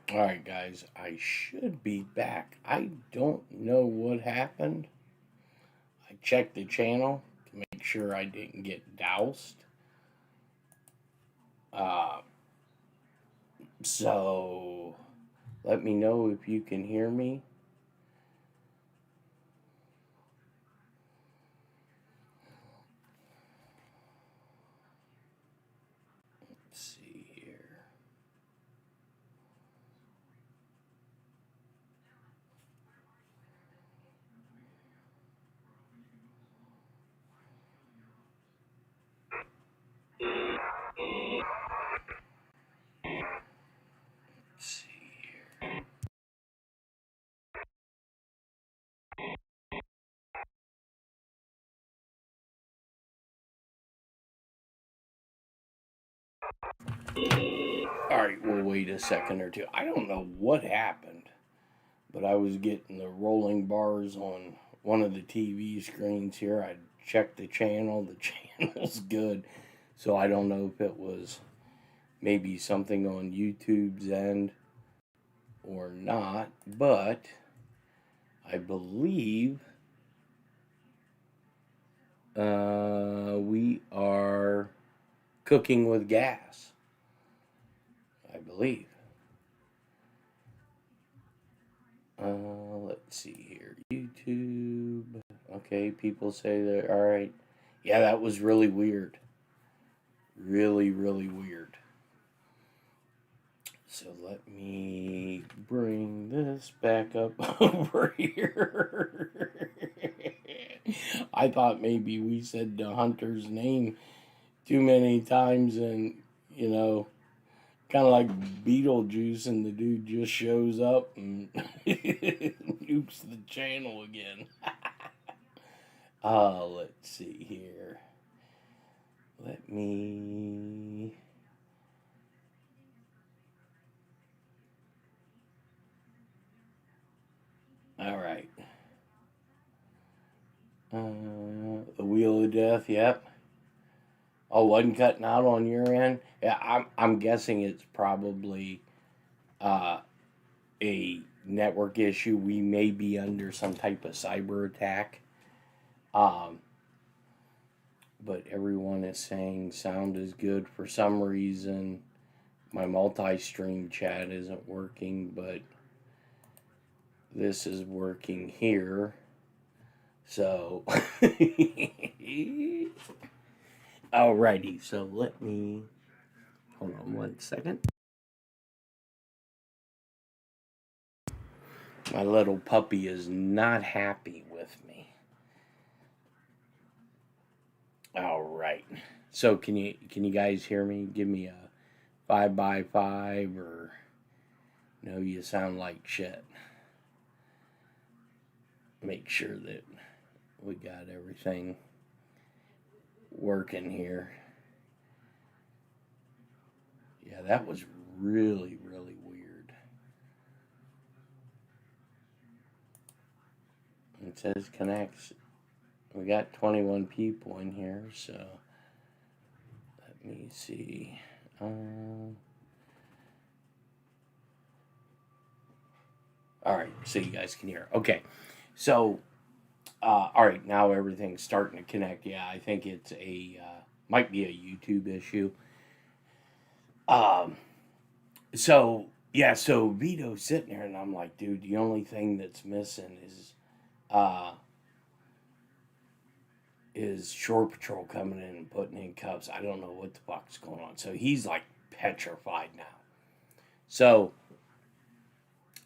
Alright, guys, I should be back. I don't know what happened. I checked the channel to make sure I didn't get doused. Uh, so, let me know if you can hear me. Let's see here. Let's see here. Alright, we'll wait a second or two. I don't know what happened, but I was getting the rolling bars on one of the TV screens here. I checked the channel. The channel's good. So I don't know if it was maybe something on YouTube's end or not, but I believe we are cooking with gas. I believe. Let's see here. YouTube. Okay, people say that. All right. Yeah, that was really weird. Really, really weird. So let me bring this back up over here. I thought maybe we said the hunter's name too many times and, you know, kind of like Beetlejuice and the dude just shows up and nukes the channel again. Let's see here. Let me. All right. The Wheel of Death, yep. Oh, wasn't cutting out on your end? Yeah, I'm guessing it's probably uh, a network issue. We may be under some type of cyber attack. Um, but everyone is saying sound is good. For some reason, my multi-stream chat isn't working, but this is working here. So, alrighty. So let me hold on 1 second. My little puppy is not happy with me. All right. So can you guys hear me? Give me a 5x5 or no, you sound like shit. Make sure that we got everything working here. Yeah, that was really, really weird. It says connects. We got 21 people in here, so let me see. All right, so you guys can hear. Okay, so all right, now everything's starting to connect. Yeah, I think it's a might be a YouTube issue. Um, so yeah, so Vito's sitting there, and I'm like, dude, the only thing that's missing uh is Shore Patrol coming in and putting in cuffs. I don't know what the fuck's going on. So he's like petrified now. So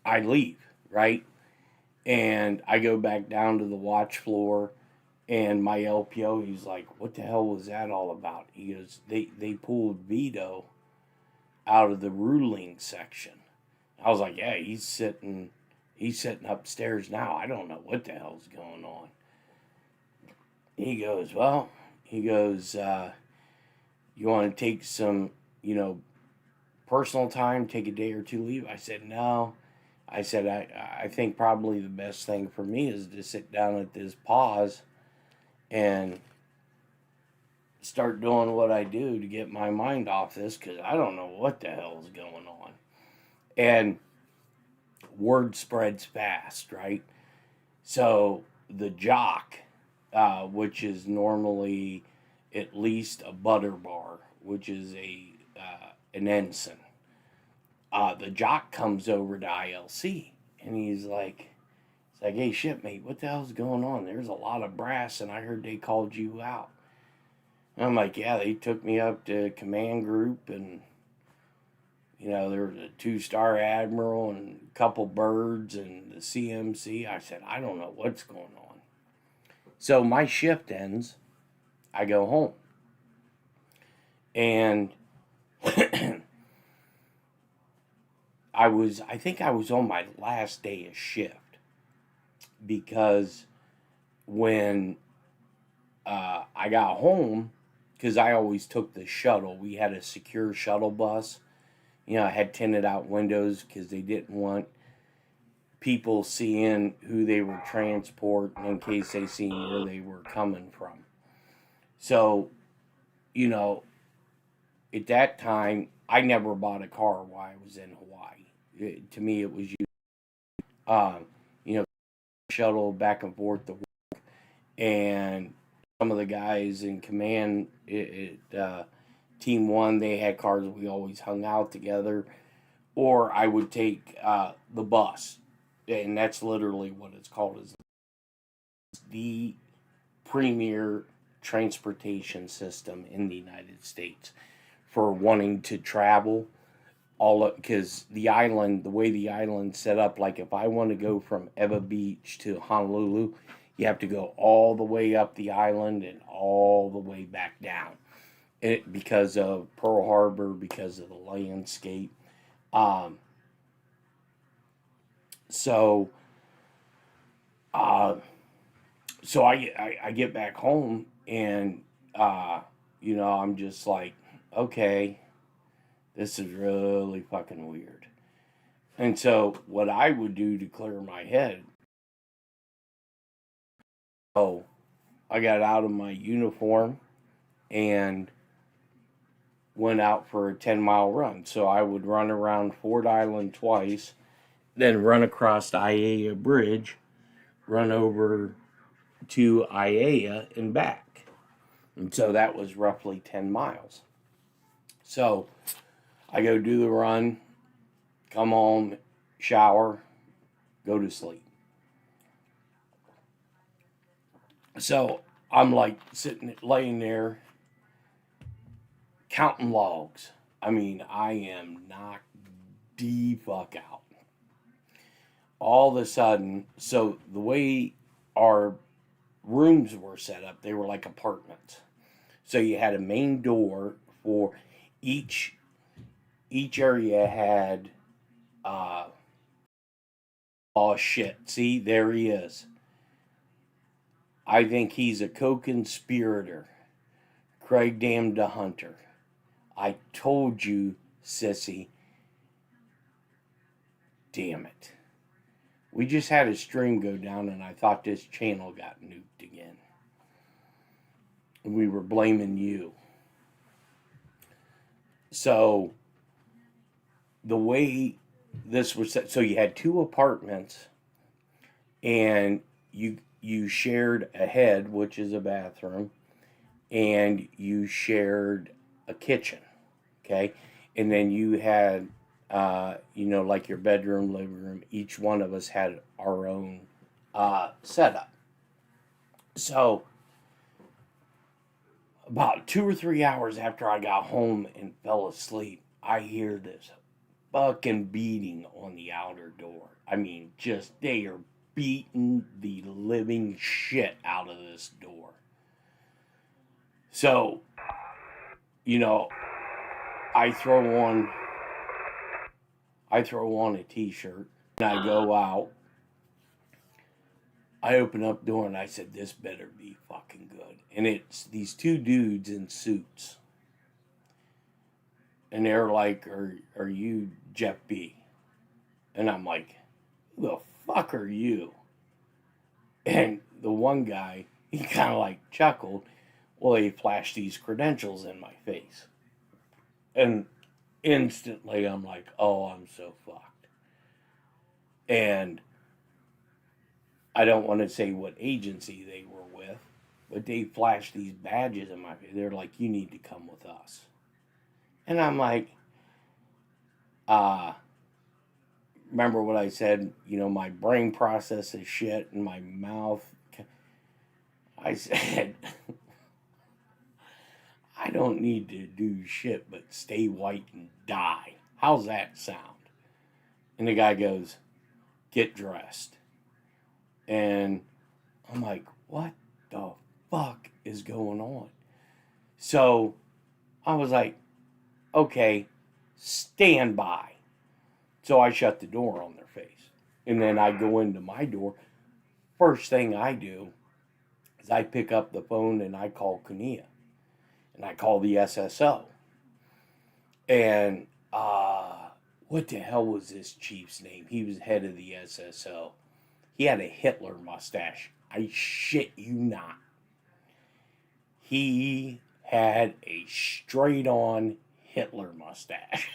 I leave, right? And I go back down to the watch floor, and my LPO, he's like, what the hell was that all about? He goes, they pulled Vito out of the ruling section. I was like, yeah, he's sitting upstairs now. I don't know what the hell's going on. He goes, well, you want to take some, personal time, take a day or two leave? I said, no. I said, I think probably the best thing for me is to sit down at this pause and start doing what I do to get my mind off this because I don't know what the hell is going on. And word spreads fast, right? So the jock, which is normally at least a butter bar, which is an ensign, the jock comes over to ILC, and he's like, hey, shipmate, what the hell's going on? There's a lot of brass, and I heard they called you out. And I'm like, yeah, they took me up to command group, and there was a 2-star admiral and a couple birds and the CMC. I said, I don't know what's going on. So my shift ends. I go home. And I think I was on my last day of shift, because when I got home, because I always took the shuttle. We had a secure shuttle bus. I had tinted out windows because they didn't want people seeing who they were transporting in case they seen where they were coming from. So, at that time, I never bought a car while I was in Hawaii. To me, it was shuttle back and forth to work, and some of the guys in command at Team 1, they had cars. We always hung out together, or I would take the bus, and that's literally what it's called, is the premier transportation system in the United States for wanting to travel. Because the way the island's set up, like if I want to go from Eva Beach to Honolulu, you have to go all the way up the island and all the way back down. Because of Pearl Harbor, because of the landscape. So I get back home, and I'm just like, okay, this is really fucking weird. And so what I would do to clear my head, I got out of my uniform and went out for a 10-mile run. So I would run around Ford Island twice, then run across Aiea Bridge, run over to Aiea and back. And so that was roughly 10 miles. So I go do the run, come home, shower, go to sleep. So I'm like laying there counting logs. I mean, I am knocked the fuck out. All of a sudden, so the way our rooms were set up, they were like apartments. So you had a main door for each area had oh shit, see, there he is. I think he's a co-conspirator. Craig Damn the Hunter. I told you, sissy. Damn it. We just had a stream go down, and I thought this channel got nuked again. And we were blaming you. So, the way this was set, so you had 2 apartments, and you shared a head, which is a bathroom, and you shared a kitchen, okay? And then you had, like your bedroom, living room. Each one of us had our own setup. So, about 2 or 3 hours after I got home and fell asleep, I hear this fucking beating on the outer door. I mean, they are beating the living shit out of this door. So, I throw on a t-shirt, and I go out. I open up the door, and I said, this better be fucking good. And it's these 2 dudes in suits. And they're like, are you Jeff B? And I'm like, who the fuck are you? And the one guy, he kind of like chuckled. Well, he flashed these credentials in my face. And instantly I'm like, oh, I'm so fucked. And I don't want to say what agency they were with, but they flashed these badges in my face. They're like, you need to come with us. And I'm like, remember what I said? You know, my brain processes shit and my mouth. I said, I don't need to do shit but stay white and die. How's that sound? And the guy goes, get dressed. And I'm like, what the fuck is going on? So I was like, okay, stand by. So I shut the door on their face. And then I go into my door. First thing I do is I pick up the phone and I call Kania. And I call the SSO. And what the hell was this chief's name? He was head of the SSO. He had a Hitler mustache. I shit you not. He had a straight-on Hitler mustache.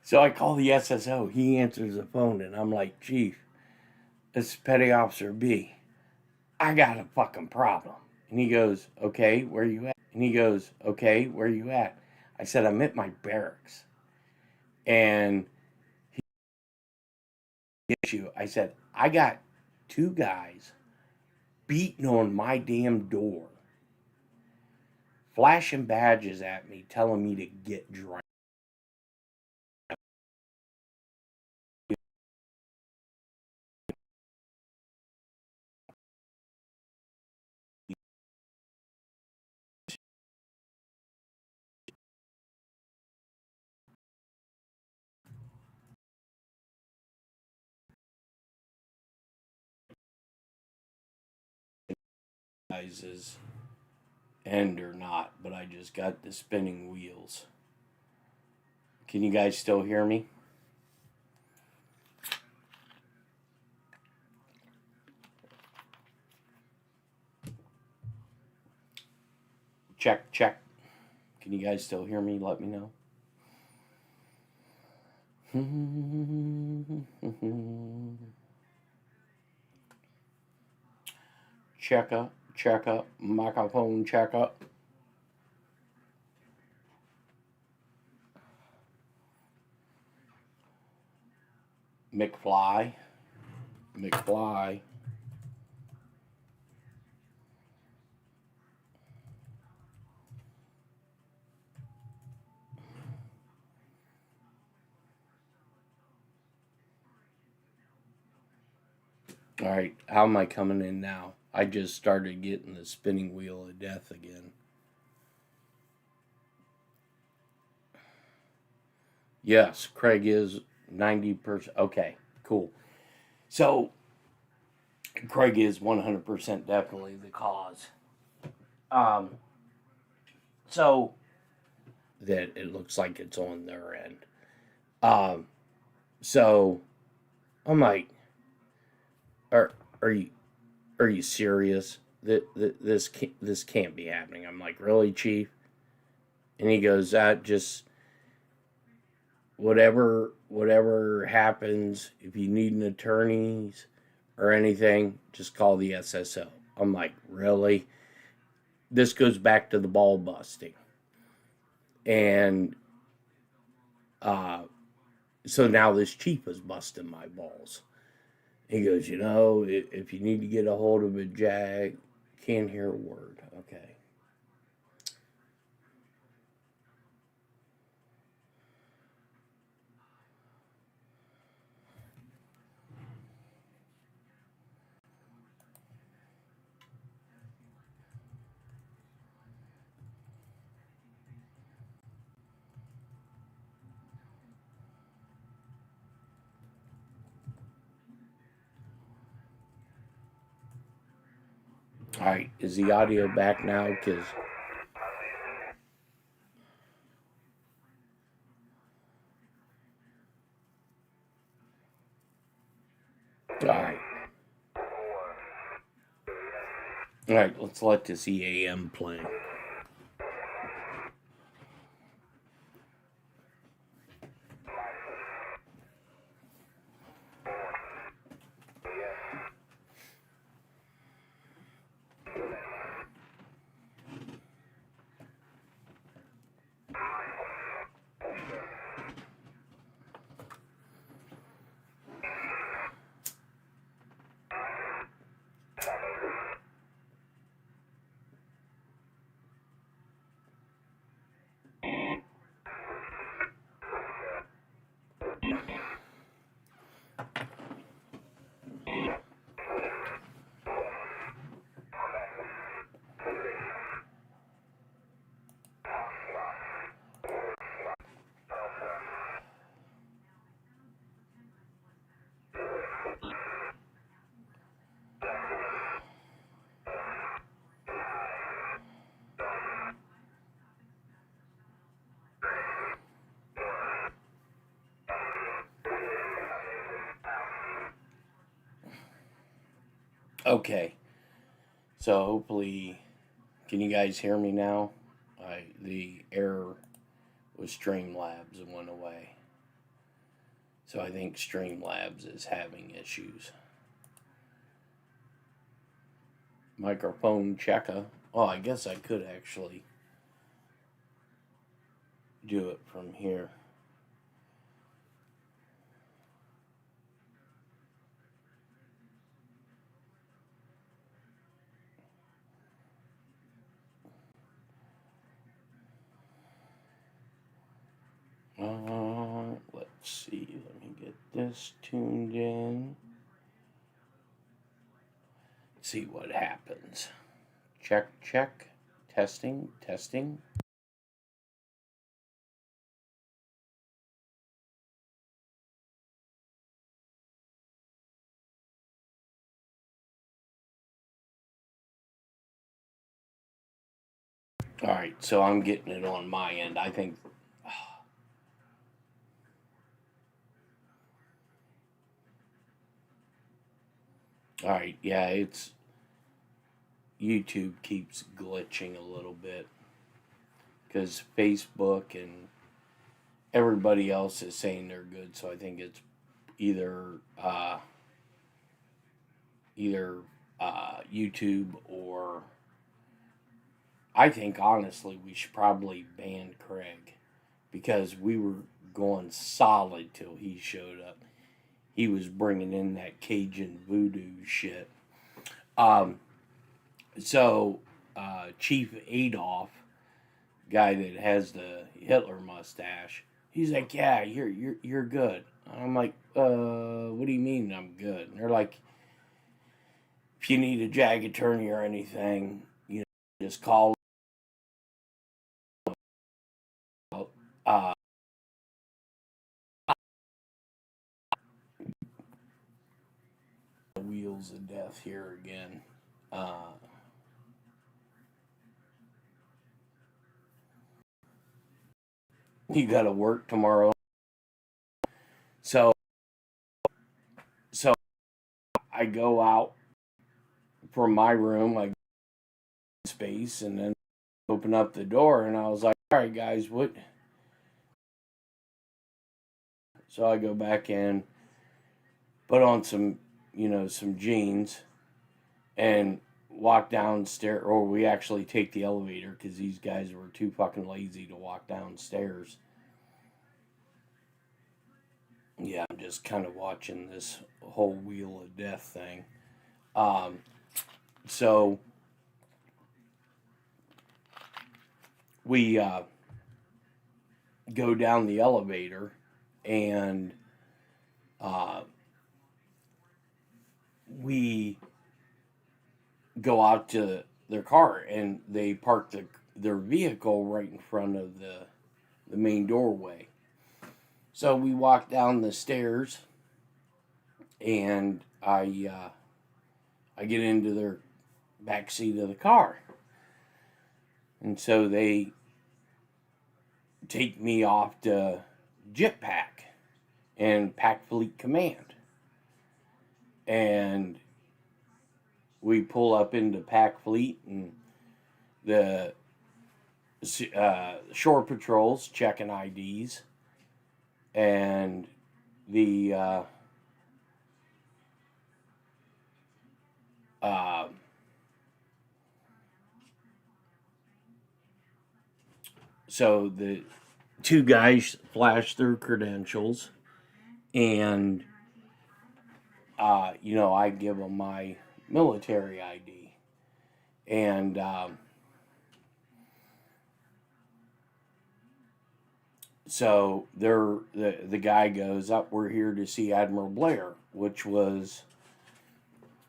So I call the SSO. He answers the phone, and I'm like, Chief, this is Petty Officer B. I got a fucking problem. And he goes, okay, where you at? And he goes, okay, where you at? I said, I'm at my barracks. And I said, I got two guys beating on my damn door, flashing badges at me, telling me to get drunk. Is end or not, but I just got the spinning wheels. Can you guys still hear me? Check, check. Can you guys still hear me? Let me know. Check up, microphone check up. McFly. All right, how am I coming in now? I just started getting the spinning wheel of death again. Yes, Craig is 90%. Okay, cool. So, Craig is 100% definitely the cause. So, that it looks like it's on their end. So, I'm like, are you serious? This can't be happening. I'm like, really, Chief? And he goes, just whatever happens, if you need an attorneys or anything, just call the SSO. I'm like, really? This goes back to the ball busting. And so now this chief is busting my balls. He goes, if you need to get a hold of a jag, can't hear a word. Okay. All right, is the audio back now? Because all right, let's let this EAM play. Okay, so hopefully, can you guys hear me now? The error with Streamlabs and went away. So I think Streamlabs is having issues. Microphone checker. Oh, I guess I could actually do it from here. Let's see. Let me get this tuned in. See what happens. Check, check. Testing, testing. All right, so I'm getting it on my end. I think. All right, yeah, it's YouTube keeps glitching a little bit because Facebook and everybody else is saying they're good. So I think it's either YouTube or I think honestly we should probably ban Craig because we were going solid till he showed up. He was bringing in that Cajun voodoo shit. So Chief Adolf, guy that has the Hitler mustache, he's like, "Yeah, you're good." And I'm like, what do you mean I'm good?" And they're like, "If you need a jag attorney or anything, just call." Uh, Wheels of death here again. You got to work tomorrow, so so I go out from my room, like space, and then open up the door, and I was like, "All right, guys, what?" So I go back in, put on some jeans, and walk downstairs. Or we actually take the elevator because these guys were too fucking lazy to walk downstairs. Yeah, I'm just kind of watching this whole Wheel of Death thing. Um, so we go down the elevator and uh, we go out to their car and they park their vehicle right in front of the main doorway. So we walk down the stairs and I get into their back seat of the car. And so they take me off to Jetpack and Pack Fleet Command. And we pull up into Pack Fleet and the shore patrols checking IDs. And the so the two guys flash their credentials, and I give them my military ID, and so the guy goes up. "We're here to see Admiral Blair," which was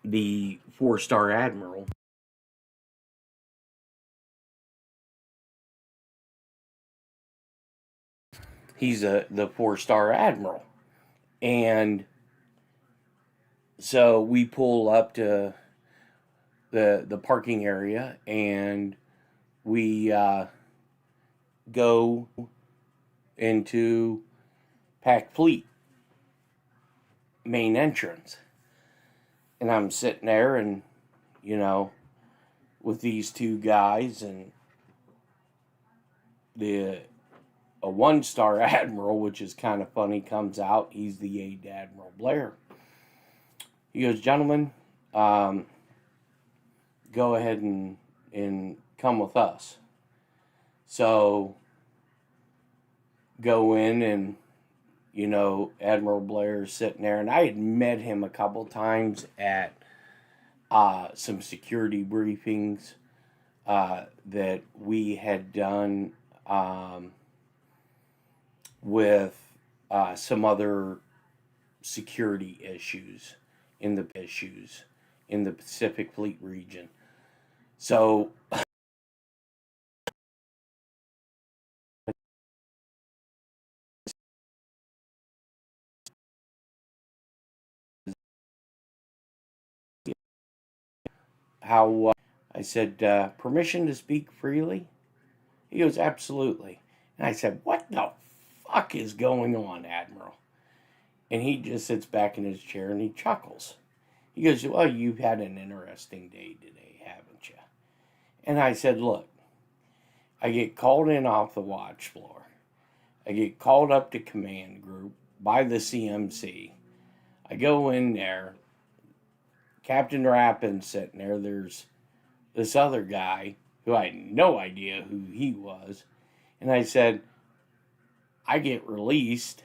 the 4-star admiral. He's the 4-star admiral, and so we pull up to the parking area, and we go into Pack Fleet main entrance. And I'm sitting there, and with these two guys, and a one-star admiral, which is kind of funny, comes out. He's the aide to Admiral Blair. He goes, "Gentlemen, go ahead and come with us." So go in, and Admiral Blair is sitting there, and I had met him a couple times at some security briefings that we had done with some other security issues in the Pacific Fleet region. So how I said, "Permission to speak freely?" He goes, "Absolutely." And I said, "What the fuck is going on, Admiral?" And he just sits back in his chair and he chuckles. He goes, "Well, you've had an interesting day today, haven't you?" And I said, "Look, I get called in off the watch floor. I get called up to command group by the CMC. I go in there. Captain Rappin's sitting there. There's this other guy who I had no idea who he was." And I said, "I get released.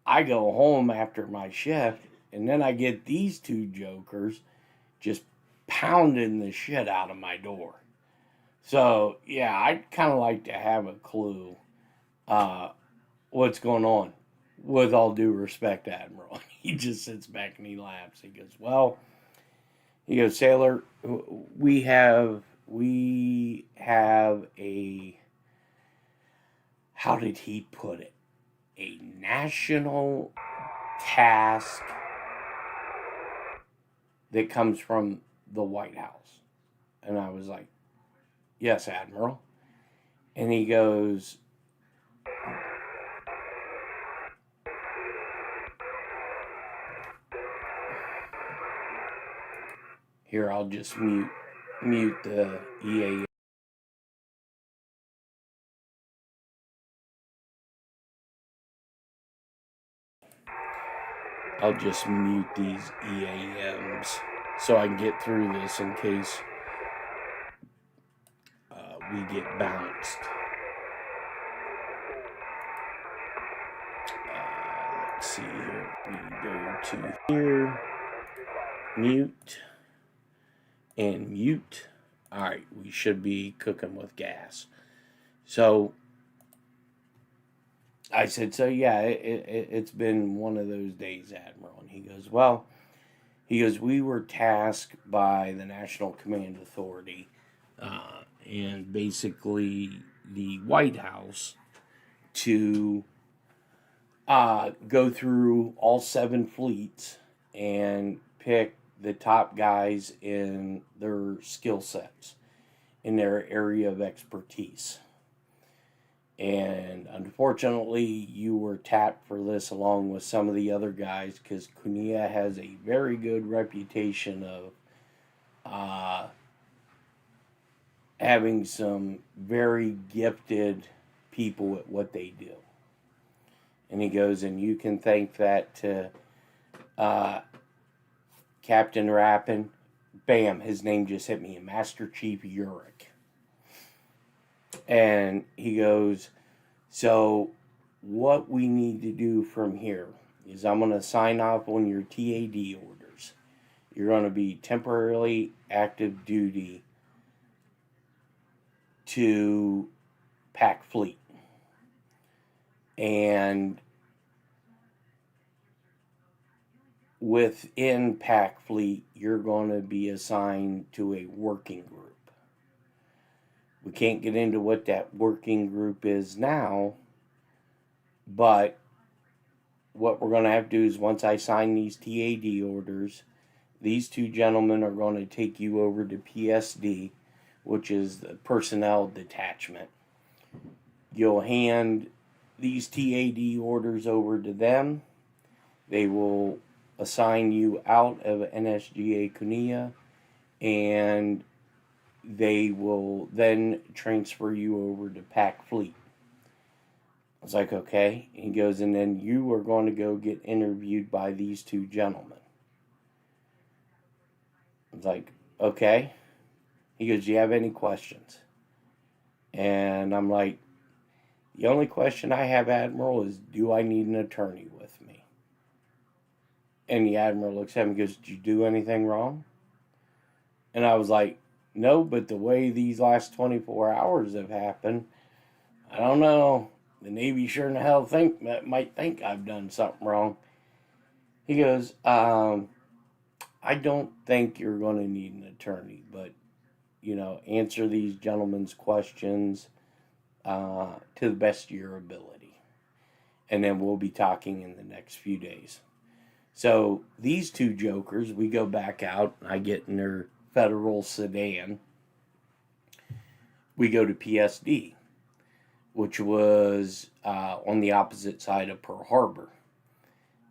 I go home after my shift, and then I get these two jokers just pounding the shit out of my door." So, yeah, I'd kind of like to have a clue what's going on. With all due respect, Admiral. He just sits back and he laughs. He goes, "Well," he goes, "Sailor, we have a," how did he put it? "A national task that comes from the White House." And I was like, "Yes, Admiral." And he goes, here, I'll just mute the EAM. I'll just mute these EAMs so I can get through this in case we get bounced. Let's see here. We go to here, mute, and mute. All right, we should be cooking with gas. So I said, "So yeah, it's been one of those days, Admiral." And he goes, "Well," he goes, "we were tasked by the National Command Authority and basically the White House to go through all 7 fleets and pick the top guys in their skill sets, in their area of expertise. And unfortunately, you were tapped for this along with some of the other guys because Cunha has a very good reputation of having some very gifted people at what they do." And he goes, "And you can thank that to Captain Rappin." Bam, his name just hit me, Master Chief Urich. And he goes, "So what we need to do from here is I'm going to sign off on your TAD orders. You're going to be temporarily active duty to Pac Fleet. And within Pac Fleet, you're going to be assigned to a working group. We can't get into what that working group is now, but what we're going to have to do is once I sign these TAD orders, these two gentlemen are going to take you over to PSD, which is the personnel detachment. You'll hand these TAD orders over to them. They will assign you out of NSGA Cunha, and they will then transfer you over to Pac Fleet. I was like, okay. He goes, and then you are going to go get interviewed by these two gentlemen. I was like, okay. He goes, do you have any questions? And I'm like, the only question I have, Admiral, is do I need an attorney with me? And the Admiral looks at me and goes, did you do anything wrong? And I was like, no, but the way these last 24 hours have happened, I don't know. The Navy sure in the hell might think I've done something wrong. He goes, I don't think you're going to need an attorney, but, answer these gentlemen's questions to the best of your ability. And then we'll be talking in the next few days. So these two jokers, we go back out, and I get in their federal sedan. We go to PSD, which was on the opposite side of Pearl Harbor.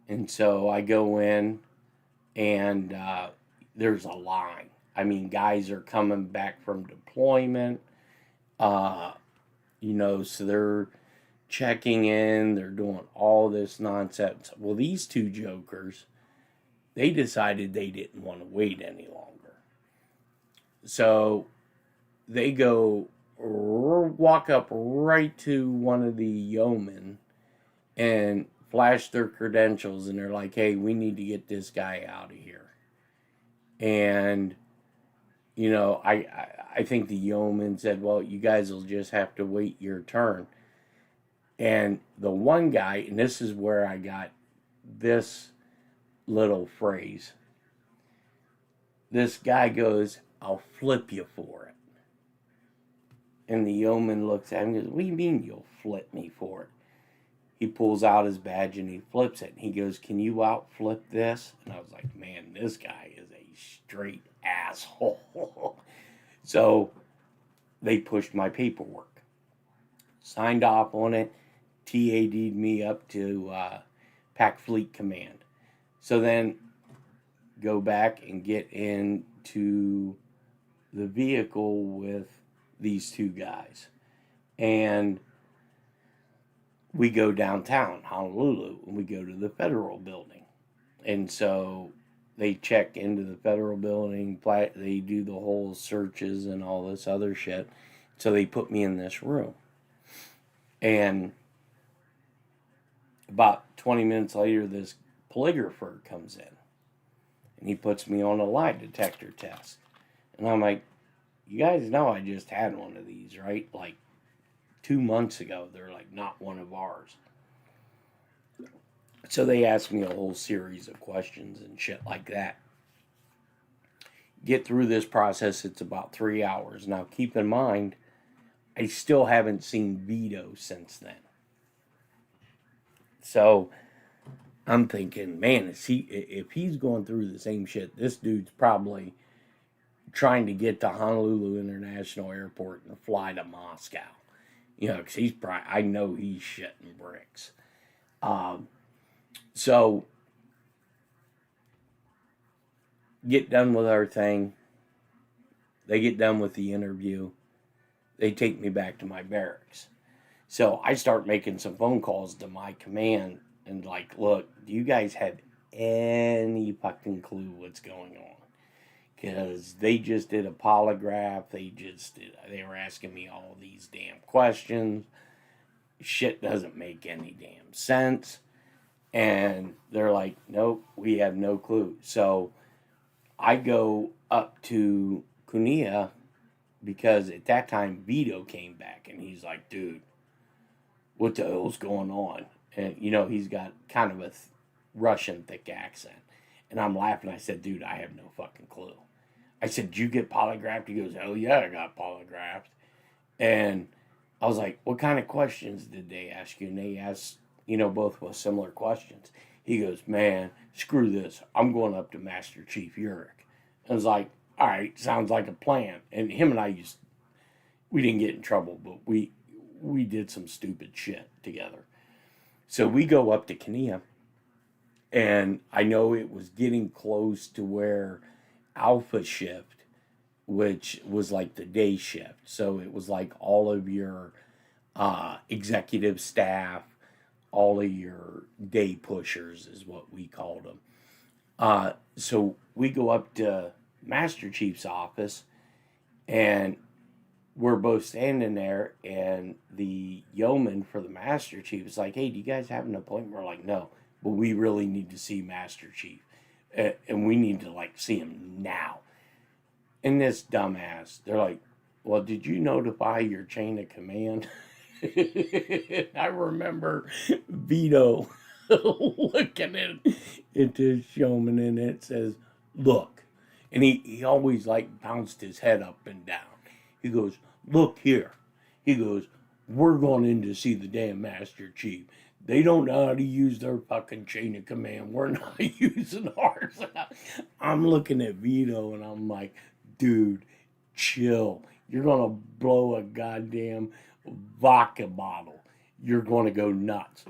And so I go in, and there's a line. I mean, guys are coming back from deployment, so they're checking in, they're doing all this nonsense. Well, these two jokers, they decided they didn't want to wait any longer. So they walk up right to one of the yeomen and flash their credentials, and they're like, hey, we need to get this guy out of here. And, I think the yeoman said, well, you guys will just have to wait your turn. And the one guy, and this is where I got this little phrase. This guy goes, I'll flip you for it. And the yeoman looks at him and goes, what do you mean you'll flip me for it? He pulls out his badge and he flips it. And he goes, can you out flip this? And I was like, man, this guy is a straight asshole. So they pushed my paperwork. Signed off on it. TAD'd me up to Pac Fleet Command. So then go back and get into the vehicle with these two guys. And we go downtown, Honolulu, and we go to the federal building. And so they check into the federal building, they do the whole searches and all this other shit. So they put me in this room. And about 20 minutes later, this polygrapher comes in. And he puts me on a lie detector test. And I'm like, you guys know I just had one of these, right? Like 2 months ago. They're like, not one of ours. So they asked me a whole series of questions and shit like that. Get through this process, it's about 3 hours. Now keep in mind, I still haven't seen Vito since then. So I'm thinking, man, if he's going through the same shit, this dude's probably trying to get to Honolulu International Airport and fly to Moscow. Because I know he's shitting bricks. So get done with our thing. They get done with the interview. They take me back to my barracks. So I start making some phone calls to my command and like, look, do you guys have any fucking clue what's going on? Because they just did a polygraph. They were asking me all these damn questions. Shit doesn't make any damn sense. And they're like, nope, we have no clue. So I go up to Kunia because at that time Vito came back and he's like, dude, what the hell's going on? And, he's got kind of a Russian thick accent. And I'm laughing. I said, dude, I have no fucking clue. I said, did you get polygraphed? He goes, hell yeah, I got polygraphed. And I was like, what kind of questions did they ask you? And they asked, both with similar questions. He goes, man, screw this. I'm going up to Master Chief Urich. I was like, all right, sounds like a plan. And him and I we didn't get in trouble, but we did some stupid shit together. So we go up to Kenia, and I know it was getting close to where Alpha Shift which was like the day shift. So it was like all of your executive staff, all of your day pushers is what we called them. So we go up to Master Chief's office, and we're both standing there, and the yeoman for the Master Chief is like, "Hey, do you guys have an appointment?" We're like, "No, but we really need to see Master Chief, and we need to like see him now." And this dumbass, they're like, "Well, did you notify your chain of command?" I remember Vito looking at this showman, and it says, "Look," and he always like bounced his head up and down. He goes, "Look here." He goes, "We're going in to see the damn Master Chief. They don't know how to use their fucking chain of command. We're not using ours." I'm looking at Vito, and I'm like, "Dude, chill. You're going to blow a goddamn vodka bottle. You're going to go nuts."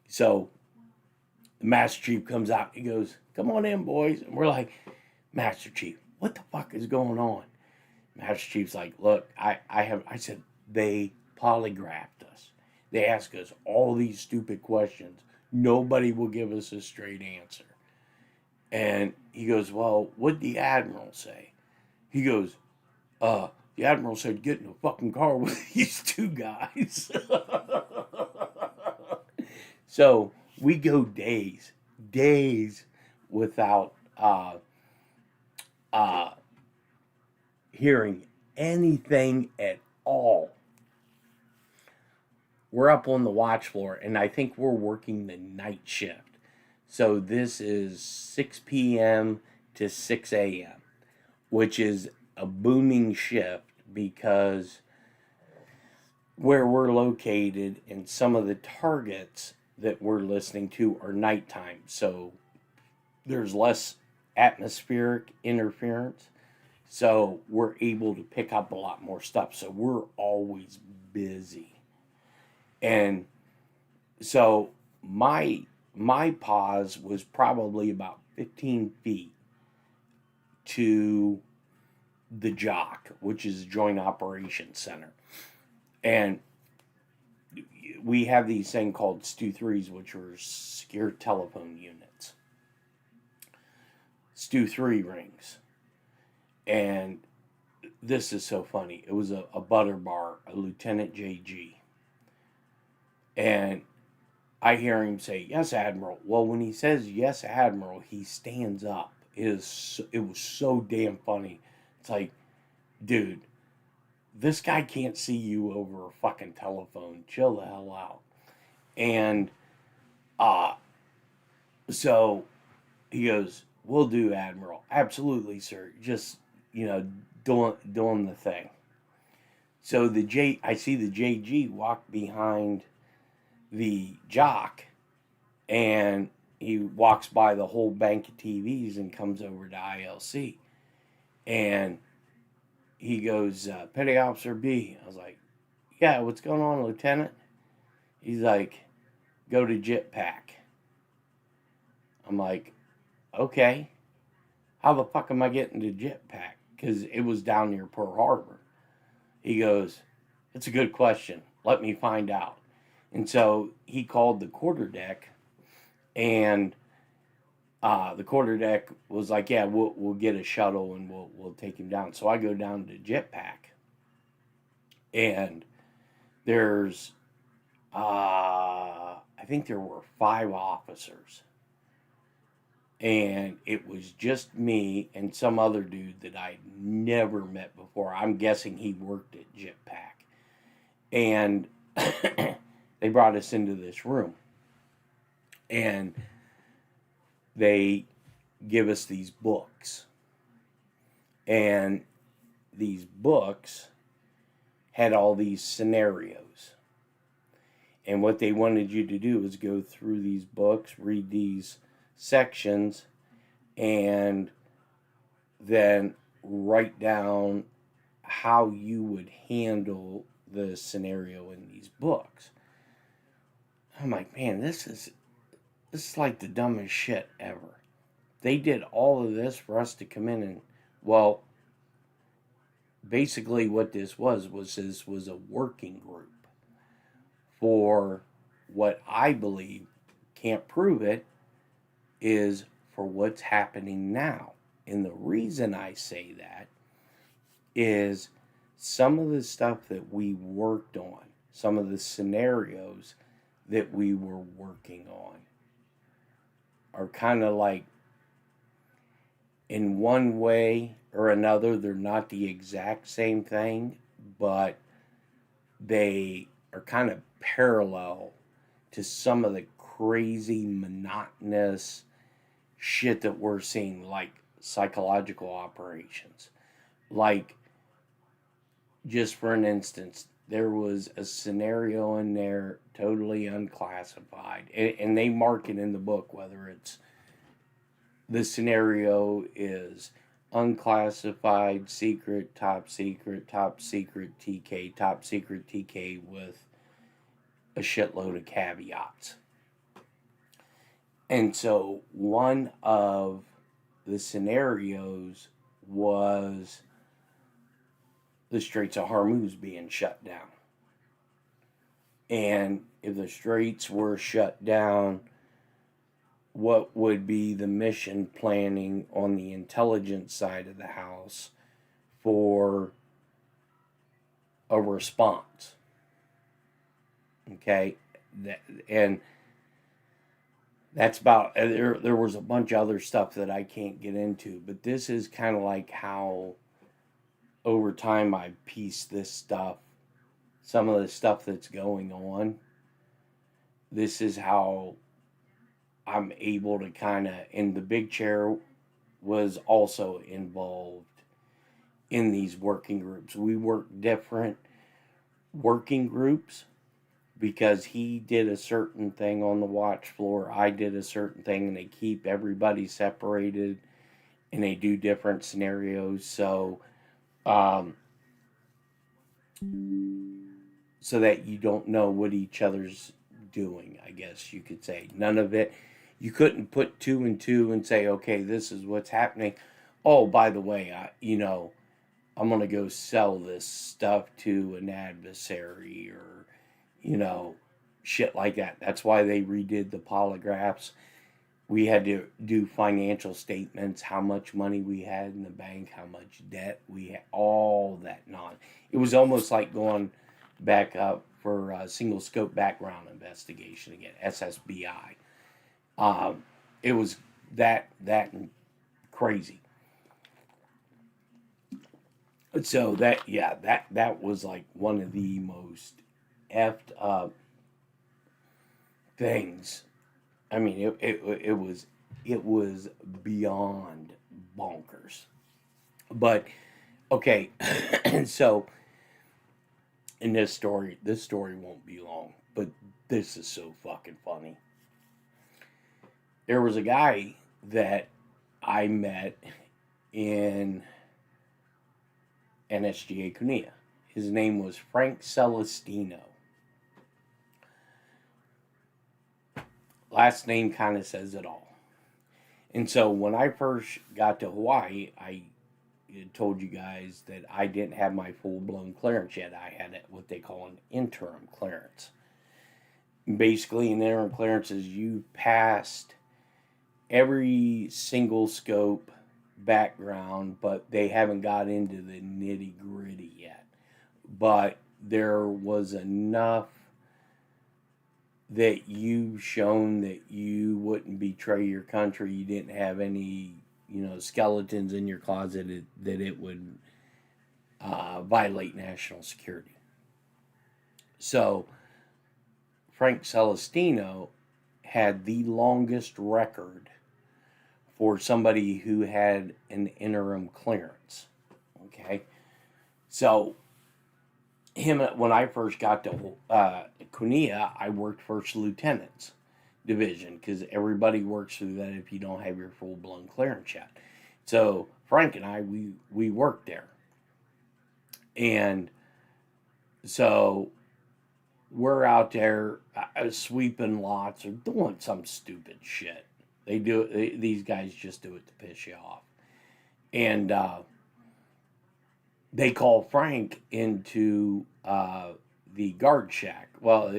So the Master Chief comes out. He goes, "Come on in, boys." And we're like, "Master Chief, what the fuck is going on?" Master Chief's like, "Look, I said, they polygraphed us. They ask us all these stupid questions. Nobody will give us a straight answer." And he goes, "Well, what'd the Admiral say?" He goes, "The Admiral said, get in a fucking car with these two guys." So we go days without hearing anything at all. We're up on the watch floor, and I think we're working the night shift. So this is 6 p.m. to 6 a.m., which is a booming shift because where we're located and some of the targets that we're listening to are nighttime. So there's less atmospheric interference. So we're able to pick up a lot more stuff. So we're always busy. And so my pause was probably about 15 feet to the JOC, which is Joint Operations Center. And we have these things called Stu 3s, which are secure telephone units. Stu 3 rings. And this is so funny. It was a butter bar, a Lieutenant JG. And I hear him say, "Yes, Admiral." Well, when he says, "Yes, Admiral," he stands up. It was so damn funny. It's like, dude, this guy can't see you over a fucking telephone. Chill the hell out. And so he goes, "Will do, Admiral." "Absolutely, sir. Just, doing the thing." So I see the JG walk behind the JOC, and he walks by the whole bank of TVs and comes over to ILC. And he goes, "Petty Officer B." I was like, "Yeah, what's going on, Lieutenant?" He's like, "Go to Jit Pack." I'm like, "Okay. How the fuck am I getting to Jit Pack?" Because it was down near Pearl Harbor. He goes, "It's a good question. Let me find out." And so he called the quarterdeck, and the quarterdeck was like, "Yeah, we'll get a shuttle and we'll take him down." So I go down to Jetpack, and there's I think there were 5 officers, and it was just me and some other dude that I'd never met before. I'm guessing he worked at Jetpack, and they brought us into this room, and they give us these books, and these books had all these scenarios, and what they wanted you to do was go through these books, read these sections, and then write down how you would handle the scenario in these books. I'm like, man, this is like the dumbest shit ever. They did all of this for us to come in and, well, basically what this was a working group for what I believe, can't prove it, is for what's happening now. And the reason I say that is some of the stuff that we worked on, some of the scenarios that we were working on are kind of like, in one way or another, they're not the exact same thing, but they are kind of parallel to some of the crazy, monotonous shit that we're seeing, like psychological operations. Like, just for an instance, there was a scenario in there totally unclassified, and they mark it in the book whether it's the scenario is unclassified, secret, top secret, top secret TK with a shitload of caveats. And so one of the scenarios was the Straits of Hormuz being shut down. And if the Straits were shut down, what would be the mission planning on the intelligence side of the house for a response? Okay, and that's about, there was a bunch of other stuff that I can't get into, but this is kind of like how over time I pieced this stuff, some of the stuff that's going on. This is how I'm able to kind of, and the big chair was also involved in these working groups. We work different working groups because he did a certain thing on the watch floor, I did a certain thing, and they keep everybody separated and they do different scenarios. So that you don't know what each other's doing, I guess you could say. None of it, you couldn't put two and two and say, okay, this is what's happening. Oh, by the way, I'm going to go sell this stuff to an adversary or, shit like that. That's why they redid the polygraphs. We had to do financial statements, how much money we had in the bank, how much debt we had, all that It was almost like going back up for a single scope background investigation again, SSBI. It was that crazy. So that was like one of the most effed up things. I mean, it was beyond bonkers. But okay, and so in this story won't be long, but this is so fucking funny. There was a guy that I met in NSGA Cunha. His name was Frank Celestino. Last name kind of says it all. And so when I first got to Hawaii, I told you guys that I didn't have my full-blown clearance yet. I had what they call an interim clearance. Basically, an interim clearance is you passed every single scope background, but they haven't got into the nitty-gritty yet. But there was enough that you've shown that you wouldn't betray your country. You didn't have any, skeletons in your closet that it would violate national security. So Frank Celestino had the longest record for somebody who had an interim clearance. Okay, so when I first got to Cunha, I worked first lieutenant's division because everybody works through that if you don't have your full-blown clearance yet. So Frank and I, we worked there. And so we're out there sweeping lots or doing some stupid shit. These guys just do it to piss you off. And they call Frank into the guard shack. Well,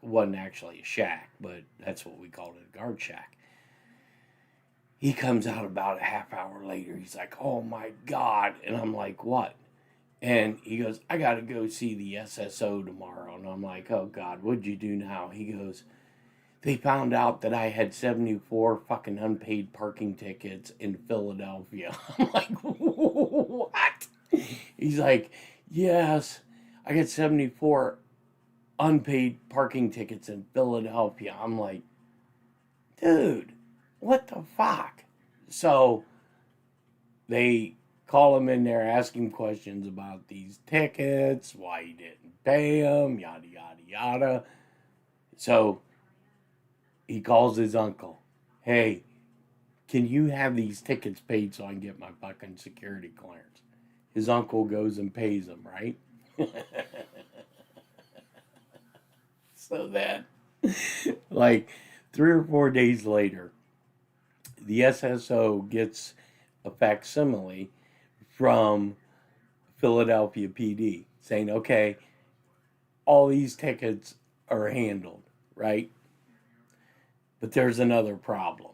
wasn't actually a shack, but that's what we called it, a guard shack. He comes out about a half hour later. He's like, "Oh my God." And I'm like, "What?" And he goes, "I got to go see the SSO tomorrow." And I'm like, "Oh God, what'd you do now?" He goes, "They found out that I had 74 fucking unpaid parking tickets in Philadelphia." I'm like, "What?" He's like, "Yes, I got 74 unpaid parking tickets in Philadelphia." I'm like, "Dude, what the fuck?" So they call him in there, ask him questions about these tickets, why he didn't pay them, yada, yada, yada. So he calls his uncle. "Hey, can you have these tickets paid so I can get my fucking security clearance?" His uncle goes and pays them, right? So then, like 3 or 4 days later, the SSO gets a facsimile from Philadelphia PD saying, "Okay, all these tickets are handled, right? But there's another problem."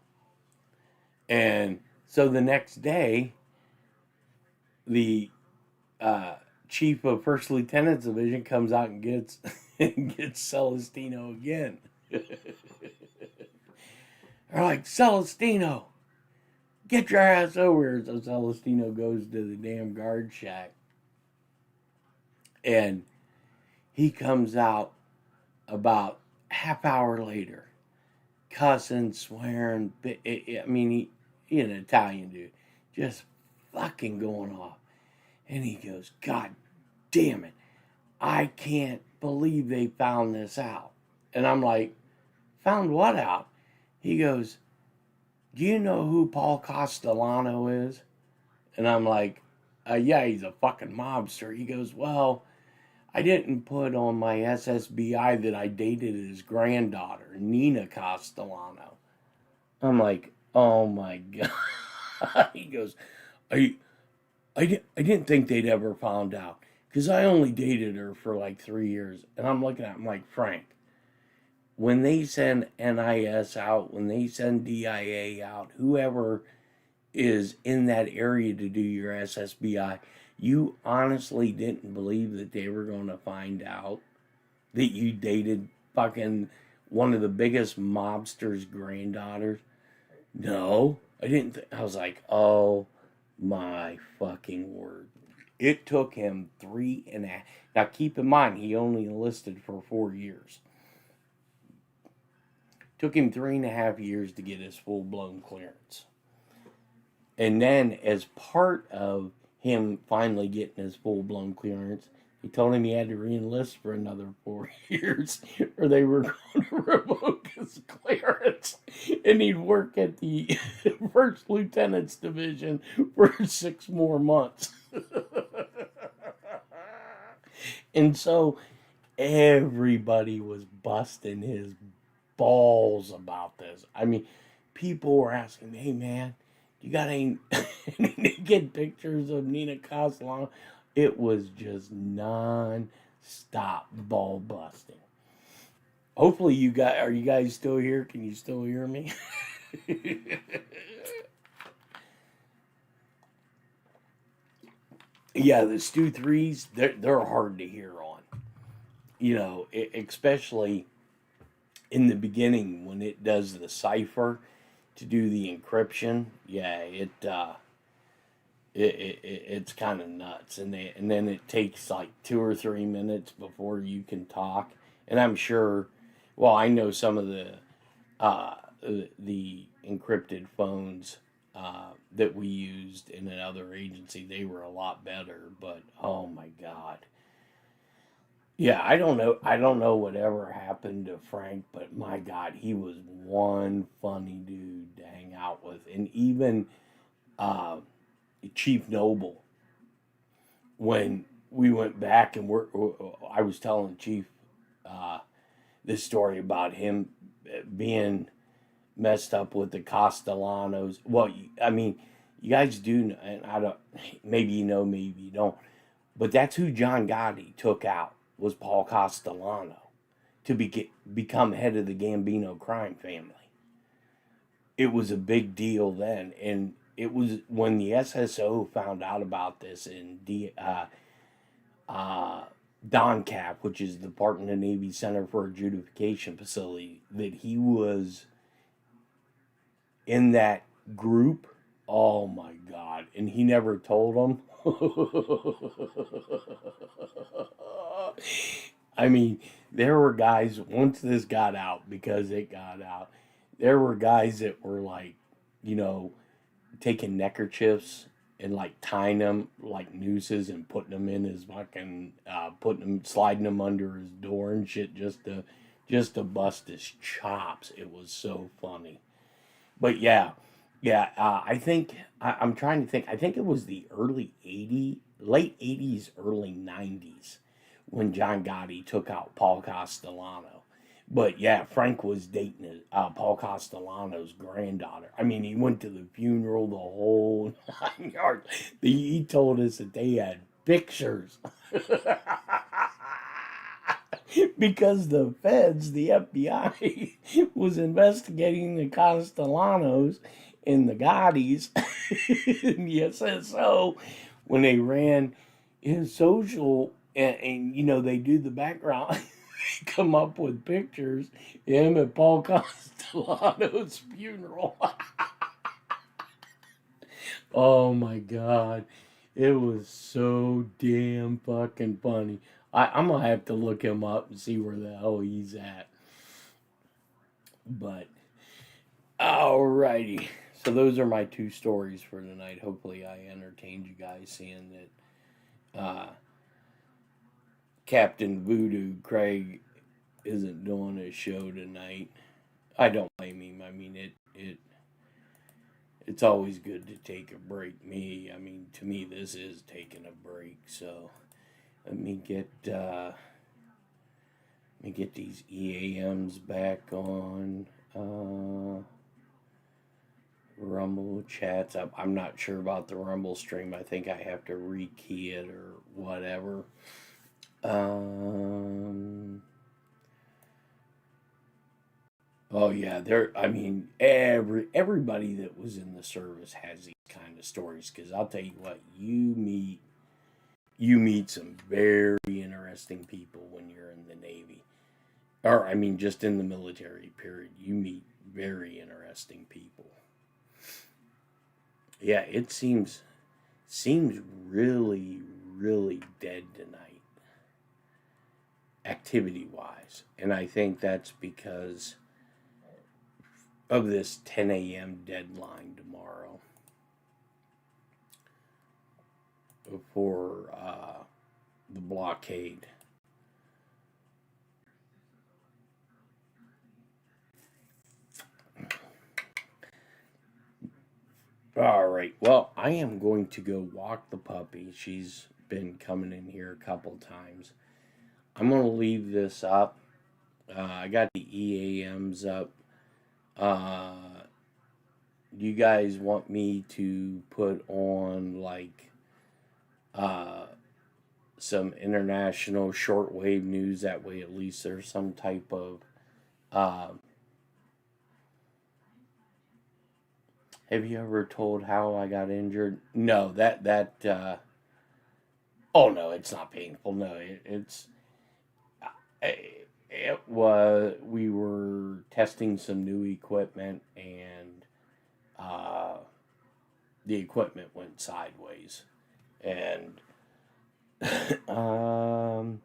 And so the next day, the chief of First Lieutenant's Division comes out and gets gets Celestino again. They're like, "Celestino, get your ass over here." So Celestino goes to the damn guard shack, and he comes out about half hour later, cussing, swearing. I mean, he an Italian dude, just fucking going off. And he goes, "God damn it, I can't believe they found this out." And I'm like, "Found what out?" He goes, "Do you know who Paul Castellano is?" And I'm like, "Yeah, he's a fucking mobster." He goes, "Well, I didn't put on my SSBI that I dated his granddaughter, Nina Castellano." I'm like, "Oh my God." He goes, I, I didn't think they'd ever found out because I only dated her for like 3 years." And I'm looking at him like, "Frank, when they send NIS out, when they send DIA out, whoever is in that area to do your SSBI, you honestly didn't believe that they were going to find out that you dated fucking one of the biggest mobsters' granddaughters?" "No, I didn't." I was like, "Oh my fucking word." It took him 3.5. Now keep in mind, he only enlisted for 4 years. Took him 3.5 years to get his full blown clearance. And then, as part of him finally getting his full blown clearance, he told him he had to re-enlist for another 4 years, or they were going to revoke his clearance, and he'd work at the First Lieutenant's Division for 6 more months. And so everybody was busting his balls about this. I mean, people were asking me, "Hey man, you got any naked pictures of Nina Castellano?" It was just non-stop ball busting. Hopefully are you guys still here? Can you still hear me? Yeah, the Stu threes, they're hard to hear on. Especially in the beginning when it does the cipher to do the encryption. Yeah, it's kind of nuts, and then it takes like 2 or 3 minutes before you can talk. And I'm sure, well, I know some of the encrypted phones that we used in another agency, they were a lot better. But oh my God, yeah, I don't know. I don't know whatever happened to Frank, but my God, he was one funny dude to hang out with, and even uh, Chief Noble. When we went back and I was telling Chief uh, this story about him being messed up with the Castellanos. Well, I mean, You guys do, and I don't. Maybe you know, maybe you don't. But that's who John Gotti took out, was Paul Castellano, to become head of the Gambino crime family. It was a big deal then, and it was when the SSO found out about this in DONCAP, which is the Department of Navy Center for Adjudication Facility, that he was in that group. Oh my God. And he never told them. I mean, there were guys, once this got out, because it got out, there were guys that were like, you know, taking neckerchiefs and like tying them like nooses and putting them in his fucking, sliding them under his door and shit just to bust his chops. It was so funny. But yeah, yeah. I'm trying to think. I think it was the late '80s, early '90s when John Gotti took out Paul Castellano. But yeah, Frank was dating Paul Castellano's granddaughter. I mean, he went to the funeral, the whole 9 yards. He told us that they had pictures because the feds, the FBI, was investigating the Castellanos and the Gottis and the SSO when they ran his social, and you know, they do the background. Come up with pictures him at Paul Castellano's funeral. Oh my God. It was so damn fucking funny. I'm gonna have to look him up and see where the hell he's at. But alrighty. So those are my two stories for tonight. Hopefully I entertained you guys, seeing that Captain Voodoo Craig isn't doing a show tonight. I don't blame him. I mean, it's always good to take a break. I mean, to me, this is taking a break. So let me get these EAMs back on. Rumble chats. I'm not sure about the Rumble stream. I think I have to rekey it or whatever. Oh yeah, I mean, everybody that was in the service has these kind of stories. Because I'll tell you what, you meet some very interesting people when you're in the Navy, or I mean, just in the military. Period. You meet very interesting people. Yeah, it seems really, really dead tonight, activity wise, and I think that's because of this 10 a.m. deadline tomorrow for the blockade. All right. Well, I am going to go walk the puppy. She's been coming in here a couple times. I'm going to leave this up. I got the EAMs up. Do you guys want me to put on like some international shortwave news? That way, at least there's some type of. Uh, have you ever told how I got injured? No, that. Oh no, it's not painful. No, it's. It was. We were testing some new equipment, and uh, the equipment went sideways, and um,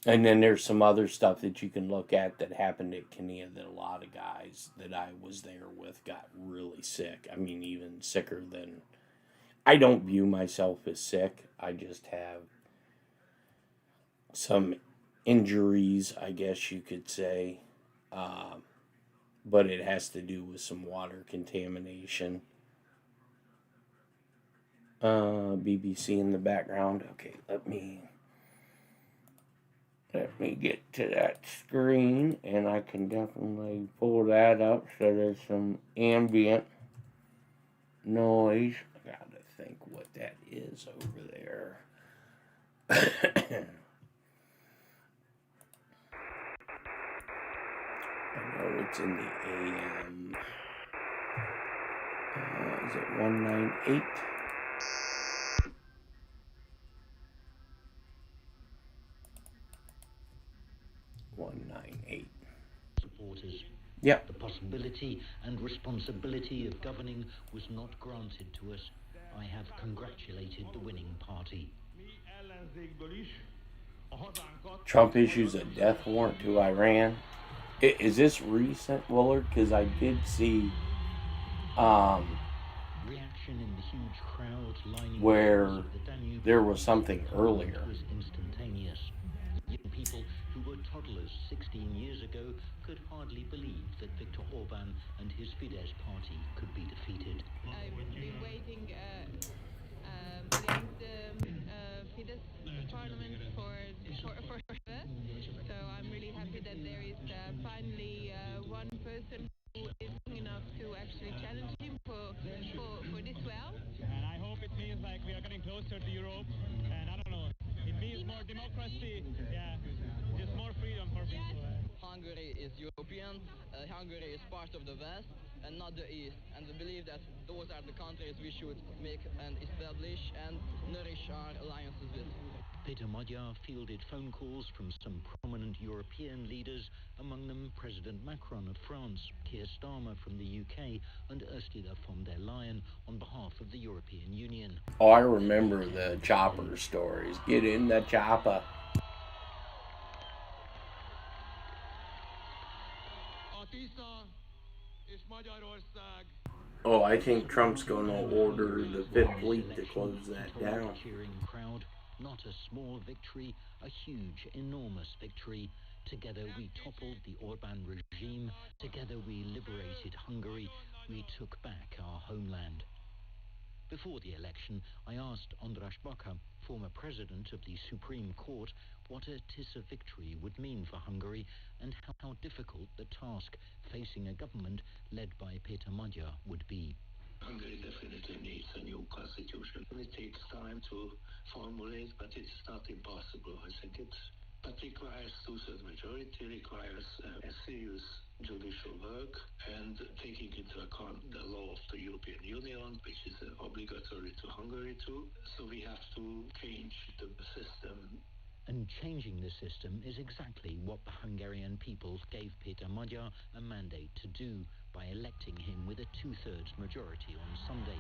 and then there's some other stuff that you can look at that happened at Kenya, that a lot of guys that I was there with got really sick. I mean, even sicker than. I don't view myself as sick. I just have some injuries, I guess you could say. Uh, but it has to do with some water contamination. BBC in the background. Okay, let me get to that screen, and I can definitely pull that up so there's some ambient. noise. I gotta think what that is over there. I know it's in the AM. Is it 198? Supporters. Yep. The possibility and responsibility of governing was not granted to us. I have congratulated the winning party. Trump issues a death warrant to Iran. Is this recent, Willard? Because I did see Reaction in the huge crowd lining where the Danube. there was something earlier. Was instantaneous. Young people who were toddlers 16 years ago could hardly believe that Viktor Orban and his Fidesz party could be defeated. I've been waiting against the Fidesz parliament for so I'm really happy that there is finally one person who is strong enough to actually challenge him for this well. And I hope it means like we are getting closer to Europe, and I don't know, it means more democracy, yeah, just more freedom for people. Hungary is European, Hungary is part of the West and not the East, and we believe that those are the countries we should make and establish and nourish our alliances with. Peter Magyar fielded phone calls from some prominent European leaders, among them President Macron of France, Keir Starmer from the UK, and Ursula von der Leyen on behalf of the European Union. Oh, I remember the chopper stories. Get in the chopper. Oh, I think Trump's going to order the Fifth Fleet to close that down. Cheering crowd, not a small victory, a huge, enormous victory. Together we toppled the Orban regime. Together we liberated Hungary. We took back our homeland. Before the election, I asked András Baka, former president of the Supreme Court, what a Tisza victory would mean for Hungary and how difficult the task facing a government led by Peter Magyar would be. Hungary definitely needs a new constitution. It takes time to formulate, but it's not impossible. I think but requires two-thirds majority, requires a serious judicial work, and taking into account the law of the European Union, which is obligatory to Hungary too. So we have to change the system. And changing the system is exactly what the Hungarian people gave Peter Magyar a mandate to do by electing him with a two-thirds majority on Sunday.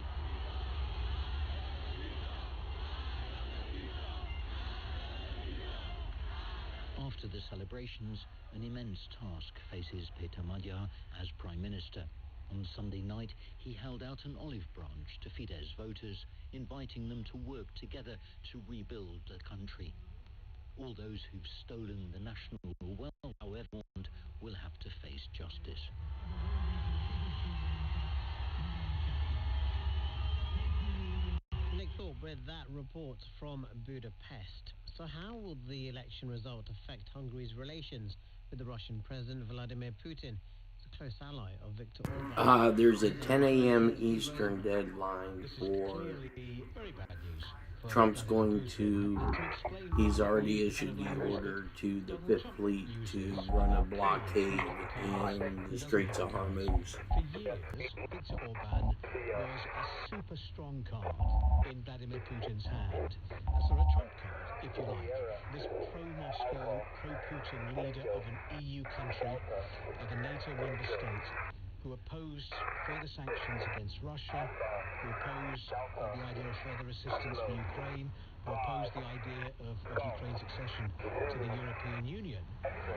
After the celebrations, an immense task faces Peter Magyar as Prime Minister. On Sunday night, he held out an olive branch to Fidesz voters, inviting them to work together to rebuild the country. All those who've stolen the national wealth, however, will have to face justice. Nick Thorpe with that report from Budapest. So how will the election result affect Hungary's relations with the Russian President Vladimir Putin? He's a close ally of Viktor Orban. There's a 10 a.m. Eastern deadline for Trump's going to, he's already issued the order to the Fifth Fleet to run a blockade in the Straits of Hormuz. For years, Viktor Orban was a super strong card in Vladimir Putin's hand. A sort of trump card, if you like. This pro-Moscow, pro-Putin leader of an EU country, of a NATO member state, who opposed further sanctions against Russia, who opposed the idea of further assistance for Ukraine, who opposed the idea of Ukraine's accession to the European Union.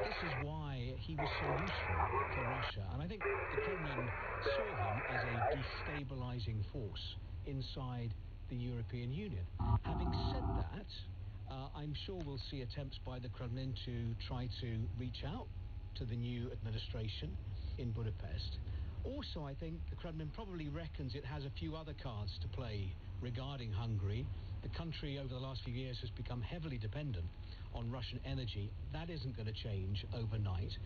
This is why he was so useful for Russia. And I think the Kremlin saw him as a destabilizing force inside the European Union. Having said that, I'm sure we'll see attempts by the Kremlin to try to reach out to the new administration in Budapest. Also, I think the Kremlin probably reckons it has a few other cards to play regarding Hungary. The country over the last few years has become heavily dependent on Russian energy. That isn't going to change overnight.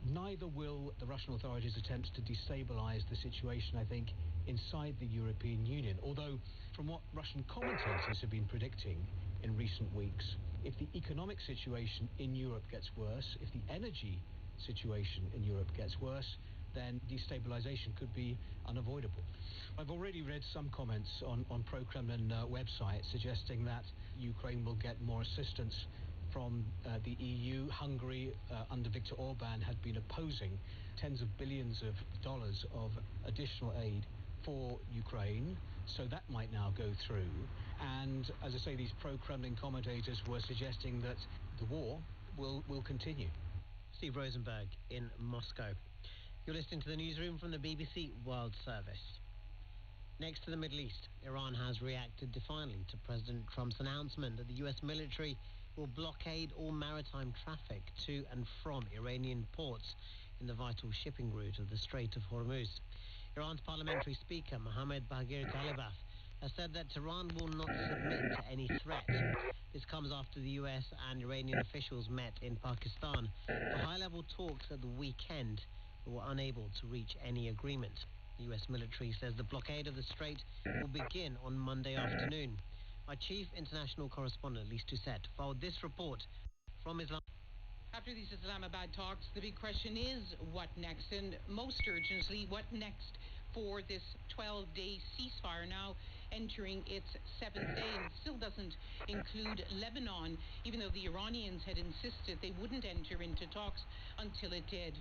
Neither will the Russian authorities' attempts to destabilize the situation, I think, inside the European Union. Although, from what Russian commentators have been predicting in recent weeks, if the economic situation in Europe gets worse, if the energy situation in Europe gets worse, then destabilization could be unavoidable. I've already read some comments on pro-Kremlin websites suggesting that Ukraine will get more assistance from the EU. Hungary, under Viktor Orban, had been opposing tens of billions of dollars of additional aid for Ukraine, so that might now go through. And as I say, these pro-Kremlin commentators were suggesting that the war will continue. Steve Rosenberg in Moscow. You're listening to the newsroom from the BBC World Service. Next to the Middle East, Iran has reacted defiantly to President Trump's announcement that the US military will blockade all maritime traffic to and from Iranian ports in the vital shipping route of the Strait of Hormuz. Iran's parliamentary speaker, Mohammad Baghir Ghalibaf, has said that Tehran will not submit to any threat. This comes after the US and Iranian officials met in Pakistan for high-level talks at the weekend, but were unable to reach any agreement. The US military says the blockade of the strait will begin on Monday afternoon. Our chief international correspondent, Lise Doucette, followed this report from Islam. After these Islamabad talks, the big question is what next, and most urgently, what next for this 12-day ceasefire now entering its 7th day, and it still doesn't include Lebanon, even though the Iranians had insisted they wouldn't enter into talks until it did.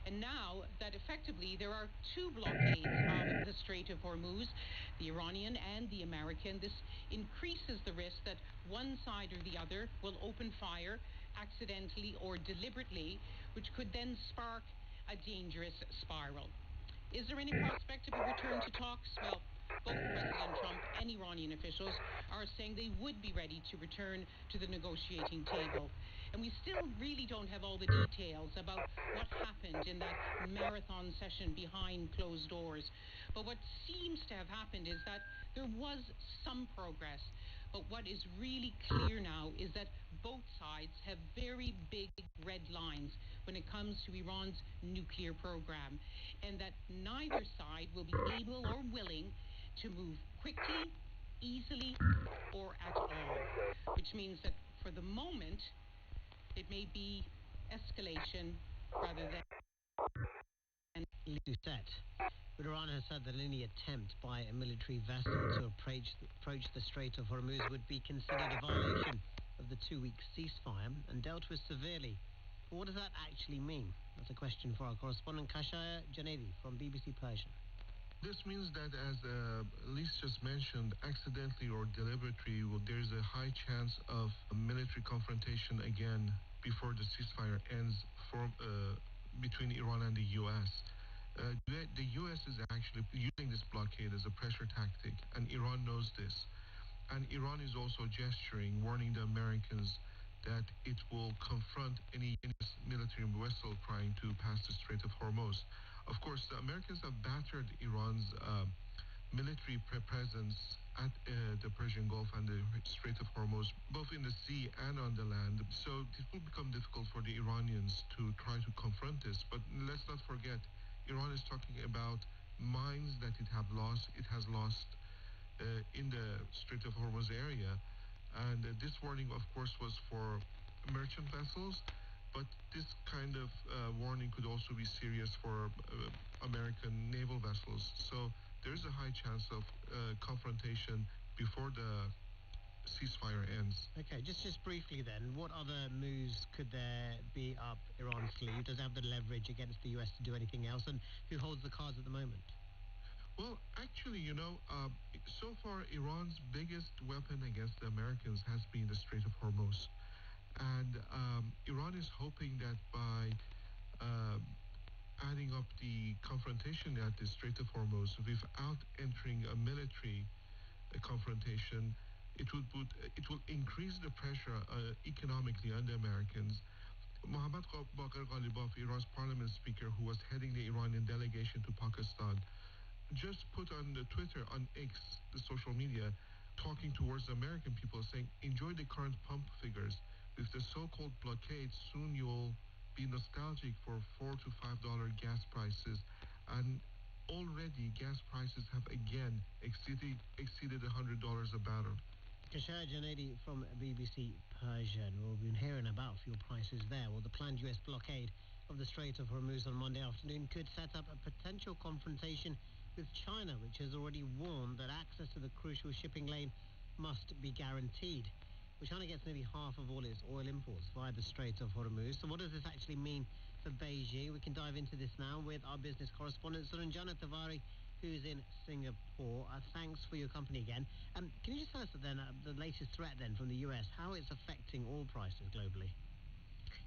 And now that effectively there are two blockades of the Strait of Hormuz, the Iranian and the American, this increases the risk that one side or the other will open fire accidentally or deliberately, which could then spark a dangerous spiral. Is there any prospect of a return to talks? Well, both President Trump and Iranian officials are saying they would be ready to return to the negotiating table. And we still really don't have all the details about what happened in that marathon session behind closed doors. But what seems to have happened is that there was some progress. But what is really clear now is that both sides have very big red lines when it comes to Iran's nuclear program, and that neither side will be able or willing to move quickly, easily, or at all, which means that for the moment, it may be escalation rather than... Doucette. But Iran has said that any attempt by a military vessel to approach the Strait of Hormuz would be considered a violation of the 2-week ceasefire and dealt with severely. But what does that actually mean? That's a question for our correspondent Kashaya Janedi from BBC Persian. This means that, as Lise just mentioned, accidentally or deliberately, there's a high chance of a military confrontation again before the ceasefire ends between Iran and the U.S. The U.S. is actually using this blockade as a pressure tactic, and Iran knows this. And Iran is also gesturing, warning the Americans that it will confront any military vessel trying to pass the Strait of Hormuz. Of course, the Americans have battered Iran's military presence at the Persian Gulf and the Strait of Hormuz, both in the sea and on the land. So it will become difficult for the Iranians to try to confront this. But let's not forget, Iran is talking about mines that it has lost in the Strait of Hormuz area. And this warning, of course, was for merchant vessels, but this kind of warning could also be serious for American naval vessels. So there's a high chance of confrontation before the ceasefire ends. Okay, just briefly then, what other moves could there be up Iran's sleeve? Does it have the leverage against the US to do anything else? And who holds the cards at the moment? Well, actually, so far Iran's biggest weapon against the Americans has been the Strait of Hormuz. And Iran is hoping that by adding up the confrontation at the Strait of Hormuz without entering a military confrontation, it will increase the pressure economically on the Americans. Mohammad Baghir Ghalibaf, Iran's parliament speaker, who was heading the Iranian delegation to Pakistan, just put on the Twitter, on X, the social media, talking towards the American people, saying, enjoy the current pump figures. With the so-called blockade, soon you'll be nostalgic for $4 to $5 gas prices, and already gas prices have again exceeded $100 a barrel. Kashar Janedi from BBC Persian. We've been hearing about fuel prices there. Well, the planned US blockade of the Strait of Hormuz on Monday afternoon could set up a potential confrontation with China, which has already warned that access to the crucial shipping lane must be guaranteed. Well, China gets nearly half of all its oil imports via the Strait of Hormuz. So what does this actually mean for Beijing? We can dive into this now with our business correspondent, Suranjana Tiwari, who's in Singapore. Thanks for your company again. Can you just tell us then the latest threat then from the US, how it's affecting oil prices globally?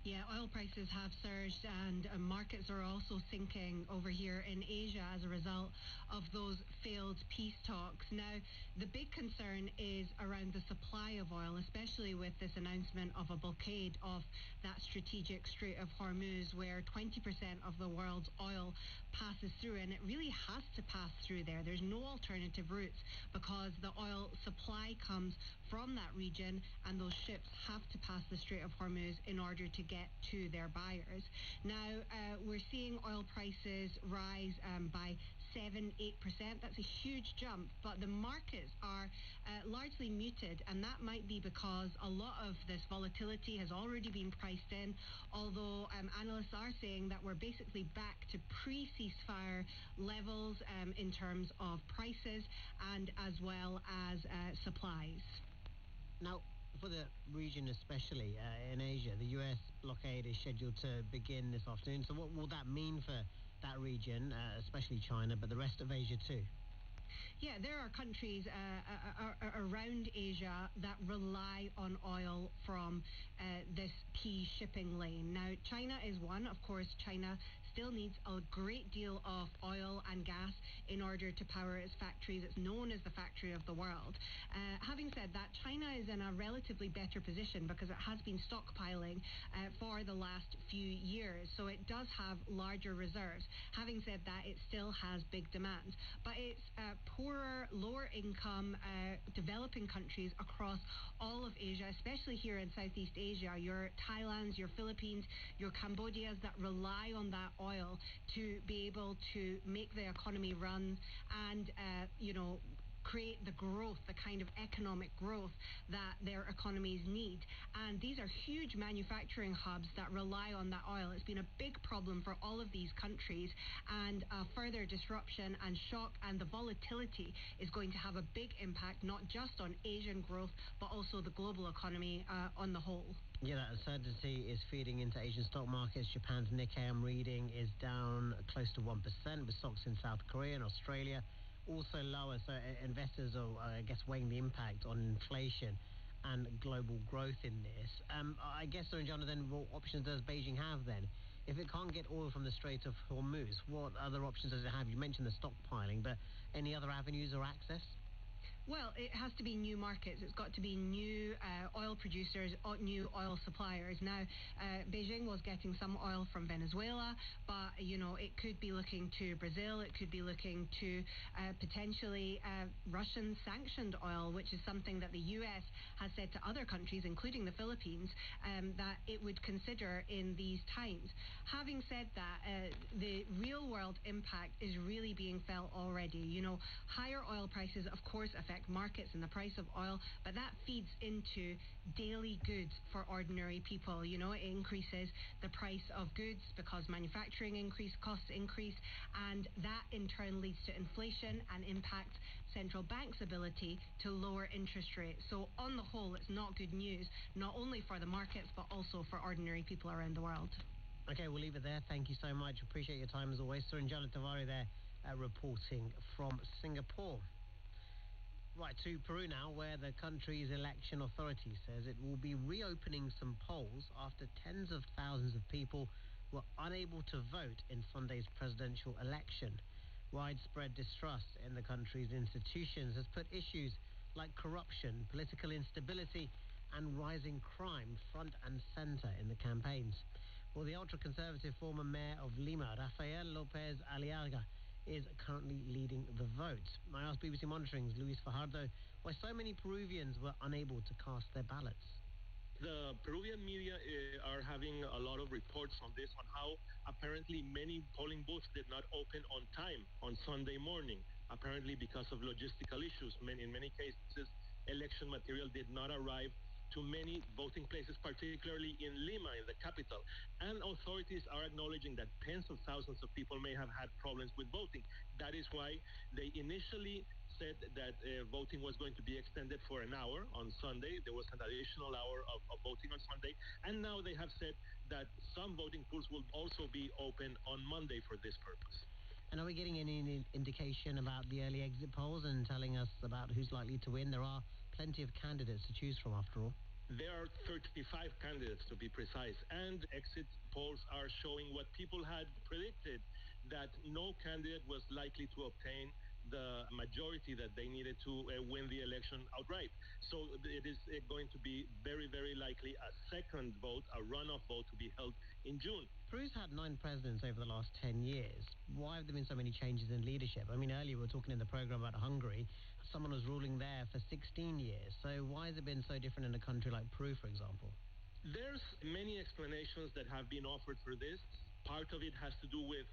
Yeah, oil prices have surged and markets are also sinking over here in Asia as a result of those failed peace talks. Now, the big concern is around the supply of oil, especially with this announcement of a blockade of that strategic Strait of Hormuz, where 20% of the world's oil passes through, and it really has to pass through there. There's no alternative routes because the oil supply comes from that region, and those ships have to pass the Strait of Hormuz in order to get to their buyers. Now, we're seeing oil prices rise by 7-8%. That's a huge jump, but the markets are largely muted, and that might be because a lot of this volatility has already been priced in, although analysts are saying that we're basically back to pre-ceasefire levels in terms of prices and as well as supplies. Now, for the region, especially in Asia, the US blockade is scheduled to begin this afternoon. So what will that mean for that region, especially China, but the rest of Asia too? Yeah, there are countries around Asia that rely on oil from this key shipping lane. Now, China is one. Of course, China still needs a great deal of oil and gas in order to power its factories. It's known as the factory of the world. Having said that, China is in a relatively better position because it has been stockpiling for the last few years. So it does have larger reserves. Having said that, it still has big demands. But it's poorer, lower income, developing countries across all of Asia, especially here in Southeast Asia, your Thailands, your Philippines, your Cambodias that rely on that oil to be able to make the economy run and, create the growth, the kind of economic growth that their economies need. And these are huge manufacturing hubs that rely on that oil. It's been a big problem for all of these countries, and further disruption and shock and the volatility is going to have a big impact, not just on Asian growth, but also the global economy on the whole. Yeah, that uncertainty is feeding into Asian stock markets. Japan's Nikkei, I'm reading, is down close to 1%, with stocks in South Korea and Australia also lower. So investors are, I guess, weighing the impact on inflation and global growth in this. I guess, Suranjana, then what options does Beijing have then? If it can't get oil from the Strait of Hormuz, what other options does it have? You mentioned the stockpiling, but any other avenues or access? Well, it has to be new markets. It's got to be new oil producers, new oil suppliers. Now, Beijing was getting some oil from Venezuela, but, it could be looking to Brazil. It could be looking to potentially Russian sanctioned oil, which is something that the U.S. has said to other countries, including the Philippines, that it would consider in these times. Having said that, the real world impact is really being felt already. Higher oil prices, of course, affect markets and the price of oil, but that feeds into daily goods for ordinary people. It increases the price of goods because manufacturing costs increase, and that in turn leads to inflation and impacts central banks' ability to lower interest rates. So on the whole, it's not good news, not only for the markets, but also for ordinary people around the world. Okay, we'll leave it there. Thank you so much. Appreciate your time as always. Suranjana Tiwari there reporting from Singapore. Right, to Peru now, where the country's election authority says it will be reopening some polls after tens of thousands of people were unable to vote in Sunday's presidential election. Widespread distrust in the country's institutions has put issues like corruption, political instability, and rising crime front and center in the campaigns. Well, the ultra-conservative former mayor of Lima, Rafael Lopez Aliaga, is currently leading the vote. I asked BBC Monitoring's Luis Fajardo why so many Peruvians were unable to cast their ballots. The Peruvian media are having a lot of reports on this, on how apparently many polling booths did not open on time on Sunday morning, apparently because of logistical issues. In many cases, election material did not arrive to many voting places, particularly in Lima, in the capital. And authorities are acknowledging that tens of thousands of people may have had problems with voting. That is why they initially said that voting was going to be extended for an hour on Sunday. There was an additional hour of voting on Sunday. And now they have said that some voting pools will also be open on Monday for this purpose. And are we getting any indication about the early exit polls and telling us about who's likely to win? There are plenty of candidates to choose from, after all. There are 35 candidates, to be precise, and exit polls are showing what people had predicted, that no candidate was likely to obtain the majority that they needed to win the election outright. So it is going to be very, very likely a second vote, a runoff vote, to be held in June. Peru's had 9 presidents over the last 10 years. Why have there been so many changes in leadership? I mean, earlier we were talking in the program about Hungary. Someone was ruling there for 16 years. So why has it been so different in a country like Peru, for example? There's many explanations that have been offered for this. Part of it has to do with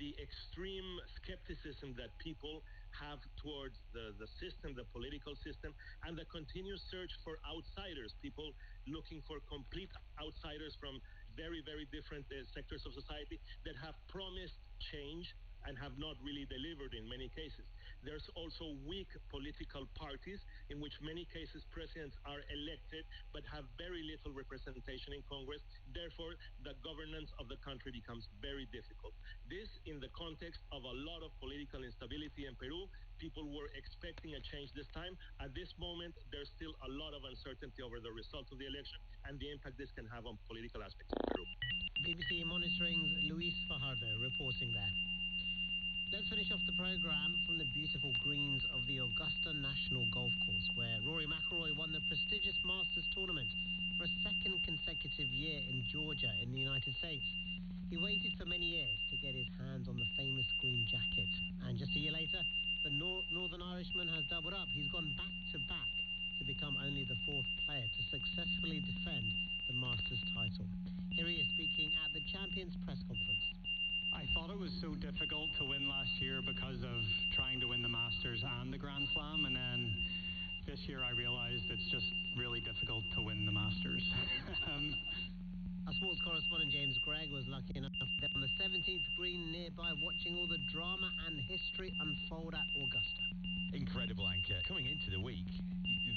the extreme skepticism that people have towards the system, the political system, and the continuous search for outsiders, people looking for complete outsiders from very, very different sectors of society that have promised change and have not really delivered in many cases. There's also weak political parties in which many cases presidents are elected but have very little representation in Congress. Therefore, the governance of the country becomes very difficult. This in the context of a lot of political instability in Peru. People were expecting a change this time. At this moment, there's still a lot of uncertainty over the result of the election and the impact this can have on political aspects in Peru. BBC Monitoring's Luis Fajardo reporting there. Let's finish off the programme from the beautiful greens of the Augusta National Golf Course, where Rory McIlroy won the prestigious Masters tournament for a second consecutive year in Georgia in the United States. He waited for many years to get his hands on the famous green jacket, and just a year later, the Northern Irishman has doubled up. He's gone back-to-back to become only the 4th player to successfully defend the Masters title. Here he is speaking at the Champions press conference. I thought it was so difficult to win last year because of trying to win the Masters and the Grand Slam, and then this year I realized it's just really difficult to win the Masters. Our sports correspondent James Gregg was lucky enough to be on the 17th green nearby, watching all the drama and history unfold at Augusta. Incredible, Anchor. Coming into the week,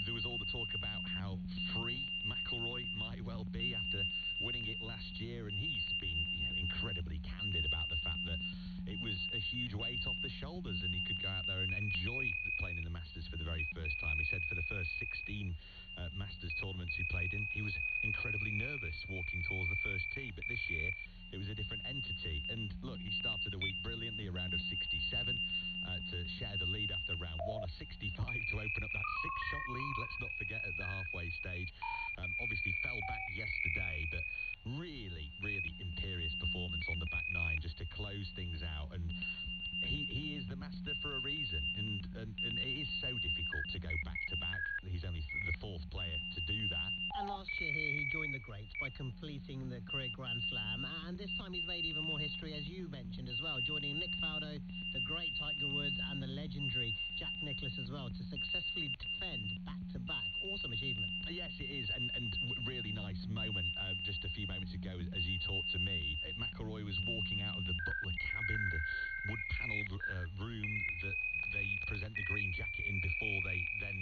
there was all the talk about how free McIlroy might well be after winning it last year, and he's been incredibly candid about the fact that it was a huge weight off the shoulders and he could go out there and enjoy playing in the Masters for the very first time. He said for the first 16 Masters tournaments he played in, he was incredibly nervous walking towards the first tee, but this year it was a different entity. And look, he started the week brilliantly, a round of 67 to share the lead after round 1, a 65 to open up that 6-shot lead, let's not forget, at the halfway stage. Obviously fell back yesterday, but really, really imperious performance on the back 9 just to close things out. And he is the master for a reason, and it is so difficult to go back-to-back. He's only the 4th player to do that. And last year here he joined the greats by completing the career Grand Slam, and this time he's made even more history, as you mentioned as well, joining Nick Faldo, the great Tiger Woods, and the legendary Jack Nicklaus as well, to successfully defend back-to-back. Awesome achievement. Yes, it is, and really nice moment just a few moments ago as you talked to me. McIlroy was walking out of the butler cabin, the wood-panelled room that they present the green jacket in before they then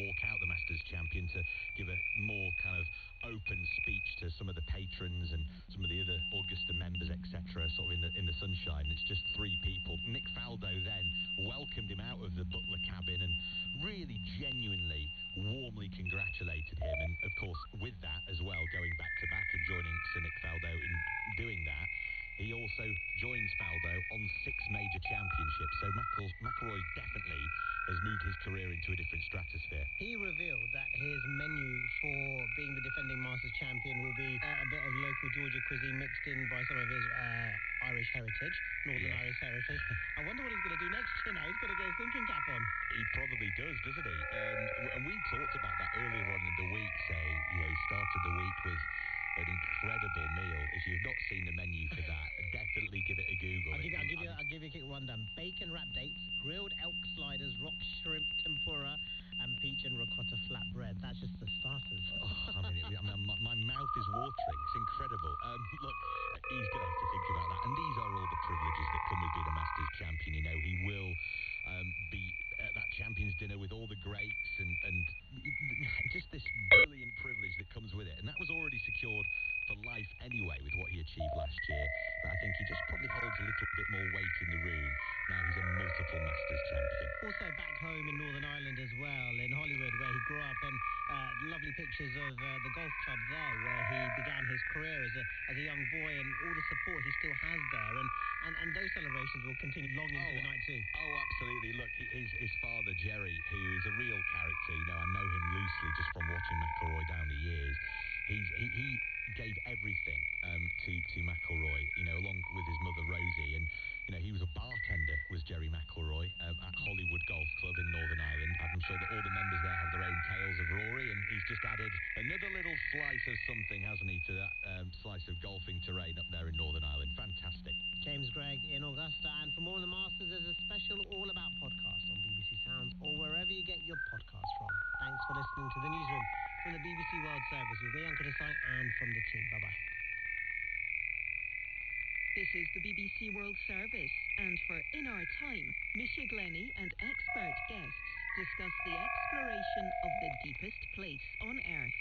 walk out, the Masters champion, to give a more kind of open speech to some of the patrons and some of the other Augusta members, etc., sort of in the sunshine. It's just 3 people. Nick Faldo then welcomed him out of the butler cabin and really genuinely warmly congratulated him, and of course with that as well, going back to back and joining Sir Nick Faldo in doing that, He also joins Faldo on 6 major championships, so McIlroy definitely has moved his career into a different stratosphere. He revealed that his menu for being the defending Masters champion will be a bit of local Georgia cuisine mixed in by some of his Irish heritage, Northern Yes. Irish heritage. I wonder what he's going to do next year now. He's going to get his thinking cap on. He probably does, doesn't he? And we talked about that earlier on in the week, saying, he started the week with an incredible meal. If you've not seen the menu for that, definitely give it a Google. I'll give you a quick rundown. Bacon wrap dates, grilled elk sliders, rock shrimp tempura, and peach and ricotta flatbread. That's just the starters. My mouth is watering. It's incredible. Look, he's going to have to think about that. And these are all the privileges that come with being a Masters champion. He will be at that champions dinner with all the greats and just this brilliant privilege that comes with it. And that was already secured for life anyway with what he achieved last year. But I think he just probably holds a little bit more weight in the room. Now he's a multiple Masters champion. Also back home in Northern Ireland as well, in Hollywood, where he grew up, and lovely pictures of the golf club there, where he began his career as a young boy, and all the support he still has there, and those celebrations will continue long into the night too. Oh, absolutely. Look, his father, Jerry, who is a real character, I know him loosely just from watching McIlroy down the years. He gave everything to McIlroy, along with his mother Rosie, and he was a bartender, was Jerry McIlroy, at Hollywood Golf Club in Northern Ireland. I'm sure that all the members there have their own tales of Rory, and he's just added another little slice of something, hasn't he, to that slice of golfing terrain up there in Northern Ireland. Fantastic. James Gregg in Augusta, and for more on the Masters, there's a special All About podcast on BBC Sounds or wherever you get your podcasts from. Thanks for listening to the Newsroom from the BBC World Service with me, Uncle Desai, and from the team. Bye-bye. This is the BBC World Service, and for In Our Time, Misha Glenny and expert guests discuss the exploration of the deepest place on Earth.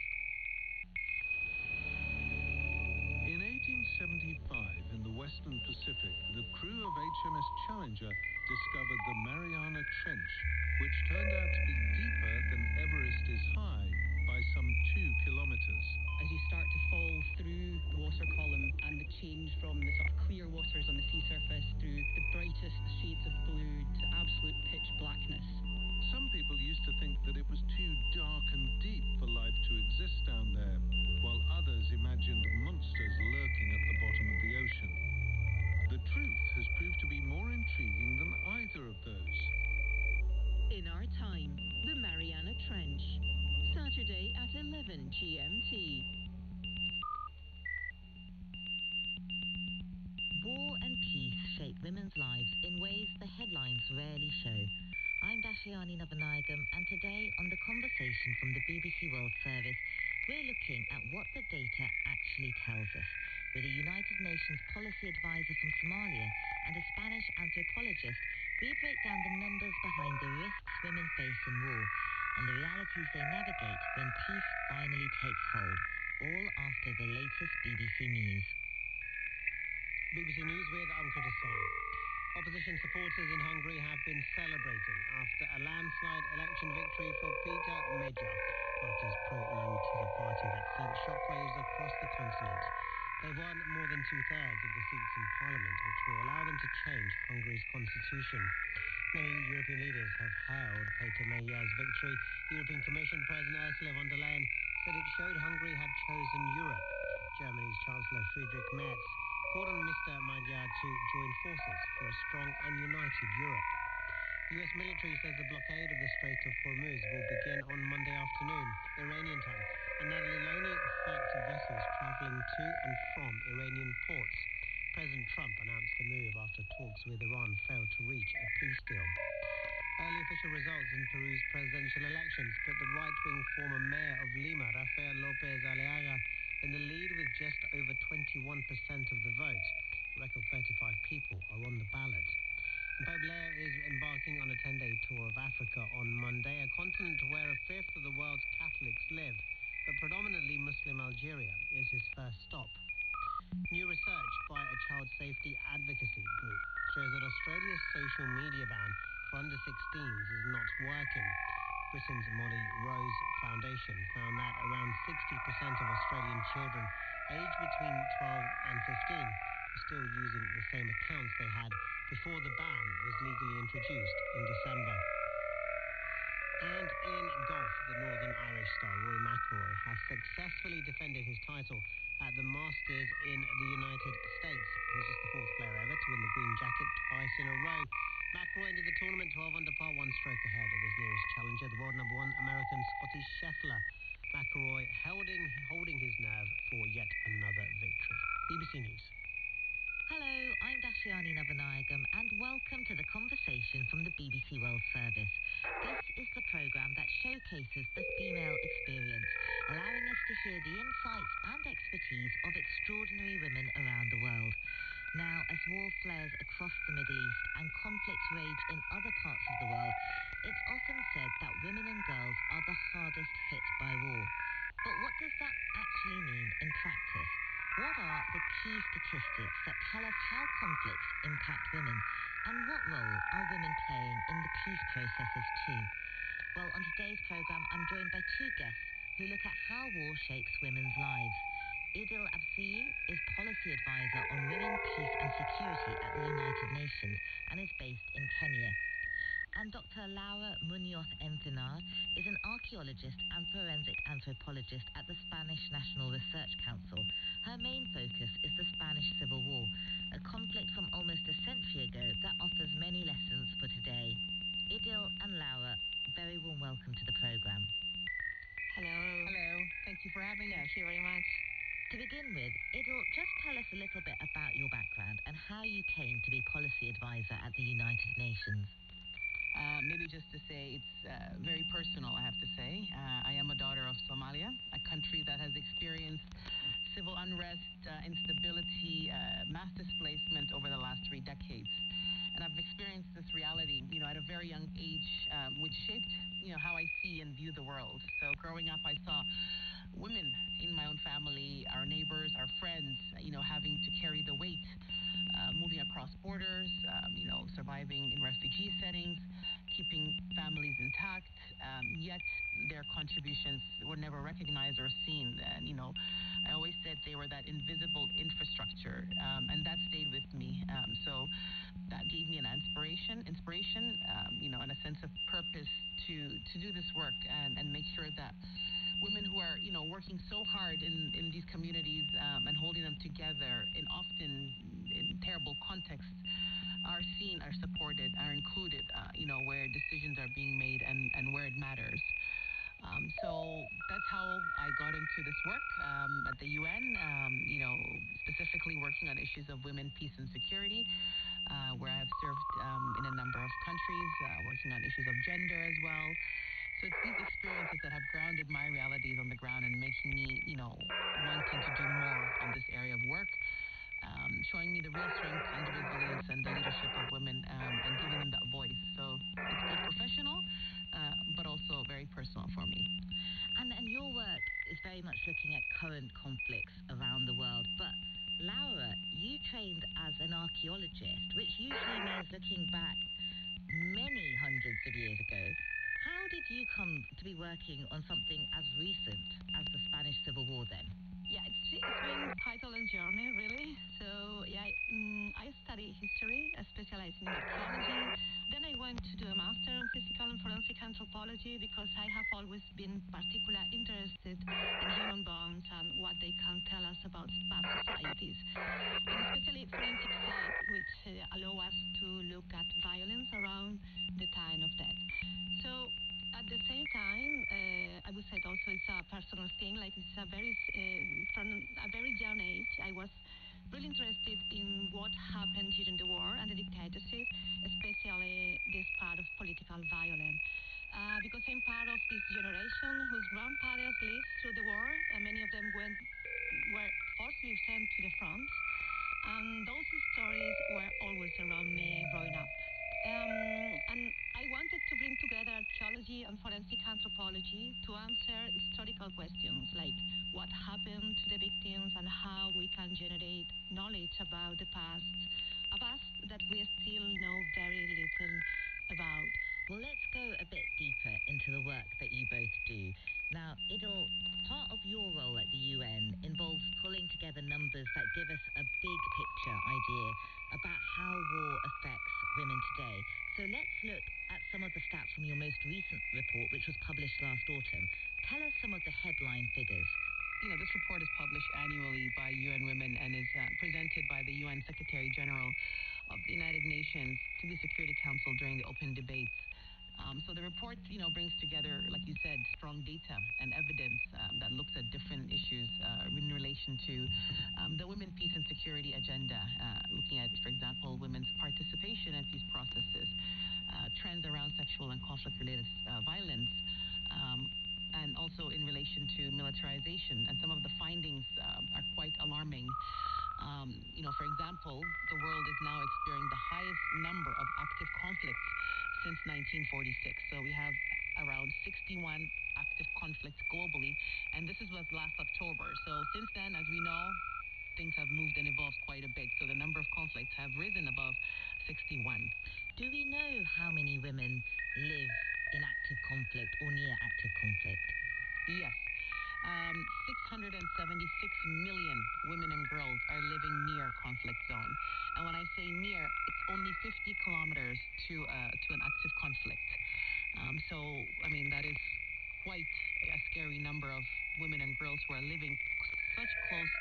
In 1875, in the Western Pacific, the crew of HMS Challenger discovered the Mariana Trench, which turned out to be deeper than Everest is high by some 2 kilometers. As you start to fall through the water column and the change from the sort of clear waters on the sea surface through the brightest shades of blue to absolute pitch blackness. Some people used to think that it was too dark and deep for life to exist down there, while others imagined monsters lurking at the bottom of the ocean. The truth has proved to be more intriguing than either of those. In Our Time, the Mariana Trench. Saturday at 11 GMT. War and peace shape women's lives in ways the headlines rarely show. I'm Dashiani Navanagam, and today on The Conversation from the BBC World Service, we're looking at what the data actually tells us. With a United Nations policy advisor from Somalia and a Spanish anthropologist, we break down the numbers behind the risks women face in war and the realities they navigate when peace finally takes hold, all after the latest BBC News. BBC News with Uncle Desai. Opposition supporters in Hungary have been celebrating after a landslide election victory for Peter Magyar, party's pro-EU Ticket party that sent shockwaves across the continent. They've won more than 2/3 of the seats in Parliament, which will allow them to change Hungary's constitution. Many European leaders have hailed Peter Magyar's victory. European Commission President Ursula von der Leyen said it showed Hungary had chosen Europe. Germany's Chancellor Friedrich Merz called on Mr. Magyar to join forces for a strong and united Europe. The US military says the blockade of the Strait of Hormuz will begin on Monday afternoon, Iranian time, and that'll only affect vessels traveling to and from Iranian ports. President Trump announced the move after talks with Iran failed to reach a peace deal. Early official results in Peru's presidential elections put the right-wing former mayor of Lima, Rafael Lopez Aliaga, in the lead with just over 21% of the vote. A record 35 people are on the ballot. And Pope Leo is embarking on a 10-day tour of Africa on Monday, a continent where a fifth of the world's Catholics live, but predominantly Muslim Algeria is his first stop. New research by a child safety advocacy group shows that Australia's social media ban for under 16s is not working. Britain's Molly Rose Foundation found that around 60% of Australian children aged between 12 and 15 still using the same accounts they had before the ban was legally introduced in December. And in golf, the Northern Irish star Rory McIlroy has successfully defended his title at the Masters in the United States. He's just the fourth player ever to win the green jacket twice in a row. McIlroy ended the tournament 12 under par, one stroke ahead of his nearest challenger, the world number one American Scotty Scheffler. McIlroy holding his nerve for yet another victory. BBC News. Hello, I'm Dashiani Navanayagam and welcome to the conversation from the BBC World Service. This is the programme that showcases the female experience, allowing us to hear the insights and expertise of extraordinary women around the world. Now, as war flares across the Middle East and conflicts rage in other parts of the world, it's often said that women and girls are the hardest hit by war. But what does that actually mean in practice? What are the key statistics that tell us how conflicts impact women? And what role are women playing in the peace processes too? Well, on today's programme, I'm joined by two guests who look at how war shapes women's lives. Idil Absiyi is Policy Advisor on Women, Peace and Security at the United Nations and is based in Kenya. And Dr. Laura Munoz Encinar is an archaeologist and forensic anthropologist at the Spanish National Research Council. Her main focus is the Spanish Civil War, a conflict from almost a century ago that offers many lessons for today. Idil and Laura, very warm welcome to the programme. Hello. Hello. Thank you for having us. Thank you very much. To begin with, Idil, just tell us a little bit about your background and how you came to be Policy Advisor at the United Nations. Maybe just to say it's very personal, I have to say. I am a daughter of Somalia, a country that has experienced civil unrest, instability, mass displacement over the last 3 decades. And I've experienced this reality, at a very young age, which shaped, how I see and view the world. So growing up, I saw women in my own family, our neighbors, our friends, having to carry the weight, moving across borders, surviving in refugee settings, keeping families intact, yet their contributions were never recognized or seen. And, I always said they were that invisible infrastructure, and that stayed with me. So that gave me an inspiration, and a sense of purpose to do this work and make sure that women who are, working so hard in these communities and holding them together in often in terrible contexts are seen, are supported, are included, where decisions are being made and where it matters. So that's how I got into this work at the UN, specifically working on issues of women, peace and security, where I have served in a number of countries, working on issues of gender as well. So it's these experiences that have grounded my realities on the ground and making me, wanting to do more on this area of work, showing me the real strength and the resilience and the leadership of women and giving them that voice. So it's both professional, but also very personal for me. And your work is very much looking at current conflicts around the world. But Laura, you trained as an archaeologist, which usually means looking back many hundreds of years ago. How did you come to be working on something as recent as the Spanish Civil War then? Yeah, it's been quite a long journey, really. So, I study history, I specialize in archaeology. Then I went to do a master in physical and forensic anthropology because I have always been particularly interested in human bones and what they can tell us about past societies. And especially forensic side, which allow us to look at violence around the time of death. So, at the same time, I would say also it's a personal thing. Like it's from a very young age, I was really interested in what happened during the war and the dictatorship, especially this part of political violence. Because I'm part of this generation whose grandfathers lived through the war, and many of them were forcibly sent to the front. And those stories were always around me growing up. And I wanted to bring together archaeology and forensic anthropology to answer historical questions like what happened to the victims and how we can generate knowledge about the past, a past that we still know very little about. Well, let's go a bit deeper into the work that you both do. Now, part of your role at the UN involves pulling together numbers that give us a big picture idea about how war affects women today. So let's look at some of the stats from your most recent report, which was published last autumn. Tell us some of the headline figures. This report is published annually by UN Women and is presented by the UN Secretary General of the United Nations to the Security Council during the open debates. So the report, brings together, like you said, strong data and evidence that looks at different issues in relation to the Women, Peace and Security agenda, looking at, for example, women's participation in peace processes, trends around sexual and conflict-related violence, and also in relation to militarization. And some of the findings are quite alarming. For example, the world is now experiencing the highest number of active conflicts since 1946. So we have around 61 active conflicts globally, and this was last October. So since then, as we know, things have moved and evolved quite a bit. So the number of conflicts have risen above 61. Do we know how many women live in active conflict or near active conflict? Yes. 676 million women and girls are living near conflict zone. And when I say near, it's only 50 kilometers to an active conflict. That is quite a scary number of women and girls who are living such close,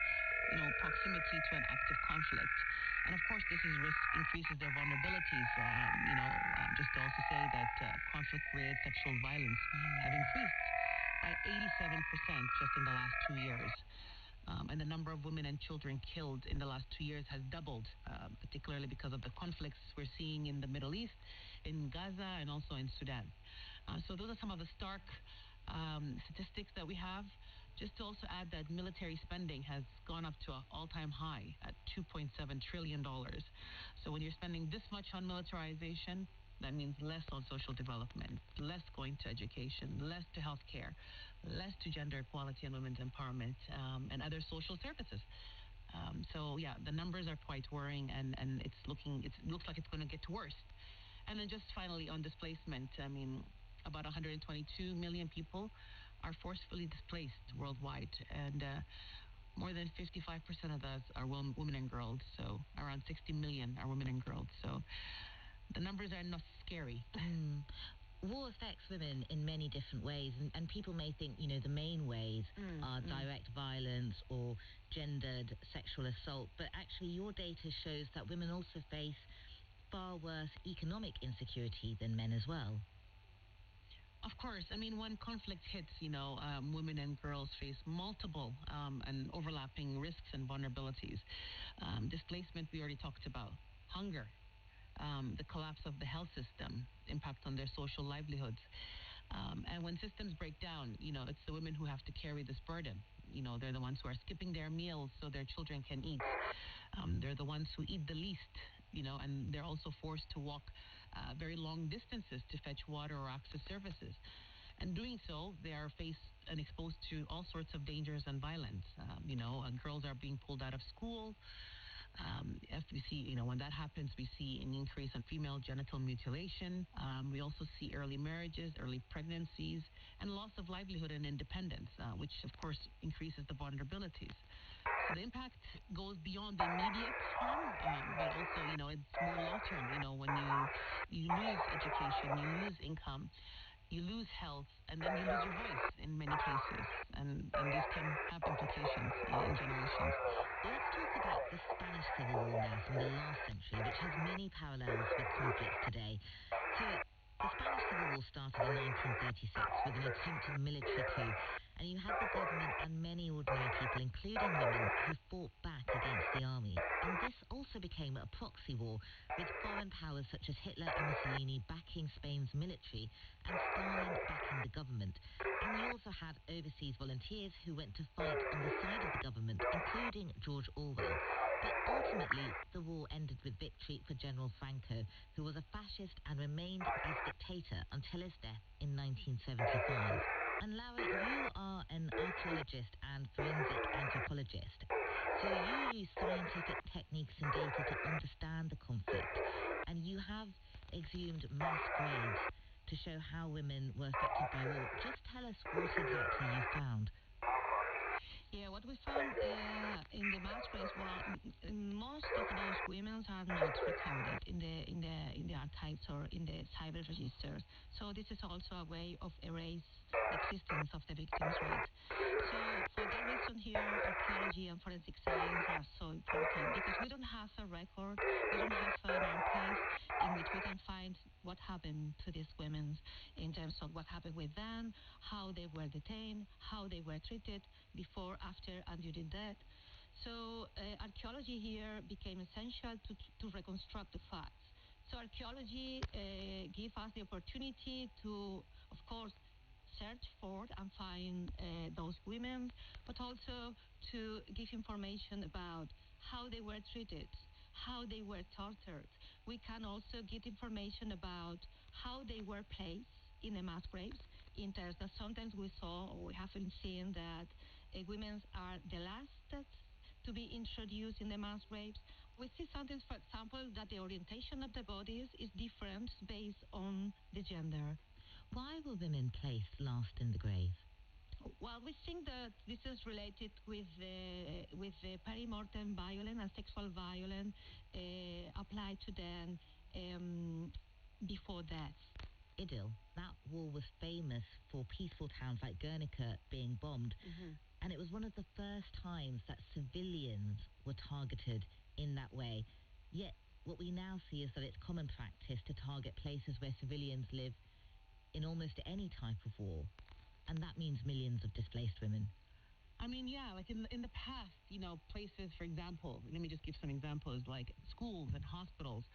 proximity to an active conflict. And of course, this increases their vulnerabilities. Just to also say that conflict-related sexual violence have increased by 87% just in the last 2 years. And the number of women and children killed in the last 2 years has doubled, particularly because of the conflicts we're seeing in the Middle East, in Gaza, and also in Sudan. So those are some of the stark statistics that we have. Just to also add that military spending has gone up to an all-time high at $2.7 trillion. So when you're spending this much on militarization, that means less on social development, less going to education, less to healthcare, less to gender equality and women's empowerment, and other social services. The numbers are quite worrying, and it looks like it's going to get worse. And then just finally on displacement, about 122 million people are forcefully displaced worldwide, and more than 55% of those are women and girls. So around 60 million are women and girls. So the numbers are not scary. War affects women in many different ways, and people may think, the main ways are direct violence or gendered sexual assault, but actually your data shows that women also face far worse economic insecurity than men as well. Of course. When conflict hits, women and girls face multiple and overlapping risks and vulnerabilities. Displacement, we already talked about. Hunger, the collapse of the health system, impact on their social livelihoods. And when systems break down, it's the women who have to carry this burden. They're the ones who are skipping their meals so their children can eat. They're the ones who eat the least, and they're also forced to walk very long distances to fetch water or access services. And doing so, they are faced and exposed to all sorts of dangers and violence. Girls are being pulled out of school. If we see, when that happens, we see an increase in female genital mutilation. We also see early marriages, early pregnancies, and loss of livelihood and independence, which of course increases the vulnerabilities. So the impact goes beyond the immediate harm, but also, it's more long-term. When you lose education, you lose income, you lose health, and then you lose your voice in many cases. And this can have implications in generations. Let's talk about the Spanish Civil War now from the last century, which has many parallels with conflicts today. So the Spanish Civil War started in 1936 with an attempted military coup, and you had the government and many ordinary people, including women, who fought back against the army. And this also became a proxy war, with foreign powers such as Hitler and Mussolini backing Spain's military and Stalin backing the government. And you also had overseas volunteers who went to fight on the side of the government, including George Orwell. But ultimately, the war ended with victory for General Franco, who was a fascist and remained as dictator until his death in 1975. And Laura, you are an archaeologist and forensic anthropologist. So you use scientific techniques and data to understand the conflict. And you have exhumed mass graves to show how women were affected by war. Just tell us what exactly you found. Yeah, what we found in the mass graves, well, most of those women are not recorded in the archives or in the cyber registers. So this is also a way of erase the existence of the victims' right. So for that reason here, archaeology and forensic science are so important because we don't have a record, we don't have an archive in which we can find what happened to these women in terms of what happened with them, how they were detained, how they were treated before, after, and during death. So archaeology here became essential to reconstruct the facts. So archaeology gives us the opportunity to, of course, search for and find those women, but also to give information about how they were treated, how they were tortured. We can also get information about how they were placed in the mass graves, in terms that sometimes we saw or we haven't seen that women are the last to be introduced in the mass graves. We see sometimes, for example, that the orientation of the bodies is different based on the gender. Why were women placed last in the grave? Well, we think that this is related with the perimortem violence and sexual violence applied to them before death. Idil, that war was famous for peaceful towns like Guernica being bombed, and it was one of the first times that civilians were targeted in that way. Yet, what we now see is that it's common practice to target places where civilians live in almost any type of war, and that means millions of displaced women. I mean, yeah, like in the past, places, for example, let me just give some examples, like schools and hospitals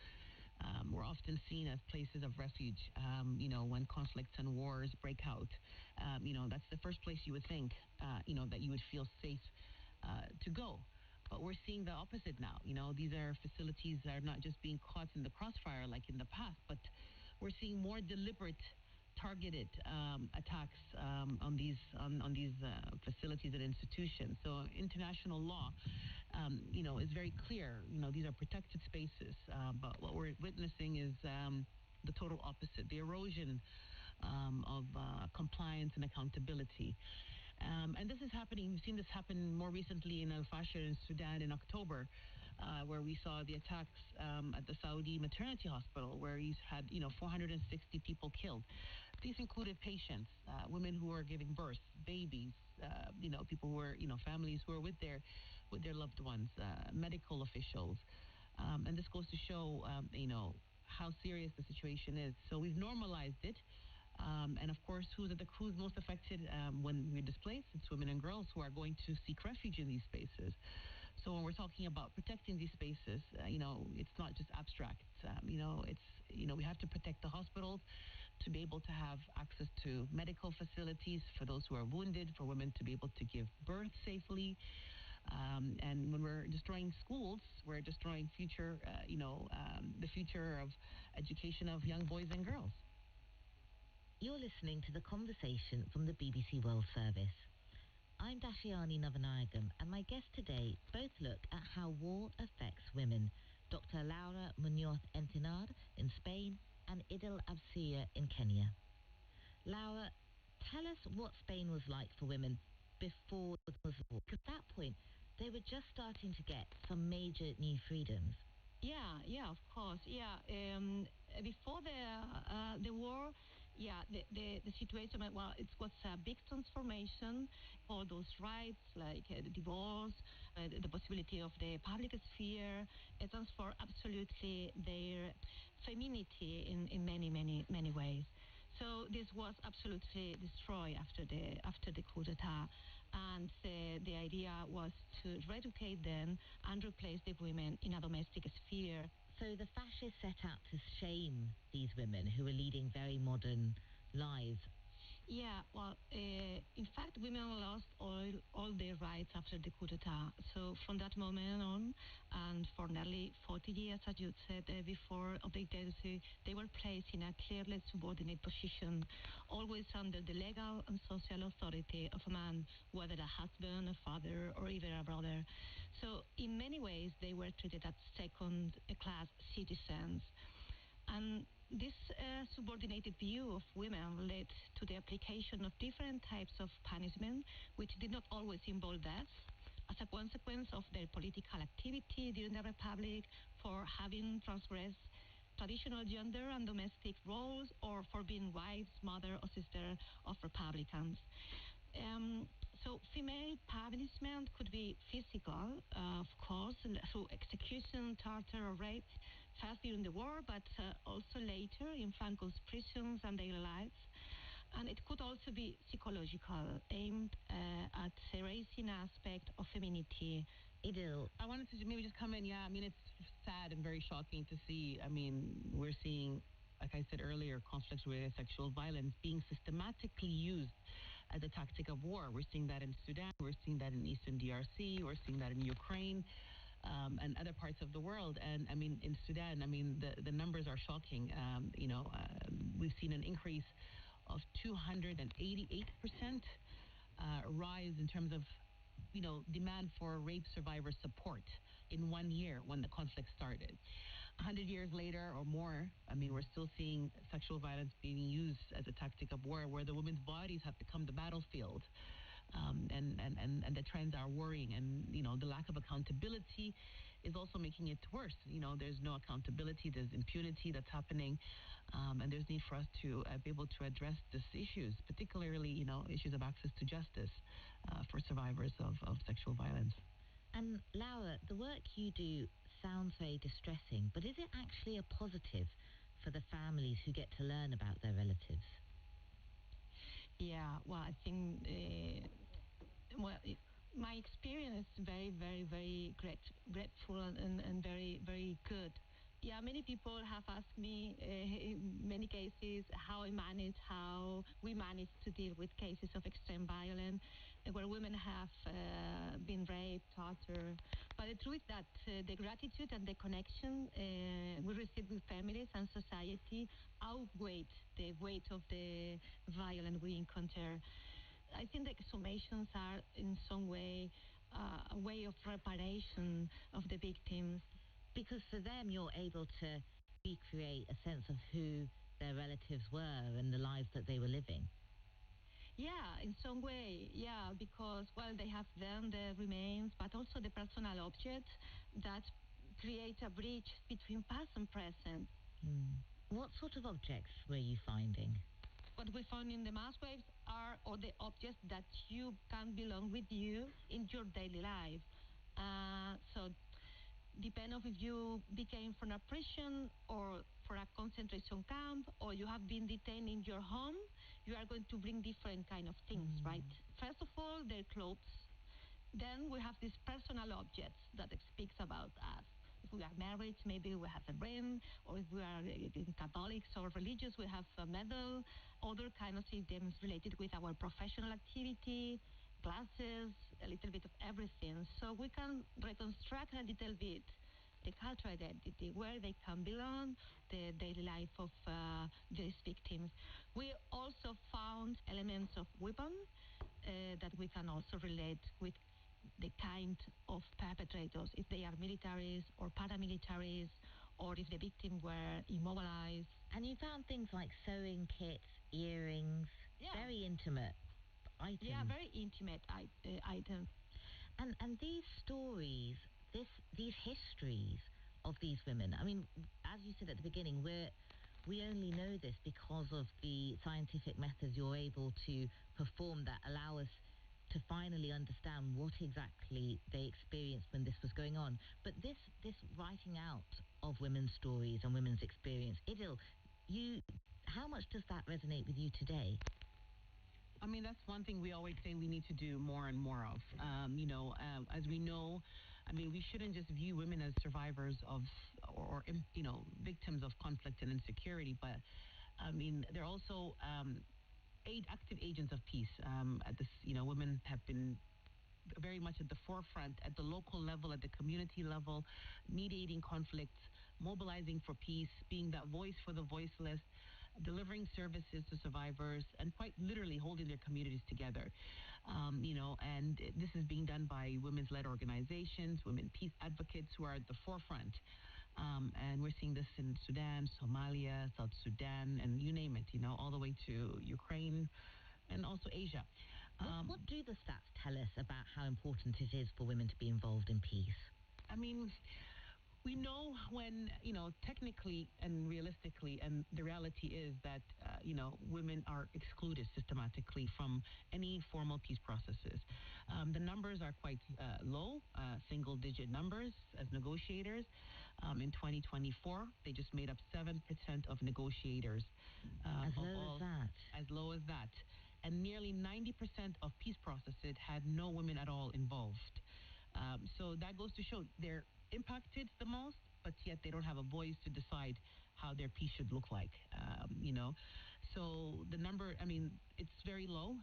were often seen as places of refuge, when conflicts and wars break out. That's the first place you would think, that you would feel safe to go. But we're seeing the opposite now. These are facilities that are not just being caught in the crossfire like in the past, but we're seeing more deliberate targeted attacks on these facilities and institutions. So international law, is very clear. These are protected spaces, but what we're witnessing is the total opposite: the erosion of compliance and accountability. And this is happening. We've seen this happen more recently in Al Fasher in Sudan in October, where we saw the attacks at the Saudi maternity hospital, where he's had 460 people killed. These included patients, women who are giving birth, babies, people who are families who are with their loved ones, medical officials, and this goes to show how serious the situation is. So we've normalized it. And of course, who's most affected when we're displaced? It's women and girls who are going to seek refuge in these spaces. So when we're talking about protecting these spaces, it's not just abstract. We have to protect the hospitals to be able to have access to medical facilities for those who are wounded, for women to be able to give birth safely. And when we're destroying schools, we're destroying the future of education of young boys and girls. You're listening to the conversation from the BBC World Service. I'm Dashiani Navanayagam, and my guests today both look at how war affects women. Dr. Laura Munoz Encinar in Spain and Idil Absiya in Kenya. Laura, tell us what Spain was like for women before the war. Because at that point, they were just starting to get some major new freedoms. Yeah, of course. Yeah, before the war, the situation. Well, it was a big transformation. All those rights, like the divorce, the possibility of the public sphere, it transformed absolutely their femininity in many ways. So this was absolutely destroyed after the coup d'état, and the idea was to reeducate them and replace the women in a domestic sphere. So the fascists set out to shame these women who were leading very modern lives. Yeah, well, in fact, women lost all their rights after the coup d'etat. So from that moment on, and for nearly 40 years, as you said before, of the dictatorship, they were placed in a clearly subordinate position, always under the legal and social authority of a man, whether a husband, a father, or even a brother. So in many ways, they were treated as second-class citizens. And This subordinated view of women led to the application of different types of punishment, which did not always involve death, as a consequence of their political activity during the Republic, for having transgressed traditional gender and domestic roles, or for being wives, mother, or sister of Republicans. So female punishment could be physical, of course, through execution, torture, or rape, first during the war, but also later in Franco's prisons and daily lives. And it could also be psychological, aimed at erasing aspect of femininity. Idil. I wanted to maybe just come in. Yeah, I mean, it's sad and very shocking to see. I mean, we're seeing, like I said earlier, conflict-related sexual violence being systematically used as a tactic of war. We're seeing that in Sudan. We're seeing that in Eastern DRC. We're seeing that in Ukraine. And other parts of the world. And I mean, in Sudan, I mean, the numbers are shocking. We've seen an increase of 288% rise in terms of, demand for rape survivor support in 1 year when the conflict started. 100 years later or more, I mean, we're still seeing sexual violence being used as a tactic of war, where the women's bodies have become the battlefield. And the trends are worrying, and the lack of accountability is also making it worse. There's no accountability, there's impunity that's happening, and there's need for us to be able to address these issues, particularly issues of access to justice for survivors of sexual violence. And Laura, the work you do sounds very distressing, but is it actually a positive for the families who get to learn about their relatives? Yeah, well, I think, my experience is very, very, very grateful and very, very good. Yeah, many people have asked me in many cases how we manage to deal with cases of extreme violence where women have been raped, tortured. But the truth is that the gratitude and the connection we receive with families and society outweigh the weight of the violence we encounter. I think the exhumations are in some way a way of reparation of the victims. Because for them, you're able to recreate a sense of who their relatives were and the lives that they were living. Yeah, in some way, yeah, because, well, they have then the remains, but also the personal objects that create a bridge between past and present. What sort of objects were you finding? What we found in the mass graves are all the objects that you can belong with you in your daily life. So depend on if you became from a prison or for a concentration camp, or you have been detained in your home, you are going to bring different kind of things, right? First of all, their clothes. Then we have these personal objects that speaks about us. If we are married, maybe we have a ring, or if we are Catholics or religious, we have a medal, other kind of items related with our professional activity, classes, a little bit of everything. So we can reconstruct a little bit the cultural identity, where they can belong, the daily life of these victims. We also found elements of weapon that we can also relate with the kind of perpetrators, if they are militaries or paramilitaries, or if the victims were immobilized. And you found things like sewing kits, earrings, very intimate items. Yeah, very intimate items. And these stories, these histories of these women, I mean, as you said at the beginning, we only know this because of the scientific methods you're able to perform that allow us to finally understand what exactly they experienced when this was going on. But this writing out of women's stories and women's experience, Idil, how much does that resonate with you today? I mean, that's one thing we always say we need to do more and more of. As we know, I mean, we shouldn't just view women as survivors of or victims of conflict and insecurity, but I mean, they're also active agents of peace. Women have been very much at the forefront at the local level, at the community level, mediating conflicts, mobilizing for peace, being that voice for the voiceless, delivering services to survivors, and quite literally holding their communities together. And this is being done by women's-led organizations, women peace advocates who are at the forefront. And we're seeing this in Sudan, Somalia, South Sudan, and you name it, all the way to Ukraine and also Asia. What do the stats tell us about how important it is for women to be involved in peace? I mean, we know when, technically and realistically, and the reality is that, women are excluded systematically from any formal peace processes. The numbers are quite low, single-digit numbers as negotiators. In 2024, they just made up 7% of negotiators. As low as that? As low as that. And nearly 90% of peace processes had no women at all involved. So that goes to show they're impacted the most, but yet they don't have a voice to decide how their peace should look like, So the number, it's very low,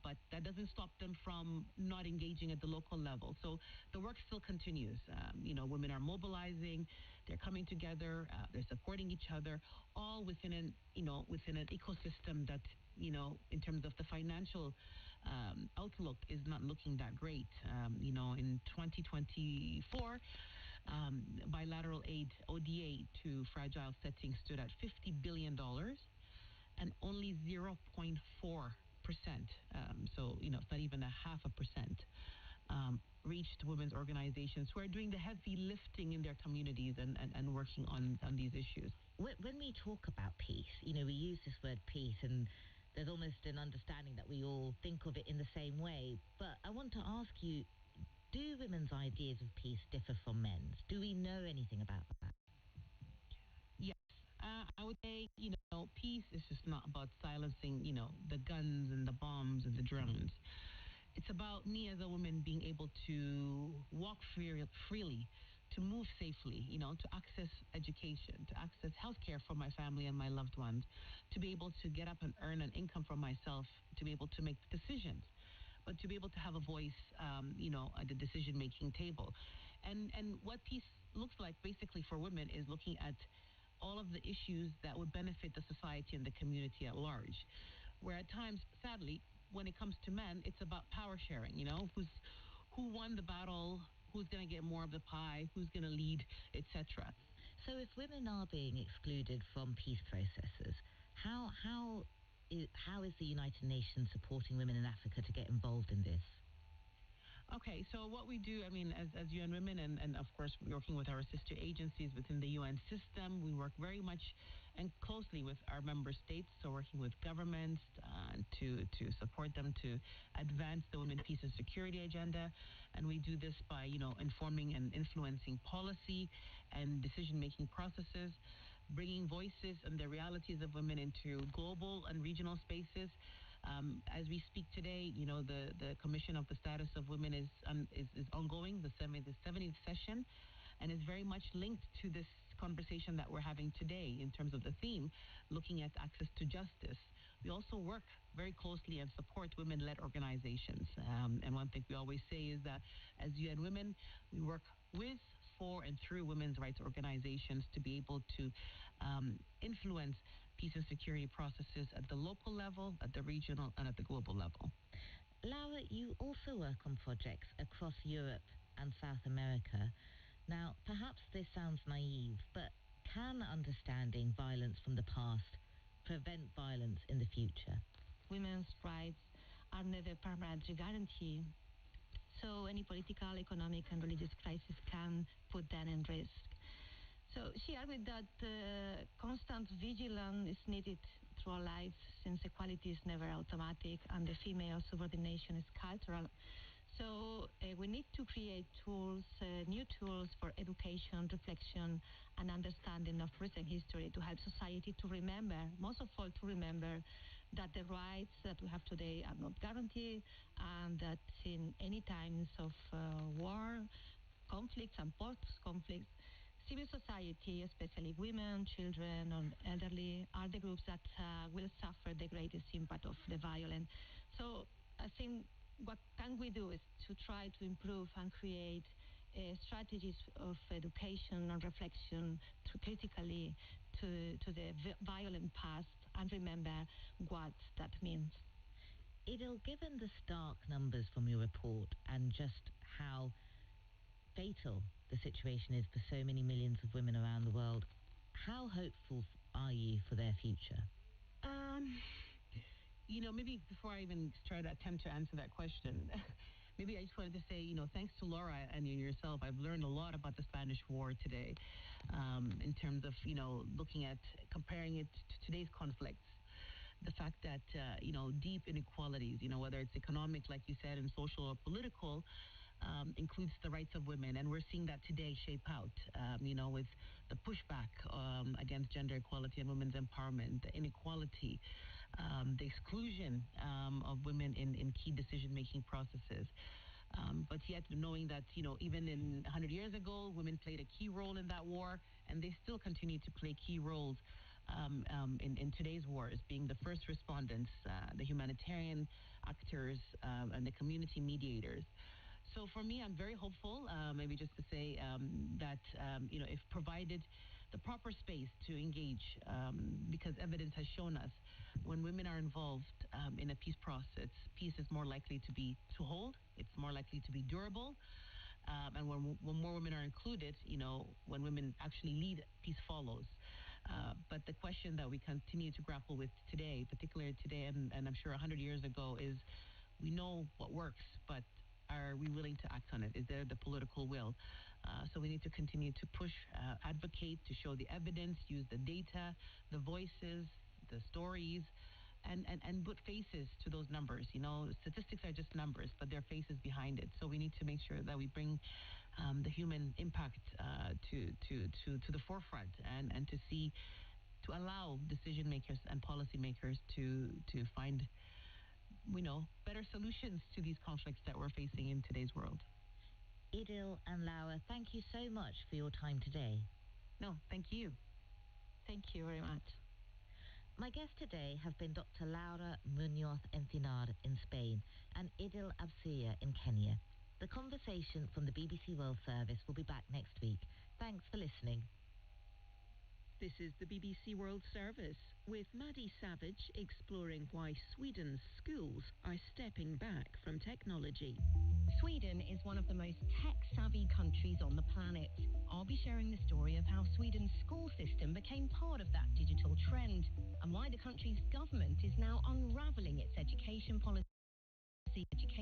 but that doesn't stop them from not engaging at the local level. So the work still continues. Women are mobilizing, they're coming together, they're supporting each other, all within an ecosystem that, in terms of the financial outlook is not looking that great. In 2024, bilateral aid, ODA, to fragile settings stood at $50 billion and only 0.4%. So, it's not even a 0.5%. Reached women's organizations who are doing the heavy lifting in their communities and working on these issues. When we talk about peace, we use this word peace, and there's almost an understanding that we all think of it in the same way. But I want to ask you, do women's ideas of peace differ from men's? Do we know anything about that? Yes. I would say, peace is just not about silencing, the guns and the bombs and the drones. It's about me as a woman being able to walk freely, to move safely, to access education, to access healthcare for my family and my loved ones, to be able to get up and earn an income for myself, to be able to make decisions, but to be able to have a voice, at the decision-making table. And what peace looks like basically for women is looking at all of the issues that would benefit the society and the community at large. Where at times, sadly, when it comes to men, it's about power sharing, who won the battle, who's going to get more of the pie, who's going to lead, etc. So if women are being excluded from peace processes, how is the United Nations supporting women in Africa to get involved in this? Okay, so what we do, as UN Women and of course working with our sister agencies within the UN system, we work very much and closely with our member states, so working with governments to support them to advance the women, peace and security agenda. And we do this by, informing and influencing policy and decision-making processes, bringing voices and the realities of women into global and regional spaces. As we speak today, the Commission of the Status of Women is ongoing, the 70th session, and is very much linked to this conversation that we're having today in terms of the theme, looking at access to justice. We also work very closely and support women-led organizations. And one thing we always say is that as UN Women, we work with, for, and through women's rights organizations to be able to influence peace and security processes at the local level, at the regional, and at the global level. Laura, you also work on projects across Europe and South America. Now, perhaps this sounds naive, but can understanding violence from the past prevent violence in the future? Women's rights are never permanently guaranteed, so any political, economic, and religious crisis can put them in risk. So she argued that constant vigilance is needed throughout life, since equality is never automatic and the female subordination is cultural. So we need to create tools, new tools for education, reflection, and understanding of recent history to help society to remember, most of all to remember that the rights that we have today are not guaranteed, and that in any times of war, conflicts, and post-conflicts, civil society, especially women, children, and elderly, are the groups that will suffer the greatest impact of the violence. So I think what can we do is to try to improve and create strategies of education and reflection critically to the violent past and remember what that means. Idil, given the stark numbers from your report and just how fatal the situation is for so many millions of women around the world. How hopeful are you for their future? Maybe before I even try to attempt to answer that question, maybe I just wanted to say, thanks to Laura and yourself, I've learned a lot about the Spanish War today, in terms of, looking at, comparing it to today's conflicts. The fact that, deep inequalities, whether it's economic, like you said, and social or political, includes the rights of women. And we're seeing that today shape out, with the pushback against gender equality and women's empowerment, the inequality, the exclusion of women in key decision-making processes. But yet knowing that, even 100 years ago, women played a key role in that war, and they still continue to play key roles in today's wars, being the first respondents, the humanitarian actors, and the community mediators. So for me, I'm very hopeful, maybe just to say that, if provided the proper space to engage, because evidence has shown us when women are involved in a peace process, peace is more likely to hold, it's more likely to be durable. And when more women are included, when women actually lead, peace follows. But the question that we continue to grapple with today, particularly today, and I'm sure 100 years ago, is we know what works, but are we willing to act on it? Is there the political will? So we need to continue to push, advocate, to show the evidence, use the data, the voices, the stories, and put faces to those numbers. Statistics are just numbers, but there are faces behind it. So we need to make sure that we bring the human impact to the forefront, and to allow decision makers and policymakers to find, better solutions to these conflicts that we're facing in today's world. Idil and Laura, thank you so much for your time today. No, thank you. Thank you very much. My guests today have been Dr. Laura Munoz Encinar in Spain and Idil Absia in Kenya. The conversation from the BBC World Service will be back next week. Thanks for listening. This is the BBC World Service, with Maddie Savage exploring why Sweden's schools are stepping back from technology. Sweden is one of the most tech-savvy countries on the planet. I'll be sharing the story of how Sweden's school system became part of that digital trend, and why the country's government is now unravelling its education policy.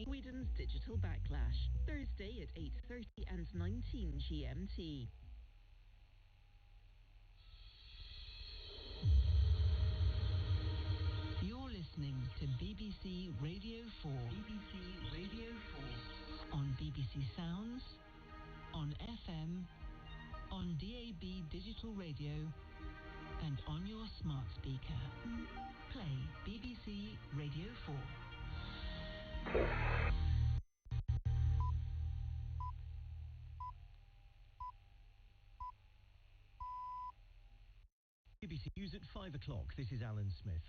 Sweden's digital backlash, Thursday at 8:30 and 19 GMT. You're listening to BBC Radio 4. BBC Radio 4. On BBC Sounds, on FM, on DAB digital radio, and on your smart speaker. Play BBC Radio 4. BBC News at 5 o'clock. This is Alan Smith.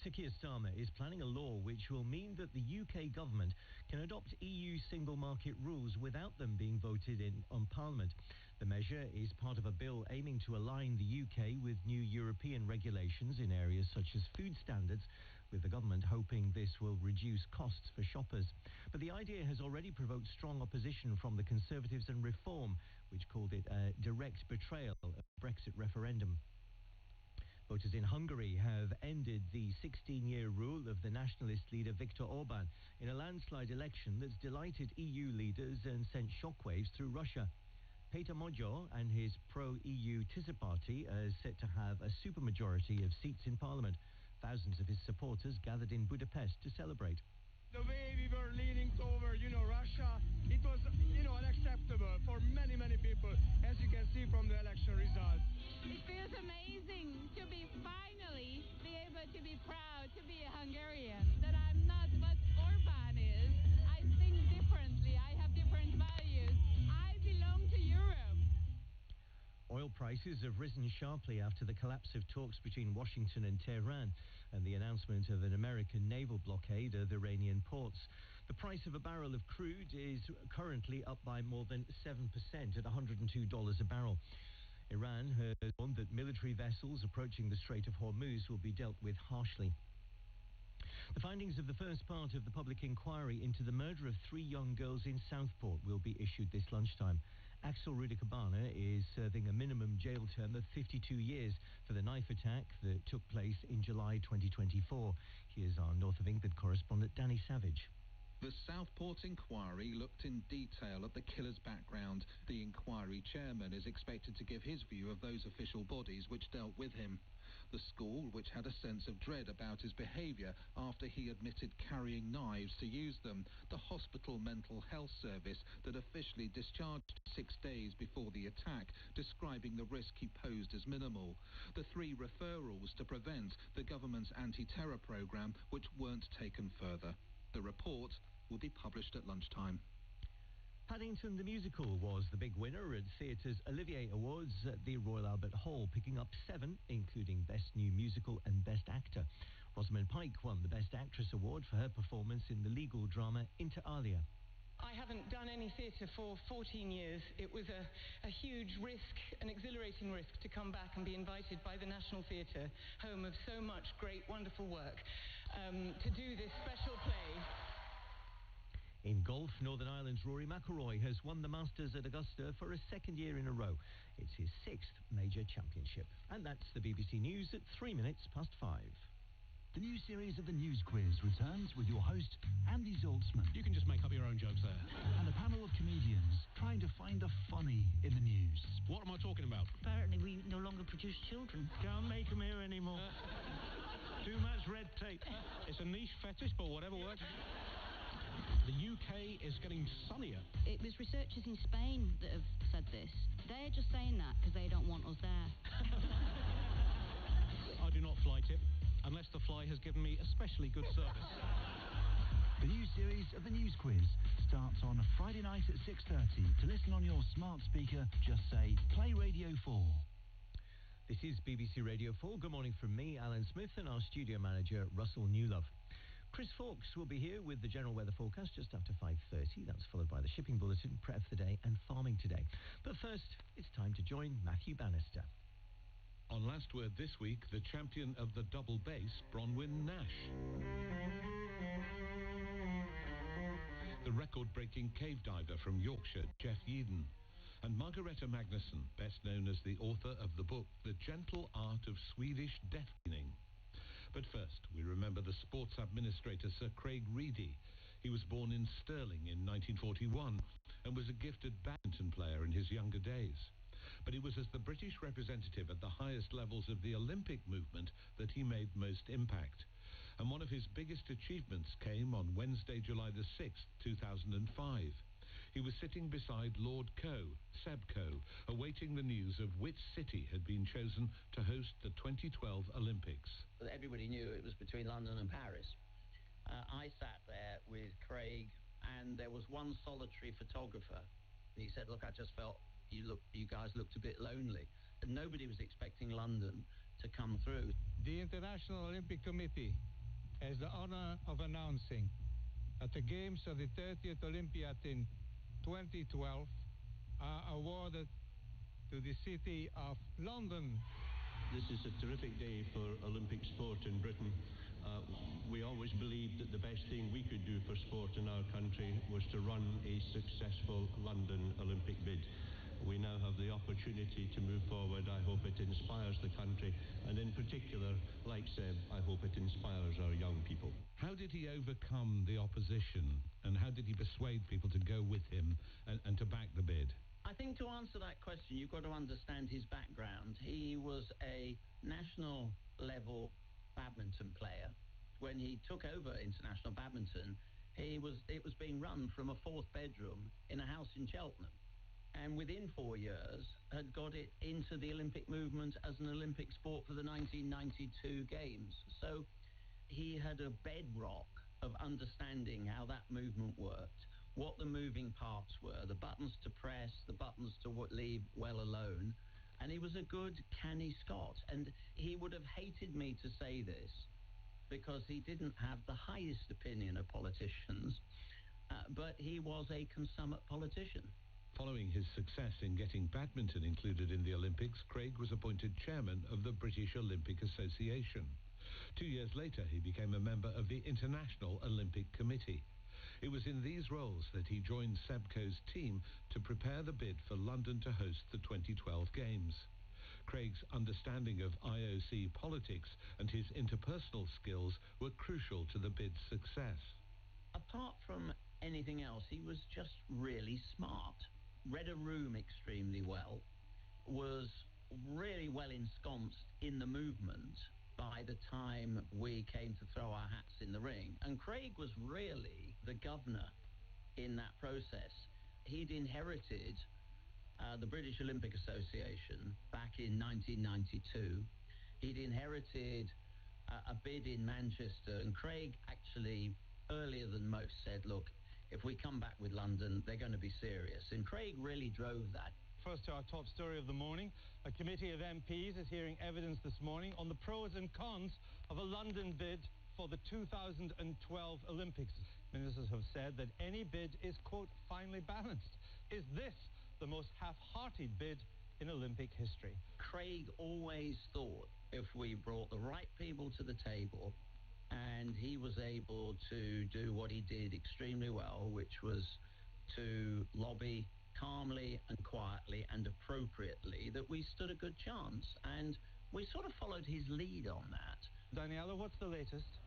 Sir Keir Starmer is planning a law which will mean that the UK government can adopt EU single market rules without them being voted in on Parliament. The measure is part of a bill aiming to align the UK with new European regulations in areas such as food standards, with the government hoping this will reduce costs for shoppers. But the idea has already provoked strong opposition from the Conservatives and Reform, which called it a direct betrayal of the Brexit referendum. Voters in Hungary have ended the 16-year rule of the nationalist leader Viktor Orban in a landslide election that's delighted EU leaders and sent shockwaves through Russia. Peter Magyar and his pro-EU Tisza party are set to have a supermajority of seats in Parliament. Thousands of his supporters gathered in Budapest to celebrate. The way we were leaning toward, Russia, it was, unacceptable for many, many people, as you can see from the election results. It feels amazing to finally be able to be proud to be a Hungarian, that I'm not what Orban is. I think differently. I have different values. I belong to Europe. Oil prices have risen sharply after the collapse of talks between Washington and Tehran and the announcement of an American naval blockade of Iranian ports. The price of a barrel of crude is currently up by more than 7% at $102 a barrel. Iran has warned that military vessels approaching the Strait of Hormuz will be dealt with harshly. The findings of the first part of the public inquiry into the murder of 3 young girls in Southport will be issued this lunchtime. Axel Rudikabana is serving a minimum jail term of 52 years for the knife attack that took place in July 2024. Here's our North of England correspondent, Danny Savage. The Southport inquiry looked in detail at the killer's background. The inquiry chairman is expected to give his view of those official bodies which dealt with him. The school, which had a sense of dread about his behaviour after he admitted carrying knives to use them. The hospital mental health service that officially discharged 6 days before the attack, describing the risk he posed as minimal. The 3 referrals to prevent the government's anti-terror programme, which weren't taken further. The report will be published at lunchtime. Paddington the Musical was the big winner at theatre's Olivier Awards at the Royal Albert Hall, picking up 7, including Best New Musical and Best Actor. Rosamund Pike won the Best Actress award for her performance in the legal drama Inter Alia. I haven't done any theatre for 14 years. It was a huge risk, an exhilarating risk, to come back and be invited by the National Theatre, home of so much great, wonderful work, to do this special play. In golf, Northern Ireland's Rory McIlroy has won the Masters at Augusta for a second year in a row. It's his 6th major championship. And that's the BBC News at 3 minutes past 5. The new series of the News Quiz returns with your host, Andy Zaltzman. You can just make up your own jokes there. And a panel of comedians trying to find the funny in the news. What am I talking about? Apparently we no longer produce children. Can't make them here anymore. Too much red tape. It's a niche fetish, but whatever works. The UK is getting sunnier. It was researchers in Spain that have said this. They're just saying that because they don't want us there. I do not fly tip, unless the fly has given me especially good service. The new series of the News Quiz starts on Friday night at 6:30. To listen on your smart speaker, just say, play Radio 4. This is BBC Radio 4. Good morning from me, Alan Smith, and our studio manager, Russell Newlove. Chris Fawkes will be here with the general weather forecast just after 5:30. That's followed by the shipping bulletin, Prep for the Day and Farming Today. But first, it's time to join Matthew Bannister. On Last Word this week, the champion of the double bass, Bronwyn Nash. The record-breaking cave diver from Yorkshire, Jeff Yeadon. And Margareta Magnusson, best known as the author of the book The Gentle Art of Swedish Death Cleaning. But first, we remember the sports administrator Sir Craig Reedy. He was born in Stirling in 1941 and was a gifted badminton player in his younger days. But it was as the British representative at the highest levels of the Olympic movement that he made most impact. And one of his biggest achievements came on Wednesday, July the 6th, 2005. He was sitting beside Lord Coe, Seb Coe, awaiting the news of which city had been chosen to host the 2012 Olympics. Everybody knew it was between London and Paris. I sat there with Craig, and there was one solitary photographer. He said, look, I just felt you guys looked a bit lonely. And nobody was expecting London to come through. The International Olympic Committee has the honor of announcing that the Games of the 30th Olympiad in 2012 are awarded to the city of London. This is a terrific day for Olympic sport in Britain. We always believed that the best thing we could do for sport in our country was to run a successful London Olympic bid. We now have the opportunity to move forward. I hope it inspires the country, and in particular, like Seb, I hope it inspires our young people. How did he overcome the opposition, and how did he persuade people to go with him and to back the bid? I think to answer that question, you've got to understand his background. He was a national level badminton player. When he took over international badminton, it was being run from a 4th bedroom in a house in Cheltenham. And within 4 years, had got it into the Olympic movement as an Olympic sport for the 1992 Games. So he had a bedrock of understanding how that movement worked, what the moving parts were, the buttons to press, the buttons to leave well alone. And he was a good, canny Scot. And he would have hated me to say this because he didn't have the highest opinion of politicians, but he was a consummate politician. Following his success in getting badminton included in the Olympics, Craig was appointed chairman of the British Olympic Association. 2 years later, he became a member of the International Olympic Committee. It was in these roles that he joined Sebco's team to prepare the bid for London to host the 2012 Games. Craig's understanding of IOC politics and his interpersonal skills were crucial to the bid's success. Apart from anything else, he was just really smart, read a room extremely well, was really well ensconced in the movement by the time we came to throw our hats in the ring. And Craig was really the governor in that process. He'd inherited the British Olympic Association back in 1992. He'd inherited a bid in Manchester, and Craig actually, earlier than most, said, look, if we come back with London, they're going to be serious. And Craig really drove that. First to our top story of the morning. A committee of MPs is hearing evidence this morning on the pros and cons of a London bid for the 2012 Olympics. Ministers have said that any bid is, quote, finely balanced. Is this the most half-hearted bid in Olympic history? Craig always thought if we brought the right people to the table, and he was able to do what he did extremely well, which was to lobby calmly and quietly and appropriately, that we stood a good chance. And we sort of followed his lead on that. Daniela, what's the latest?